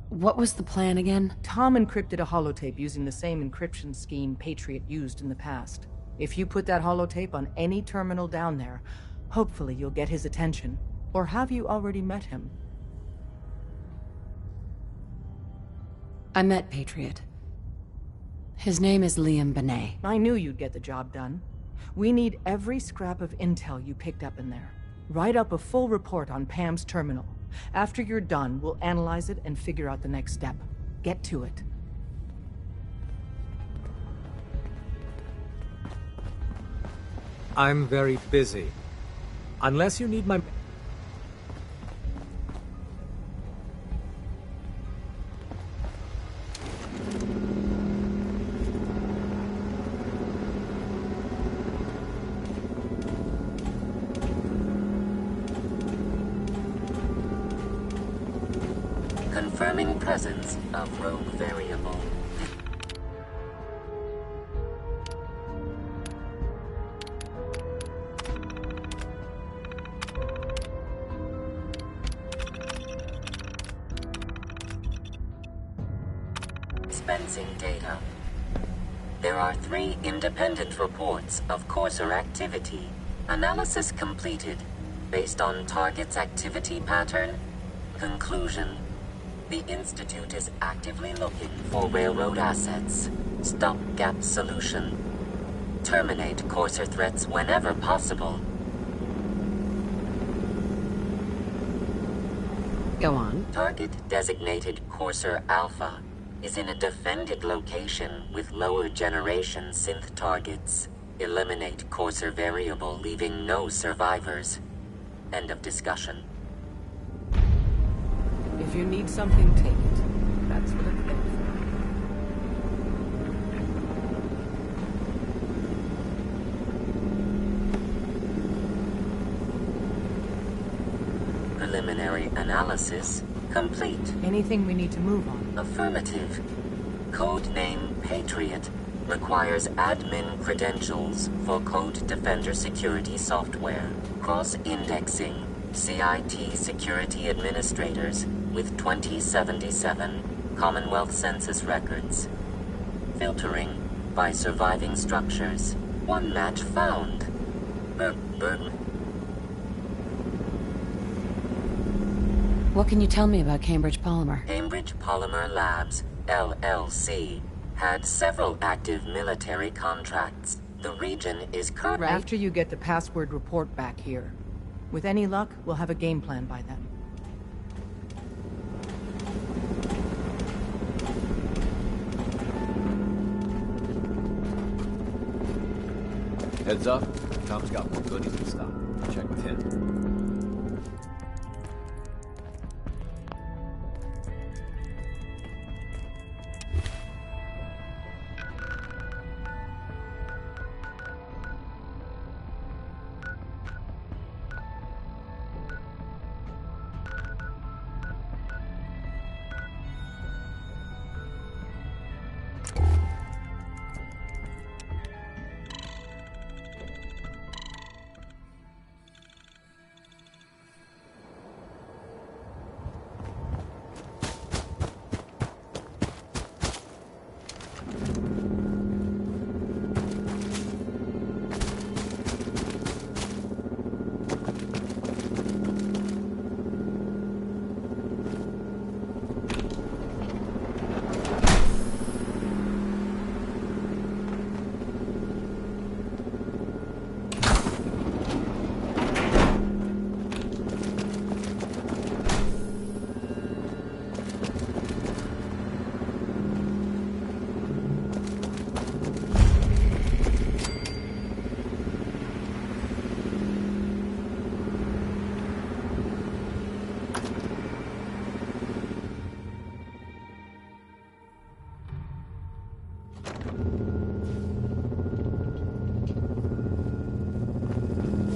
What was the plan again? Tom encrypted a holotape using the same encryption scheme Patriot used in the past. If you put that holotape on any terminal down there, hopefully you'll get his attention. Or have you already met him? I met Patriot. His name is Liam Benet. I knew you'd get the job done. We need every scrap of intel you picked up in there. Write up a full report on Pam's terminal. After you're done, we'll analyze it and figure out the next step. Get to it. I'm very busy. Unless you need my... Confirming presence of rogue variable. Dispensing data. There are 3 independent reports of Courser activity. Analysis completed. Based on target's activity pattern. Conclusion. The Institute is actively looking for railroad assets. Stopgap solution. Terminate Courser threats whenever possible. Go on. Target designated Courser Alpha is in a defended location with lower generation synth targets. Eliminate Courser variable, leaving no survivors. End of discussion. If you need something, take it. That's what it's there for. Preliminary analysis complete. Anything we need to move on? Affirmative. Codename Patriot requires admin credentials for Code Defender security software. Cross-indexing CIT security administrators with 2077 Commonwealth Census records. Filtering by surviving structures. 1 match found. What can you tell me about Cambridge Polymer? Cambridge Polymer Labs, LLC, had several active military contracts. The region is currently... After you get the password report back here. With any luck, we'll have a game plan by then. Heads up, Tom's got more goodies in stock. Check with him.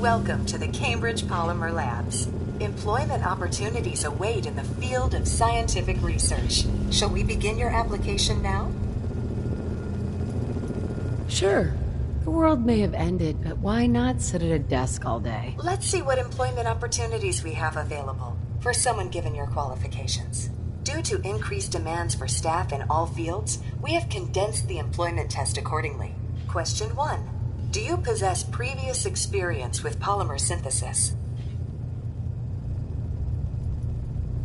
Welcome to the Cambridge Polymer Labs. Employment opportunities await in the field of scientific research. Shall we begin your application now? Sure. The world may have ended, but why not sit at a desk all day? Let's see what employment opportunities we have available for someone given your qualifications. Due to increased demands for staff in all fields, we have condensed the employment test accordingly. Question 1. Do you possess previous experience with polymer synthesis?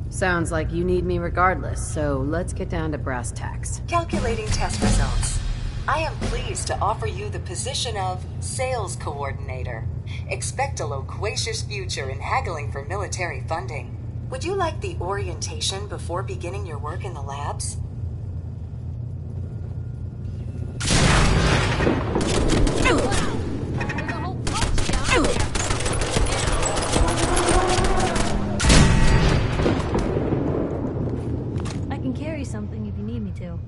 Sounds like you need me regardless, so let's get down to brass tacks. Calculating test results. I am pleased to offer you the position of Sales Coordinator. Expect a loquacious future in haggling for military funding. Would you like the orientation before beginning your work in the labs? I can carry something if you need me to.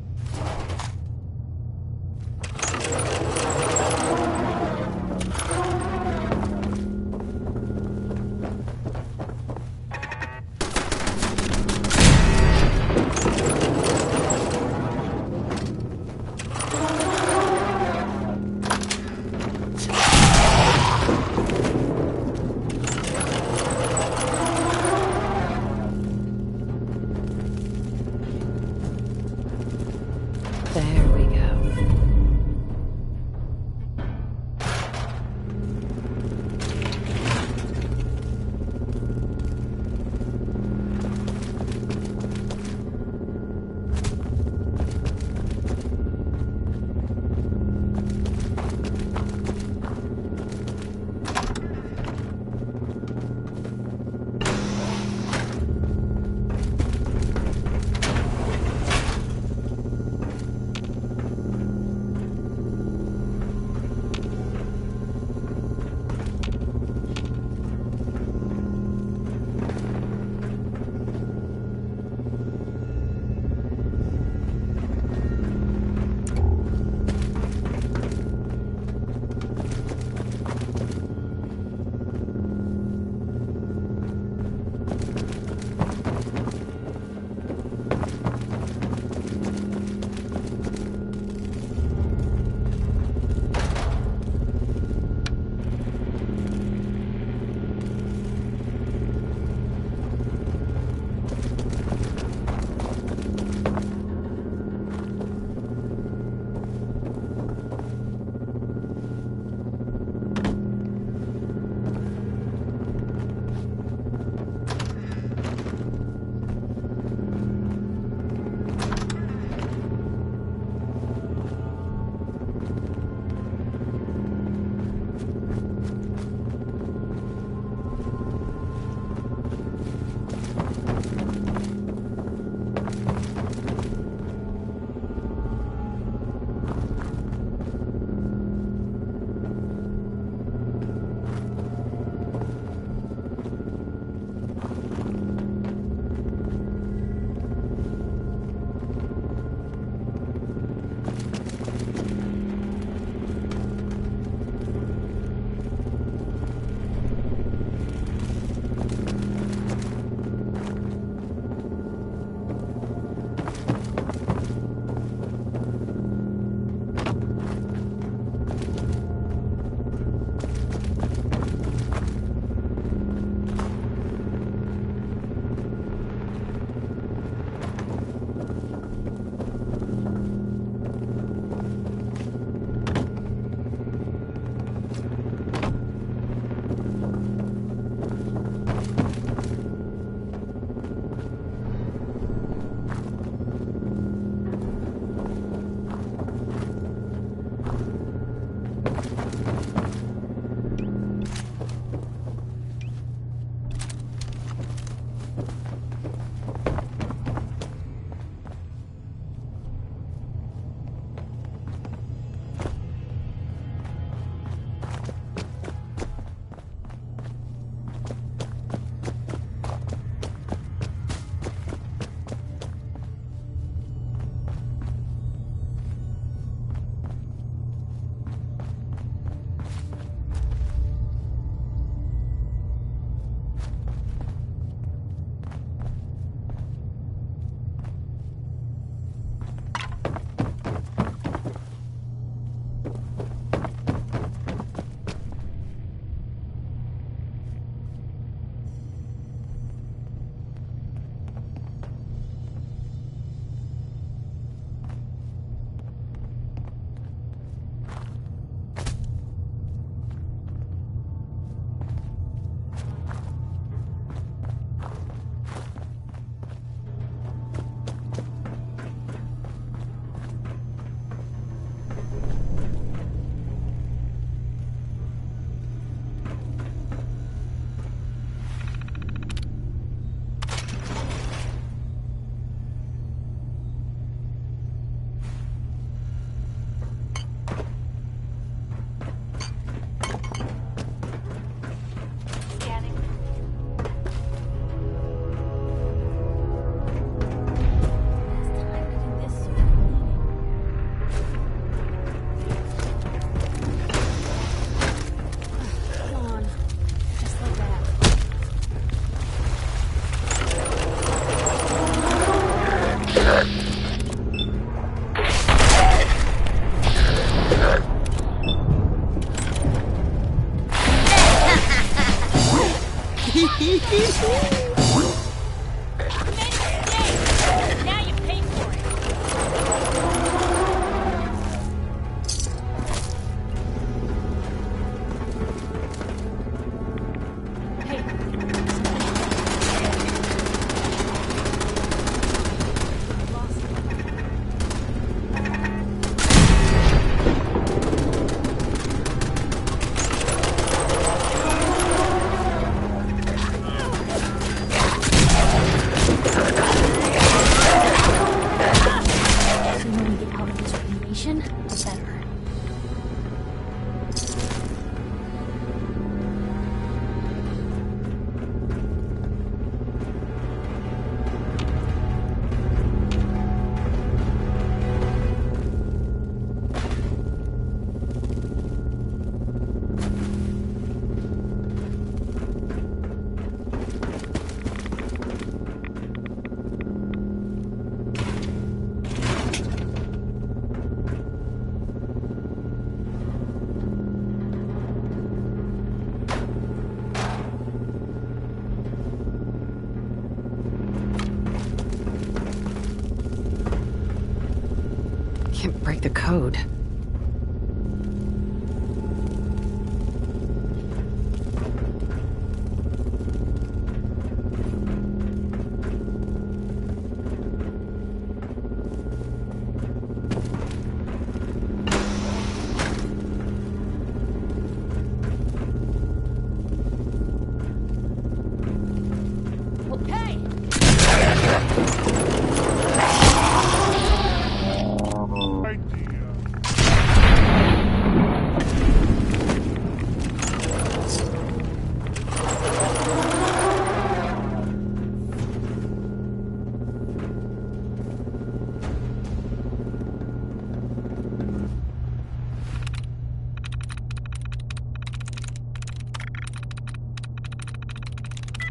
Can't break the code.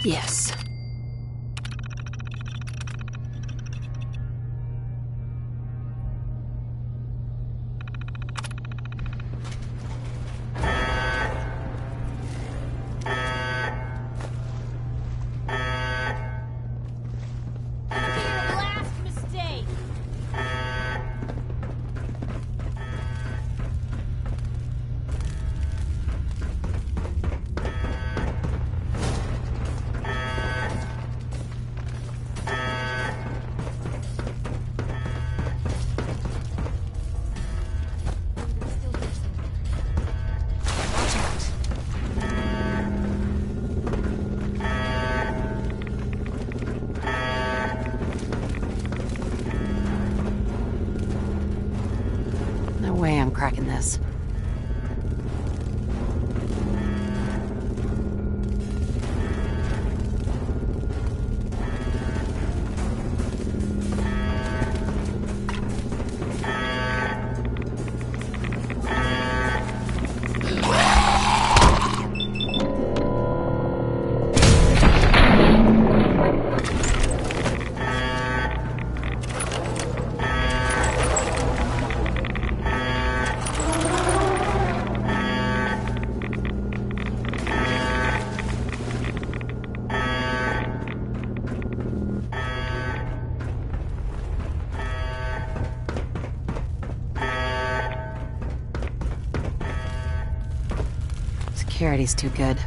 Yes. Last mistake. No way I'm cracking this. Security's too good.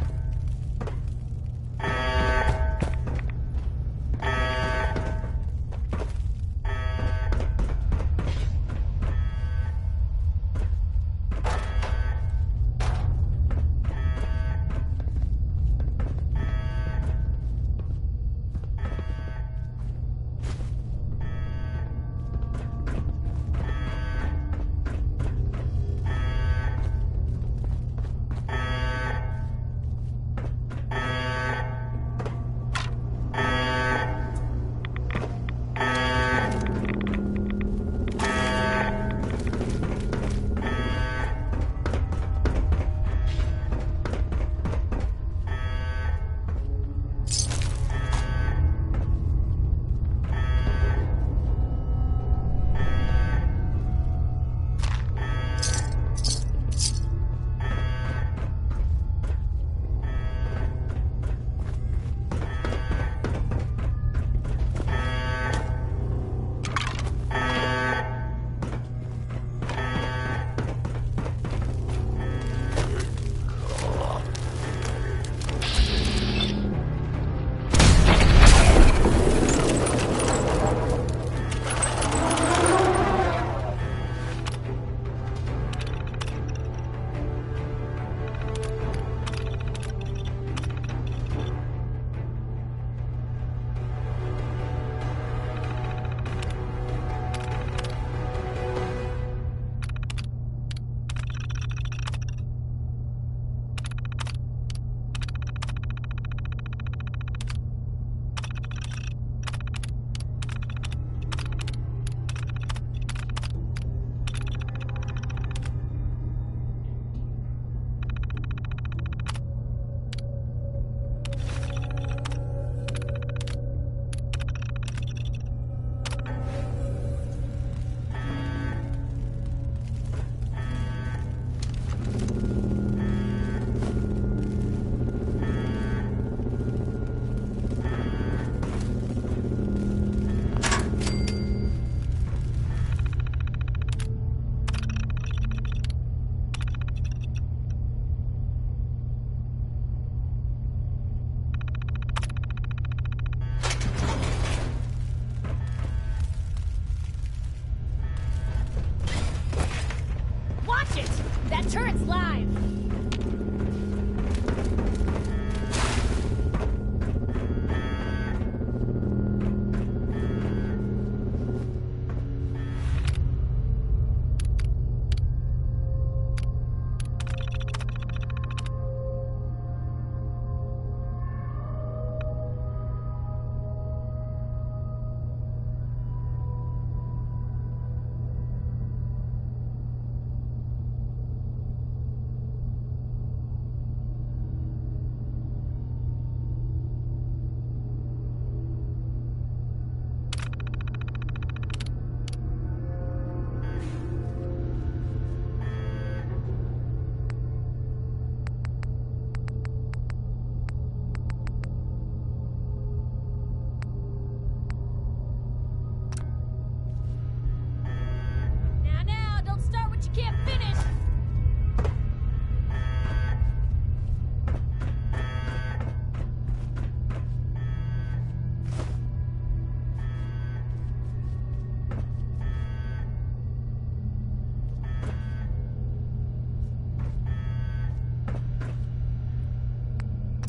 can't finish!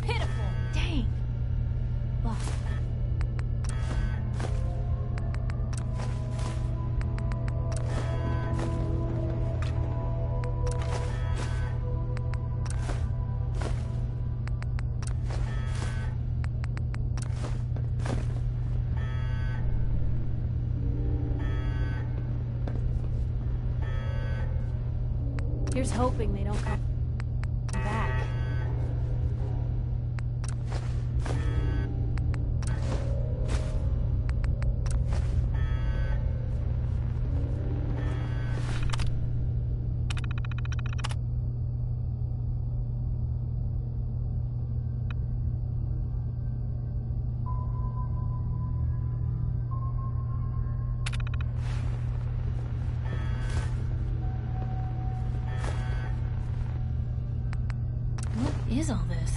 Pitiful! Dang! Ugh. Here's hoping they don't come back. What is all this?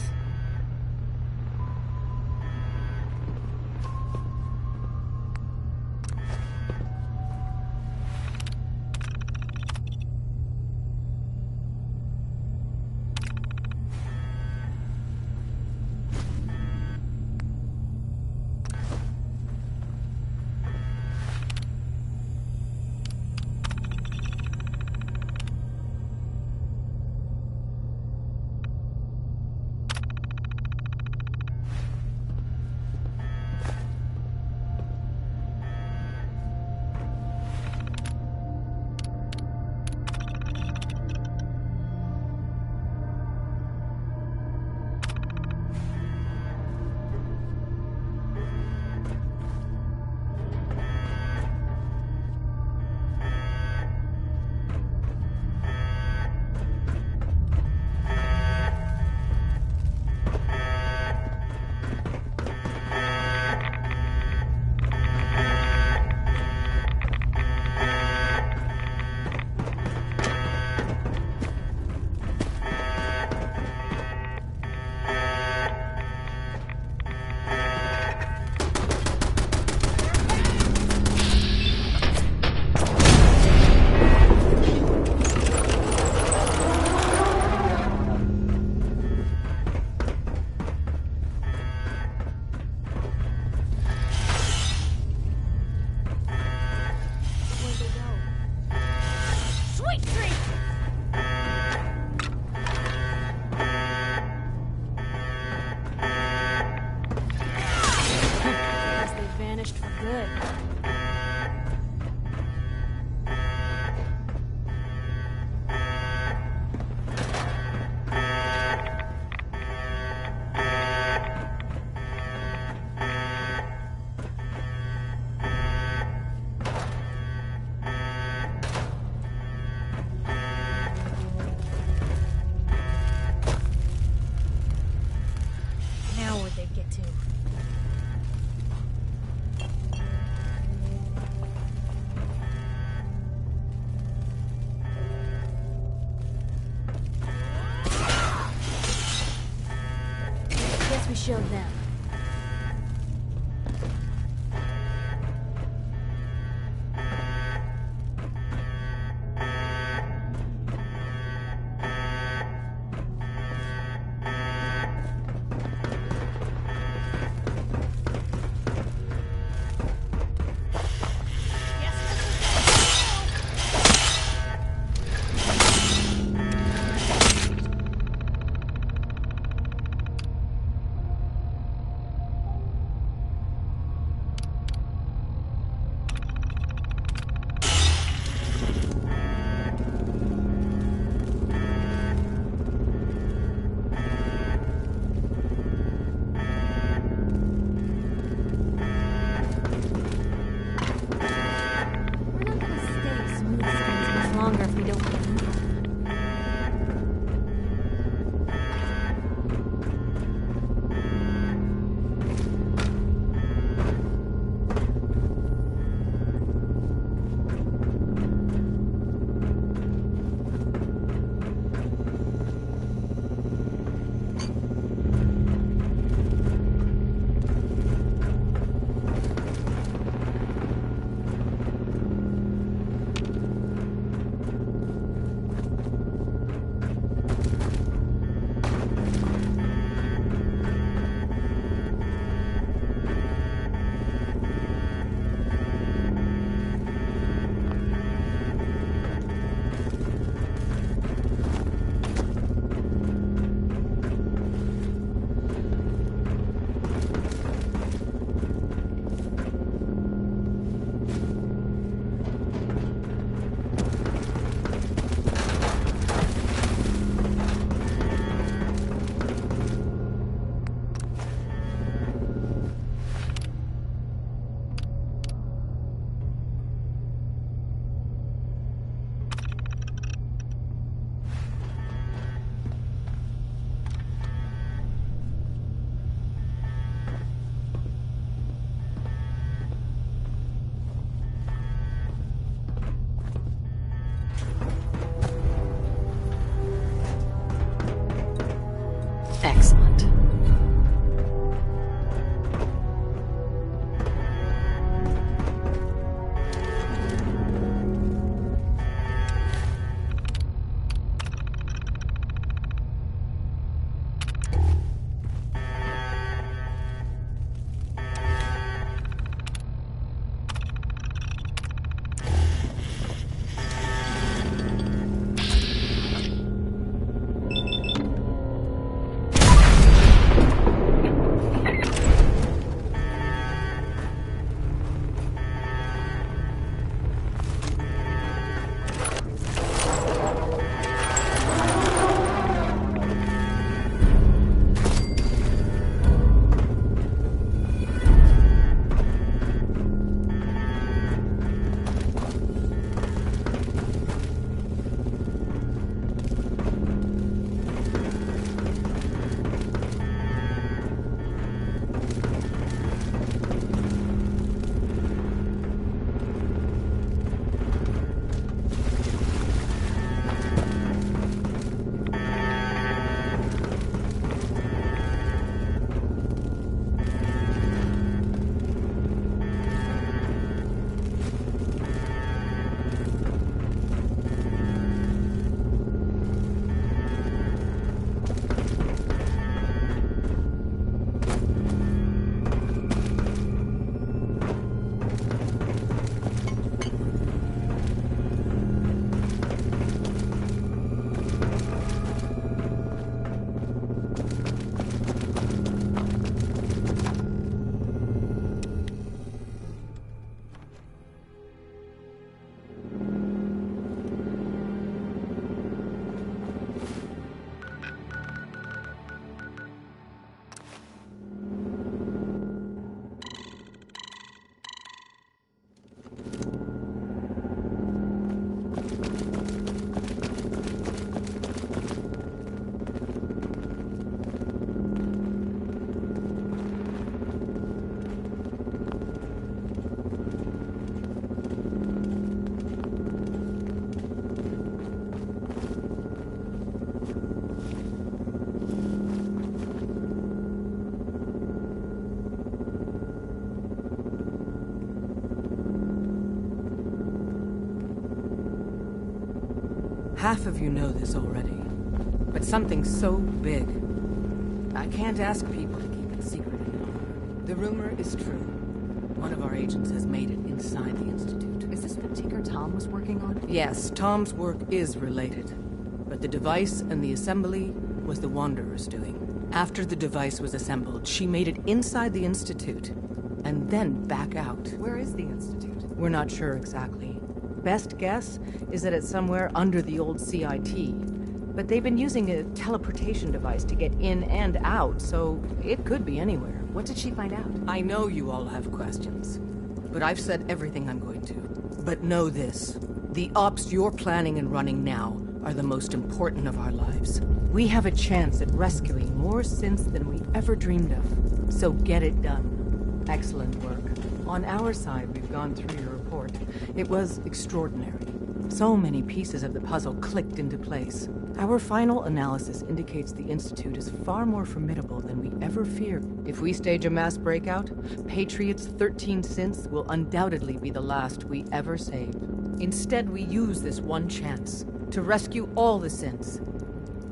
Sweet dream! Guess they vanished for good. Now where'd they get to? Guess we showed them. Longer if we don't get in. Half of you know this already, but something so big, I can't ask people to keep it secret any longer. The rumor is true. One of our agents has made it inside the Institute. Is this the Tinker Tom was working on? Yes, Tom's work is related, but the device and the assembly was the Wanderer's doing. After the device was assembled, she made it inside the Institute, and then back out. Where is the Institute? We're not sure exactly. Best guess is that it's somewhere under the old CIT, but they've been using a teleportation device to get in and out, so it could be anywhere. What did she find out? I know you all have questions, but I've said everything I'm going to. But know this, the ops you're planning and running now are the most important of our lives. We have a chance at rescuing more synths than we ever dreamed of, so get it done. Excellent work. On our side, we've gone through your report. It was extraordinary. So many pieces of the puzzle clicked into place. Our final analysis indicates the Institute is far more formidable than we ever feared. If we stage a mass breakout, Patriot's 13 synths will undoubtedly be the last we ever save. Instead, we use this one chance to rescue all the synths.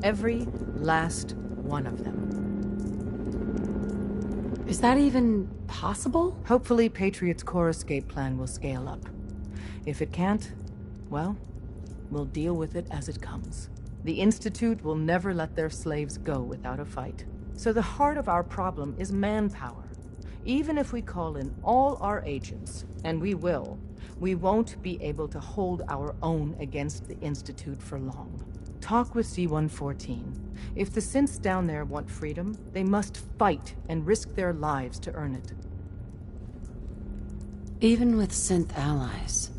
Every last one of them. Is that even possible? Hopefully, Patriot's core escape plan will scale up. If it can't, well, we'll deal with it as it comes. The Institute will never let their slaves go without a fight. So the heart of our problem is manpower. Even if we call in all our agents, and we will, we won't be able to hold our own against the Institute for long. Talk with C-114. If the synths down there want freedom, they must fight and risk their lives to earn it. Even with synth allies,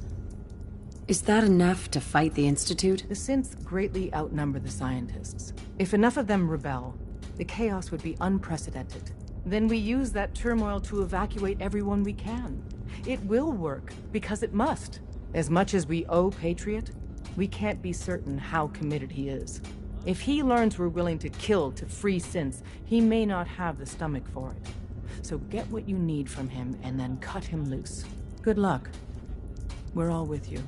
is that enough to fight the Institute? The synths greatly outnumber the scientists. If enough of them rebel, the chaos would be unprecedented. Then we use that turmoil to evacuate everyone we can. It will work, because it must. As much as we owe Patriot, we can't be certain how committed he is. If he learns we're willing to kill to free synths, he may not have the stomach for it. So get what you need from him and then cut him loose. Good luck. We're all with you.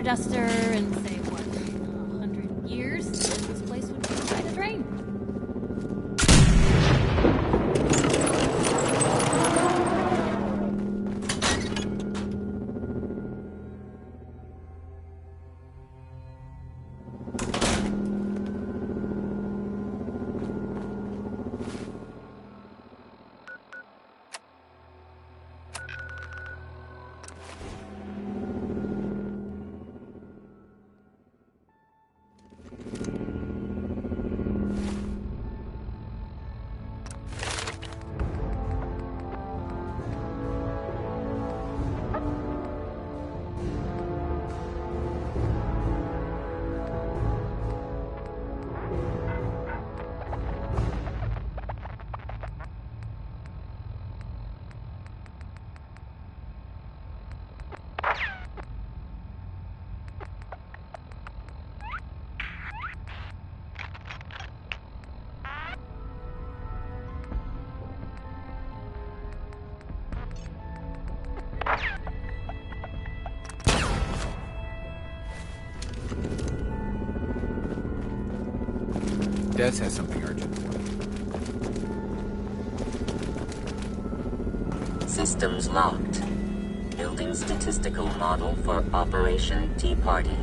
feather duster and say, what, 100 years? This place would be quite a drain. Des has something urgent. Systems locked. Building statistical model for Operation Tea Party.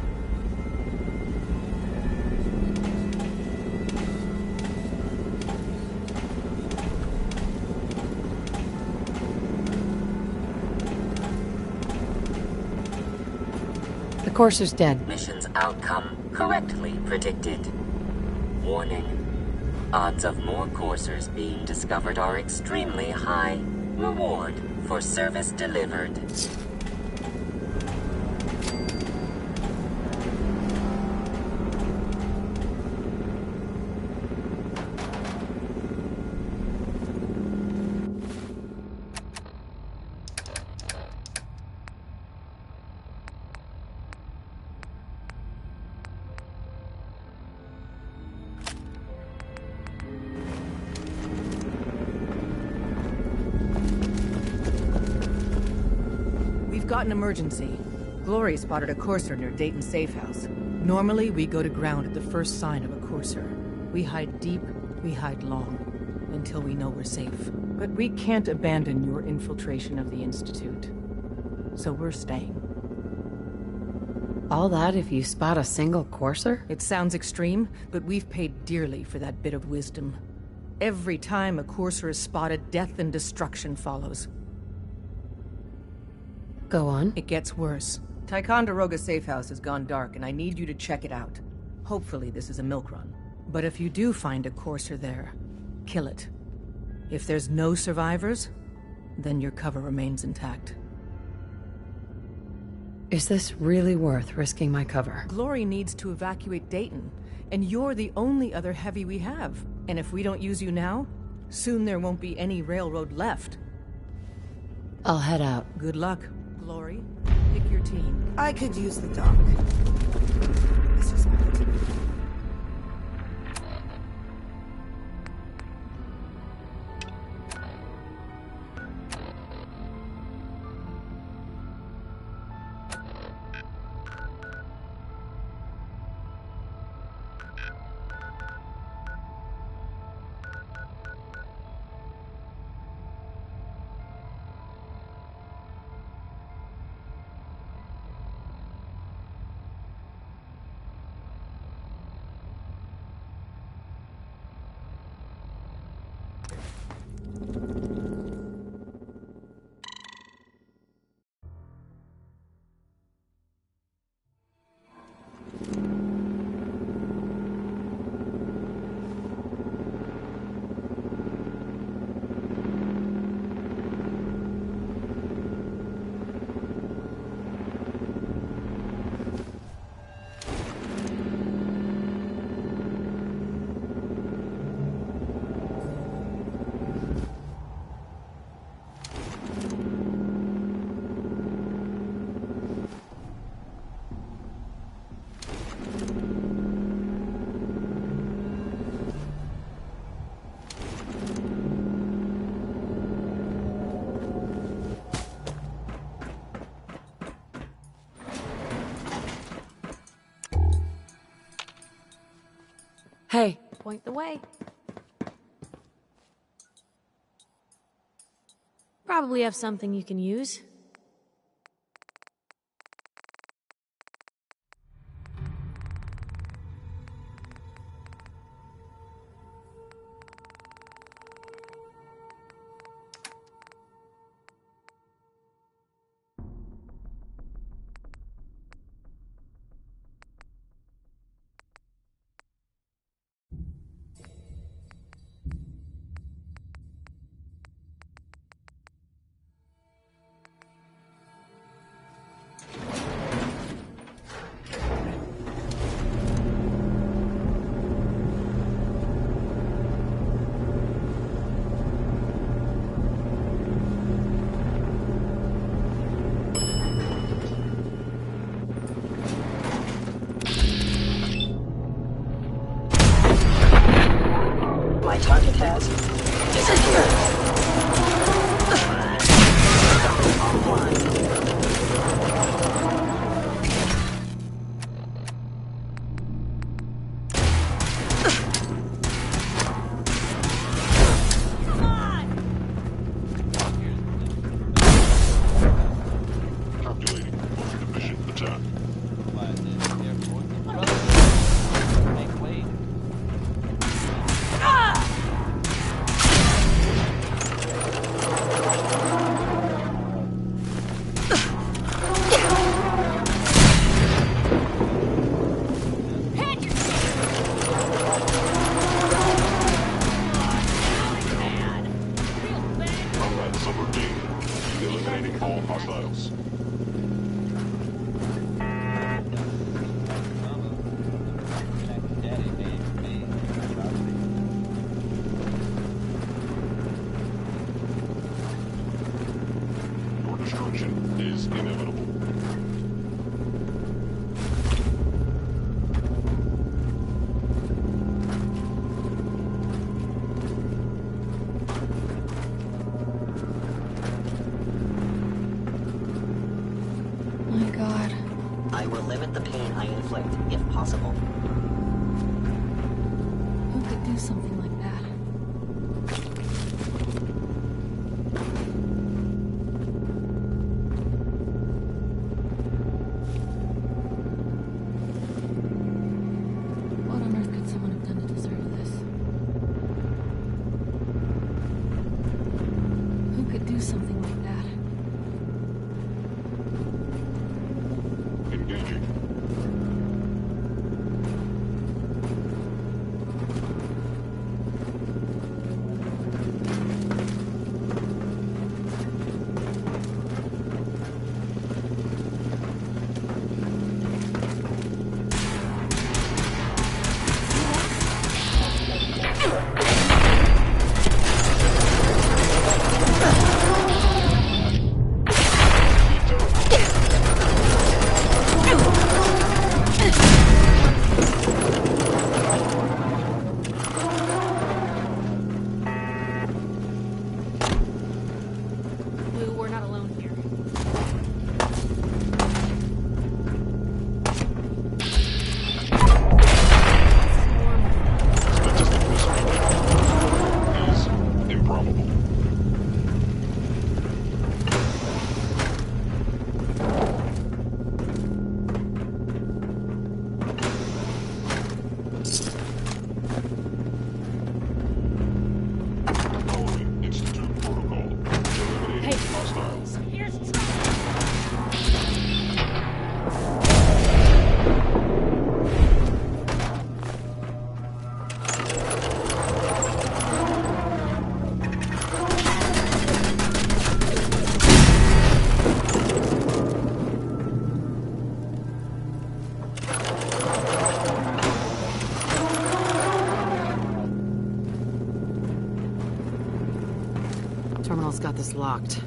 The Courser's dead. Mission's outcome correctly predicted. Warning. Odds of more coursers being discovered are extremely high. Reward for service delivered. Got an emergency. Glory spotted a courser near Dayton Safe House. Normally, we go to ground at the first sign of a courser. We hide deep, we hide long, until we know we're safe. But we can't abandon your infiltration of the Institute. So we're staying. All that if you spot a single courser? It sounds extreme, but we've paid dearly for that bit of wisdom. Every time a courser is spotted, death and destruction follows. Go on. It gets worse. Ticonderoga Safe House has gone dark, and I need you to check it out. Hopefully this is a milk run. But if you do find a courser there, kill it. If there's no survivors, then your cover remains intact. Is this really worth risking my cover? Glory needs to evacuate Dayton, and you're the only other heavy we have. And if we don't use you now, soon there won't be any railroad left. I'll head out. Good luck. Glory, pick your team. I could use the dock. This is Hey, point the way. Probably have something you can use. My target has disappeared. Calculating. Moving to mission attack. Combat subroutine. Eliminating all hostiles. Your destruction is inevitable. My God. I will limit the pain I inflict, if possible. Who could do something like that? What on earth could someone have done to deserve this? Who could do something like that? Engaging. Lou, we're not alone here. Is improbable. Following Institute protocol. Eliminating hostiles. Terminal's got this locked.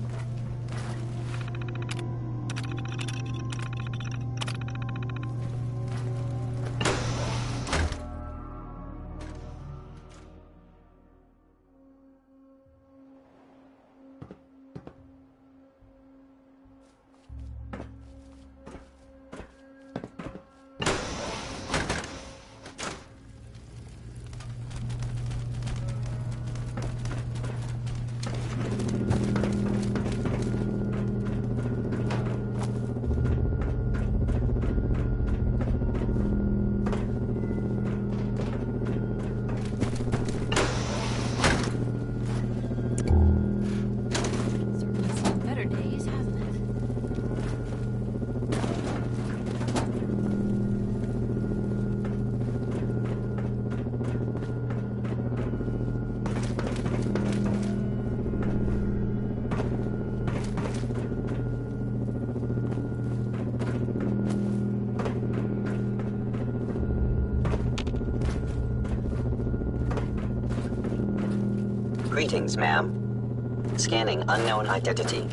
Greetings, ma'am. Scanning unknown identity.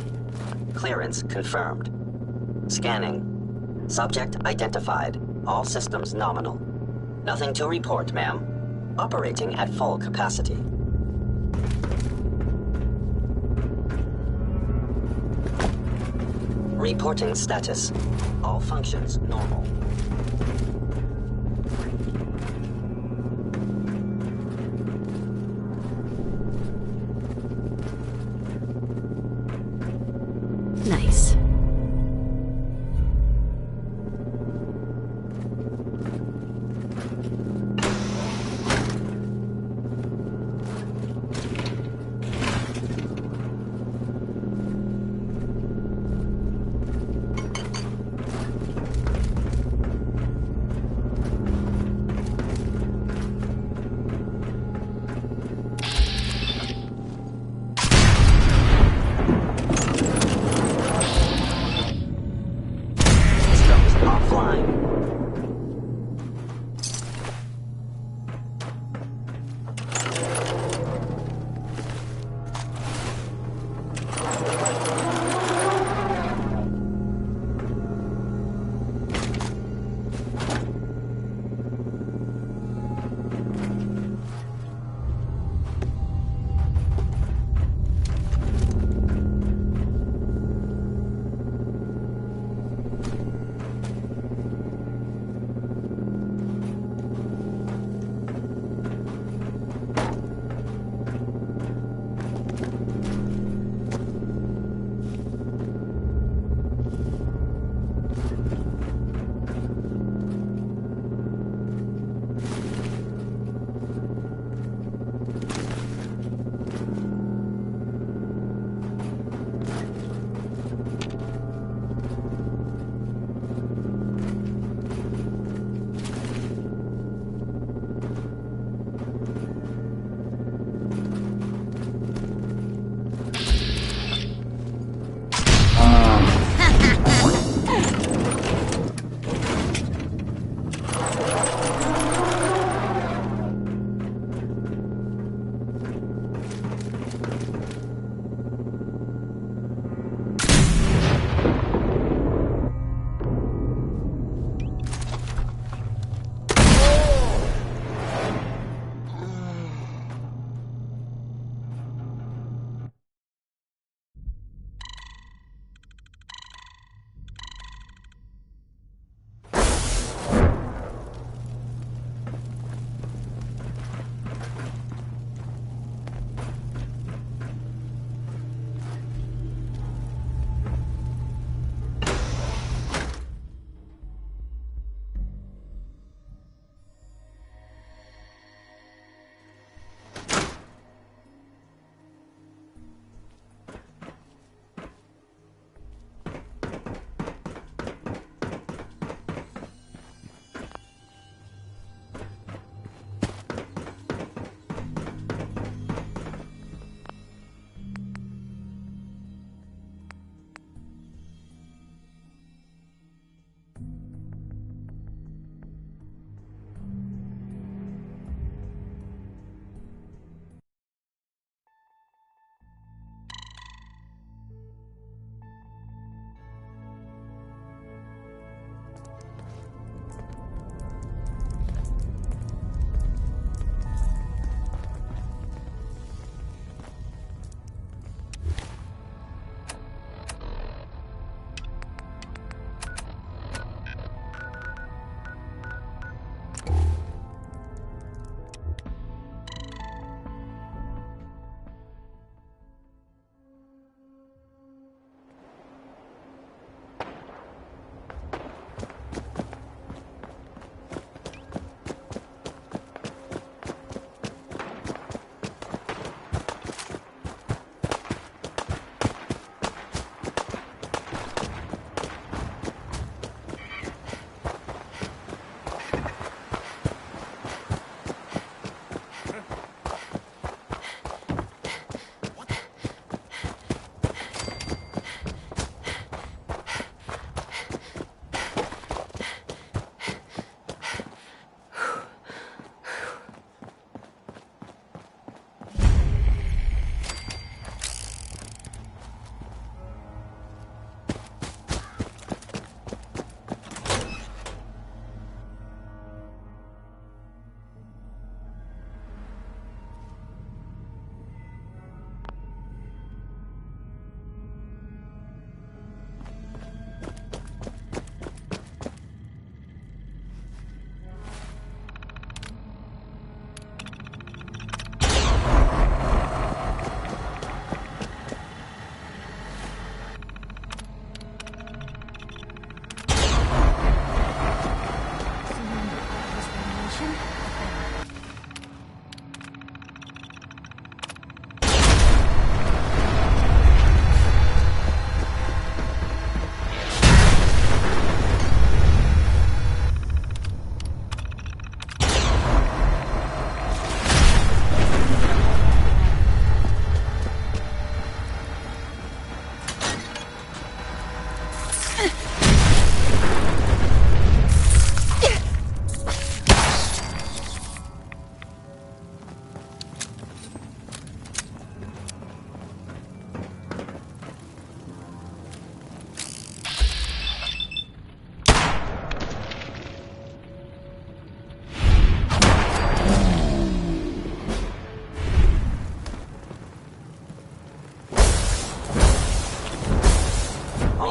Clearance confirmed. Scanning. Subject identified. All systems nominal. Nothing to report, ma'am. Operating at full capacity. Reporting status. All functions normal. Nice.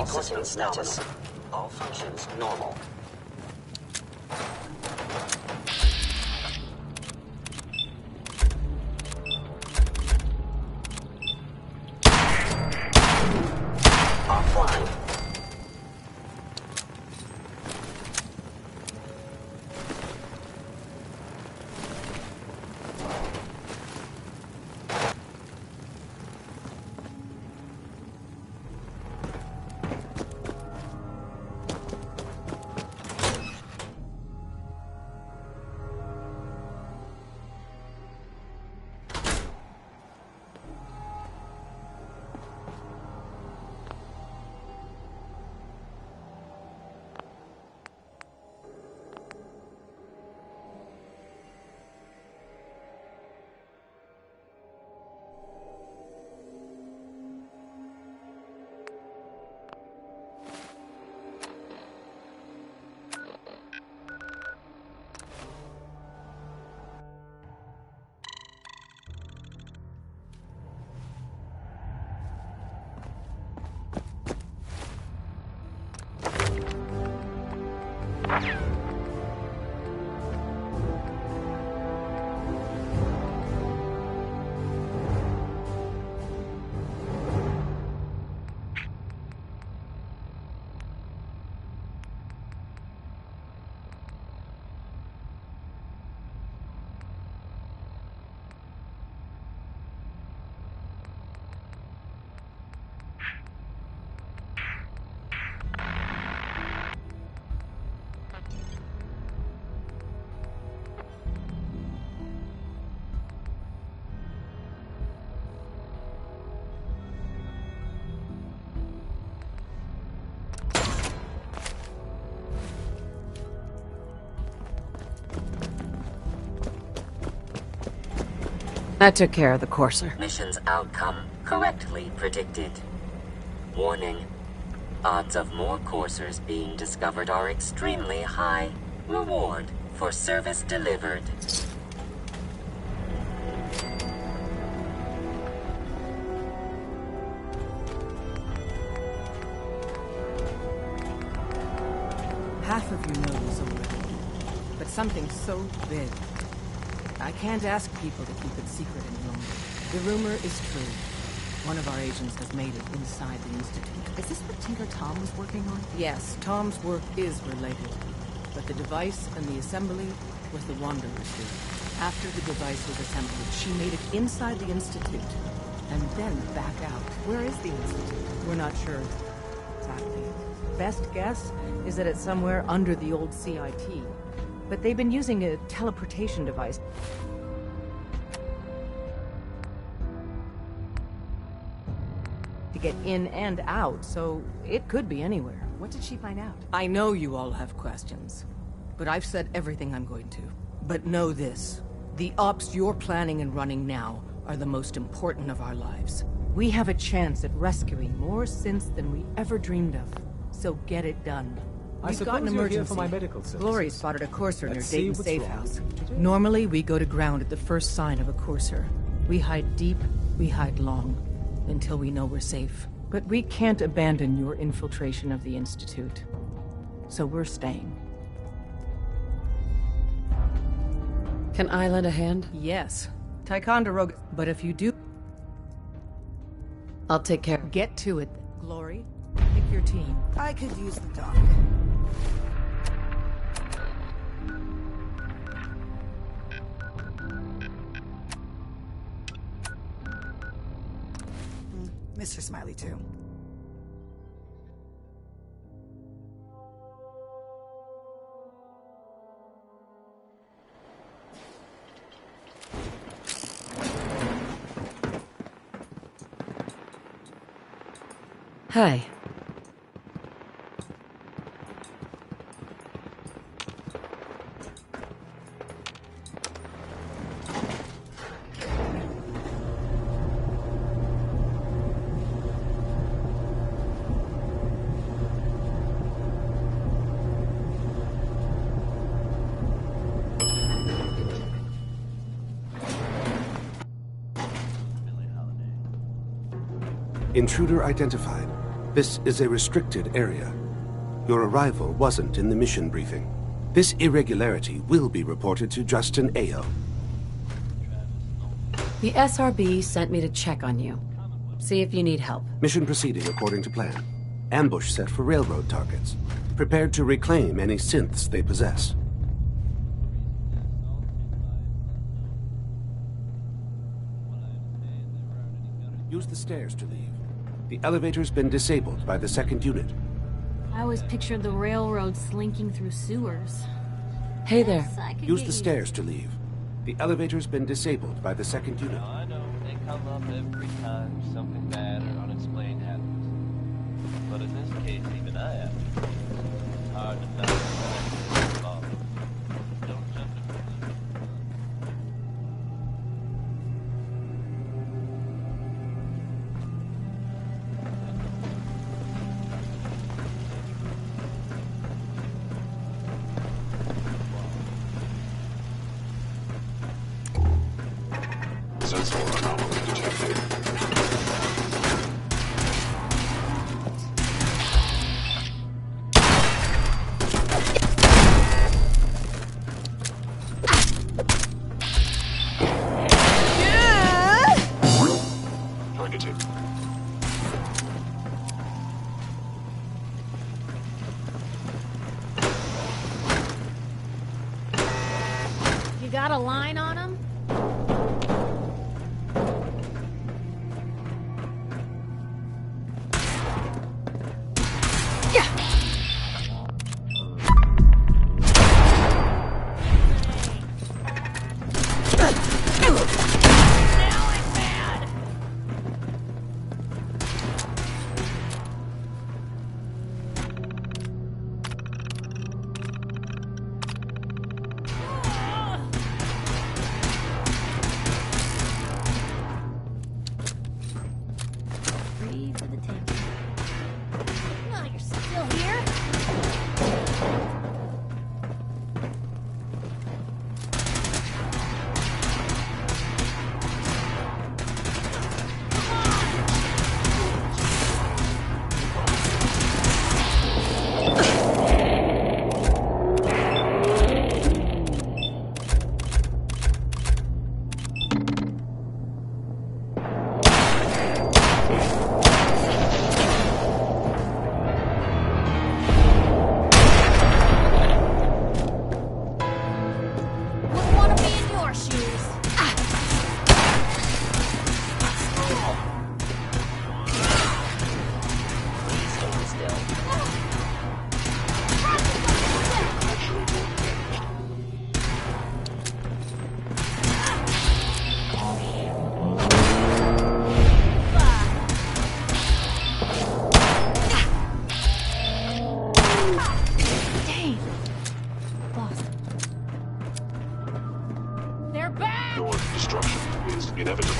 Reporting status. All functions normal. Offline. I took care of the Courser. Mission's outcome correctly predicted. Warning. Odds of more coursers being discovered are extremely high. Reward for service delivered. Half of you know this already, but something so big. I can't ask people to keep it secret any longer. The rumor is true. One of our agents has made it inside the Institute. Is this what Tinker Tom was working on? Yes, Tom's work is related. But the device and the assembly was the Wanderer's doing. After the device was assembled, she made it inside the Institute, and then back out. Where is the Institute? We're not sure exactly. Best guess is that it's somewhere under the old CIT. But they've been using a teleportation device to get in and out, so it could be anywhere. What did she find out? I know you all have questions, but I've said everything I'm going to. But know this, the ops you're planning and running now are the most important of our lives. We have a chance at rescuing more synths than we ever dreamed of, so get it done. I We've got an suppose you're here emergency. for my medical services. Glory spotted a Courser near Let's see Dayton what's Safe wrong. House. Normally, we go to ground at the first sign of a Courser. We hide deep, we hide long, until we know we're safe. But we can't abandon your infiltration of the Institute. So we're staying. Can I lend a hand? Yes. Ticonderoga. But if you do... I'll take care. Get to it. Glory, pick your team. I could use the doc. Mr. Smiley, too. Hi. Intruder identified. This is a restricted area. Your arrival wasn't in the mission briefing. This irregularity will be reported to Justin Ayo. The SRB sent me to check on you. See if you need help. Mission proceeding according to plan. Ambush set for railroad targets. Prepared to reclaim any synths they possess. Use the stairs to leave. The elevator's been disabled by the second unit. I always pictured the railroad slinking through sewers. Hey there. Use the stairs to leave. The elevator's been disabled by the second unit. I know, they come up every time something bad or unexplained happens. But in this case, even I have. It's hard to know. Don't jump to Sensor anomaly detected. Targeted. You got a line on him? Free for the taking. No, you're still here? Wouldn't want to be in your shoes. Dang. Lost. They're back! Your destruction is inevitable.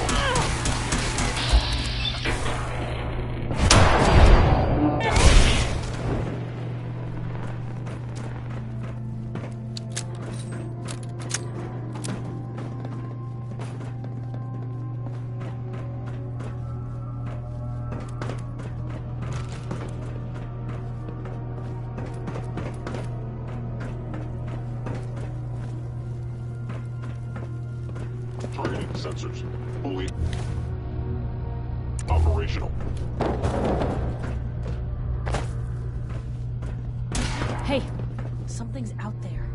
Targeting sensors fully operational. Hey, something's out there.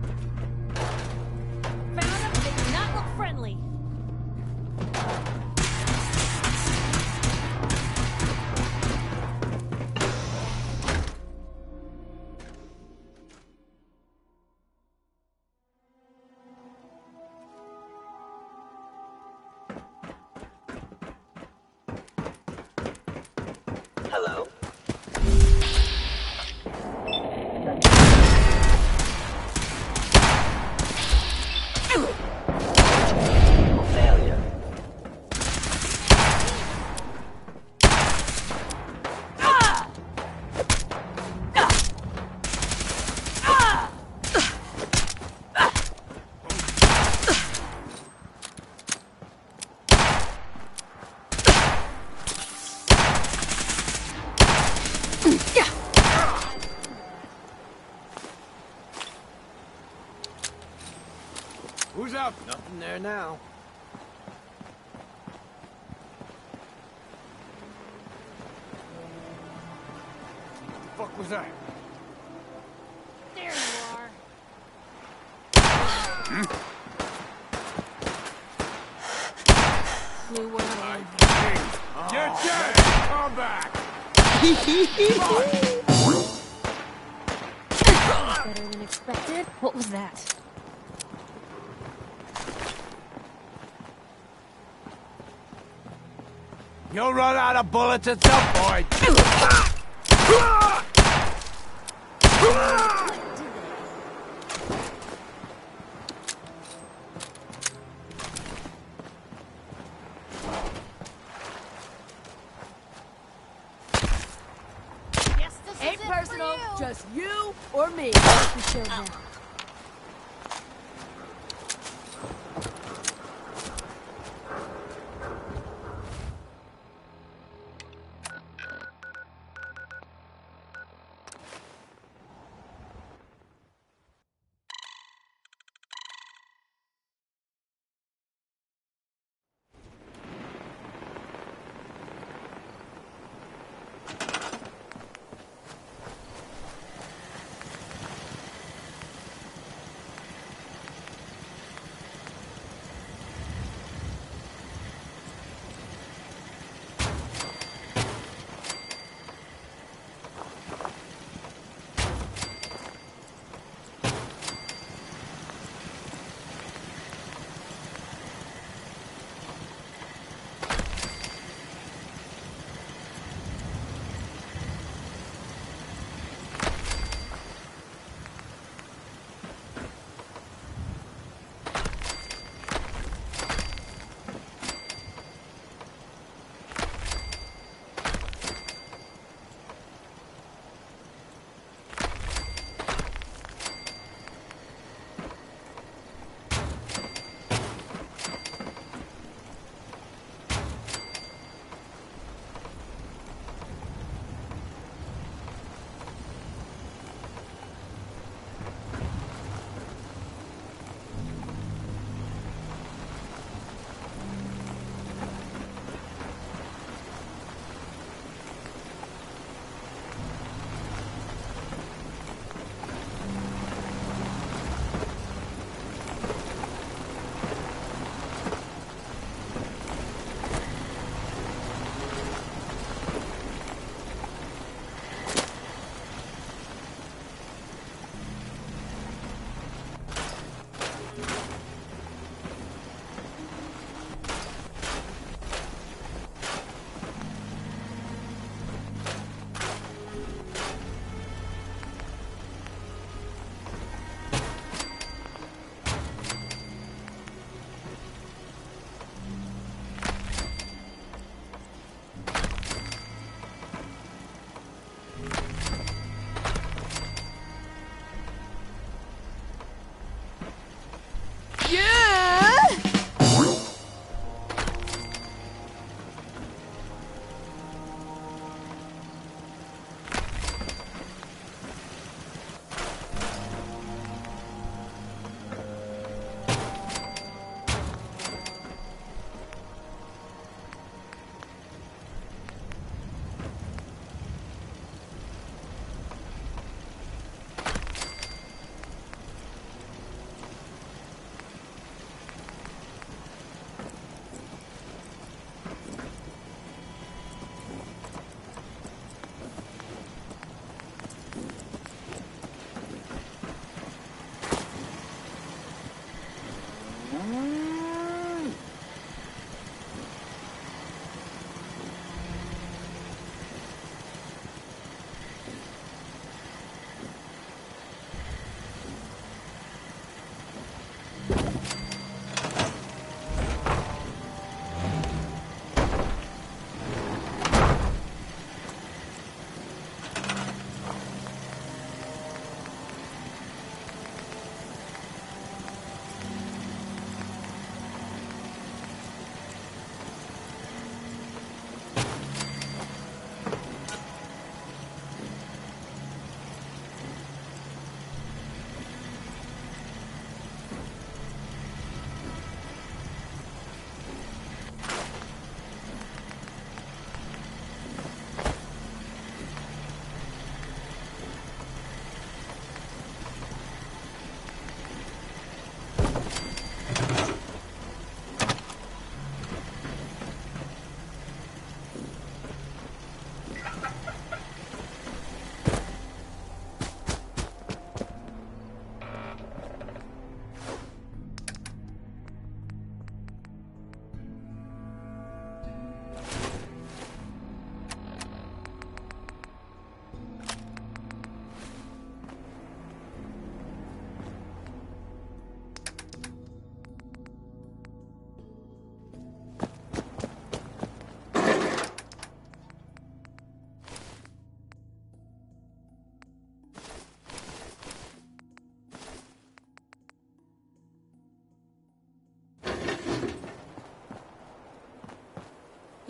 Found them, they do not look friendly. Hello? up. Nothing there now. What the fuck was that? There you are. Flew one away. Get dead! Come back! Better than expected. What was that? You'll run out of bullets at some point! Ain't personal, just you or me.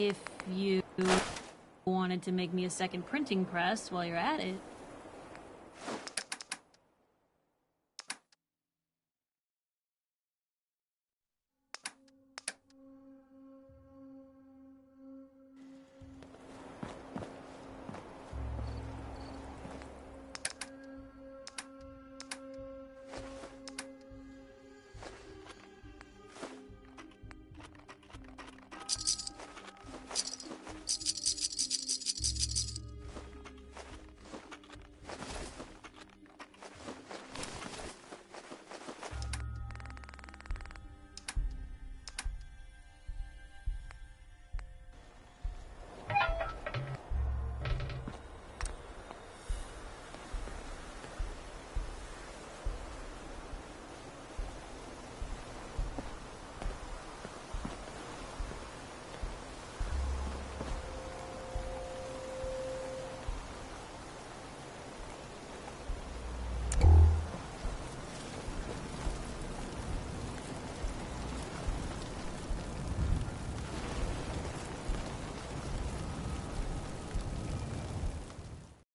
If you wanted to make me a second printing press while you're at it.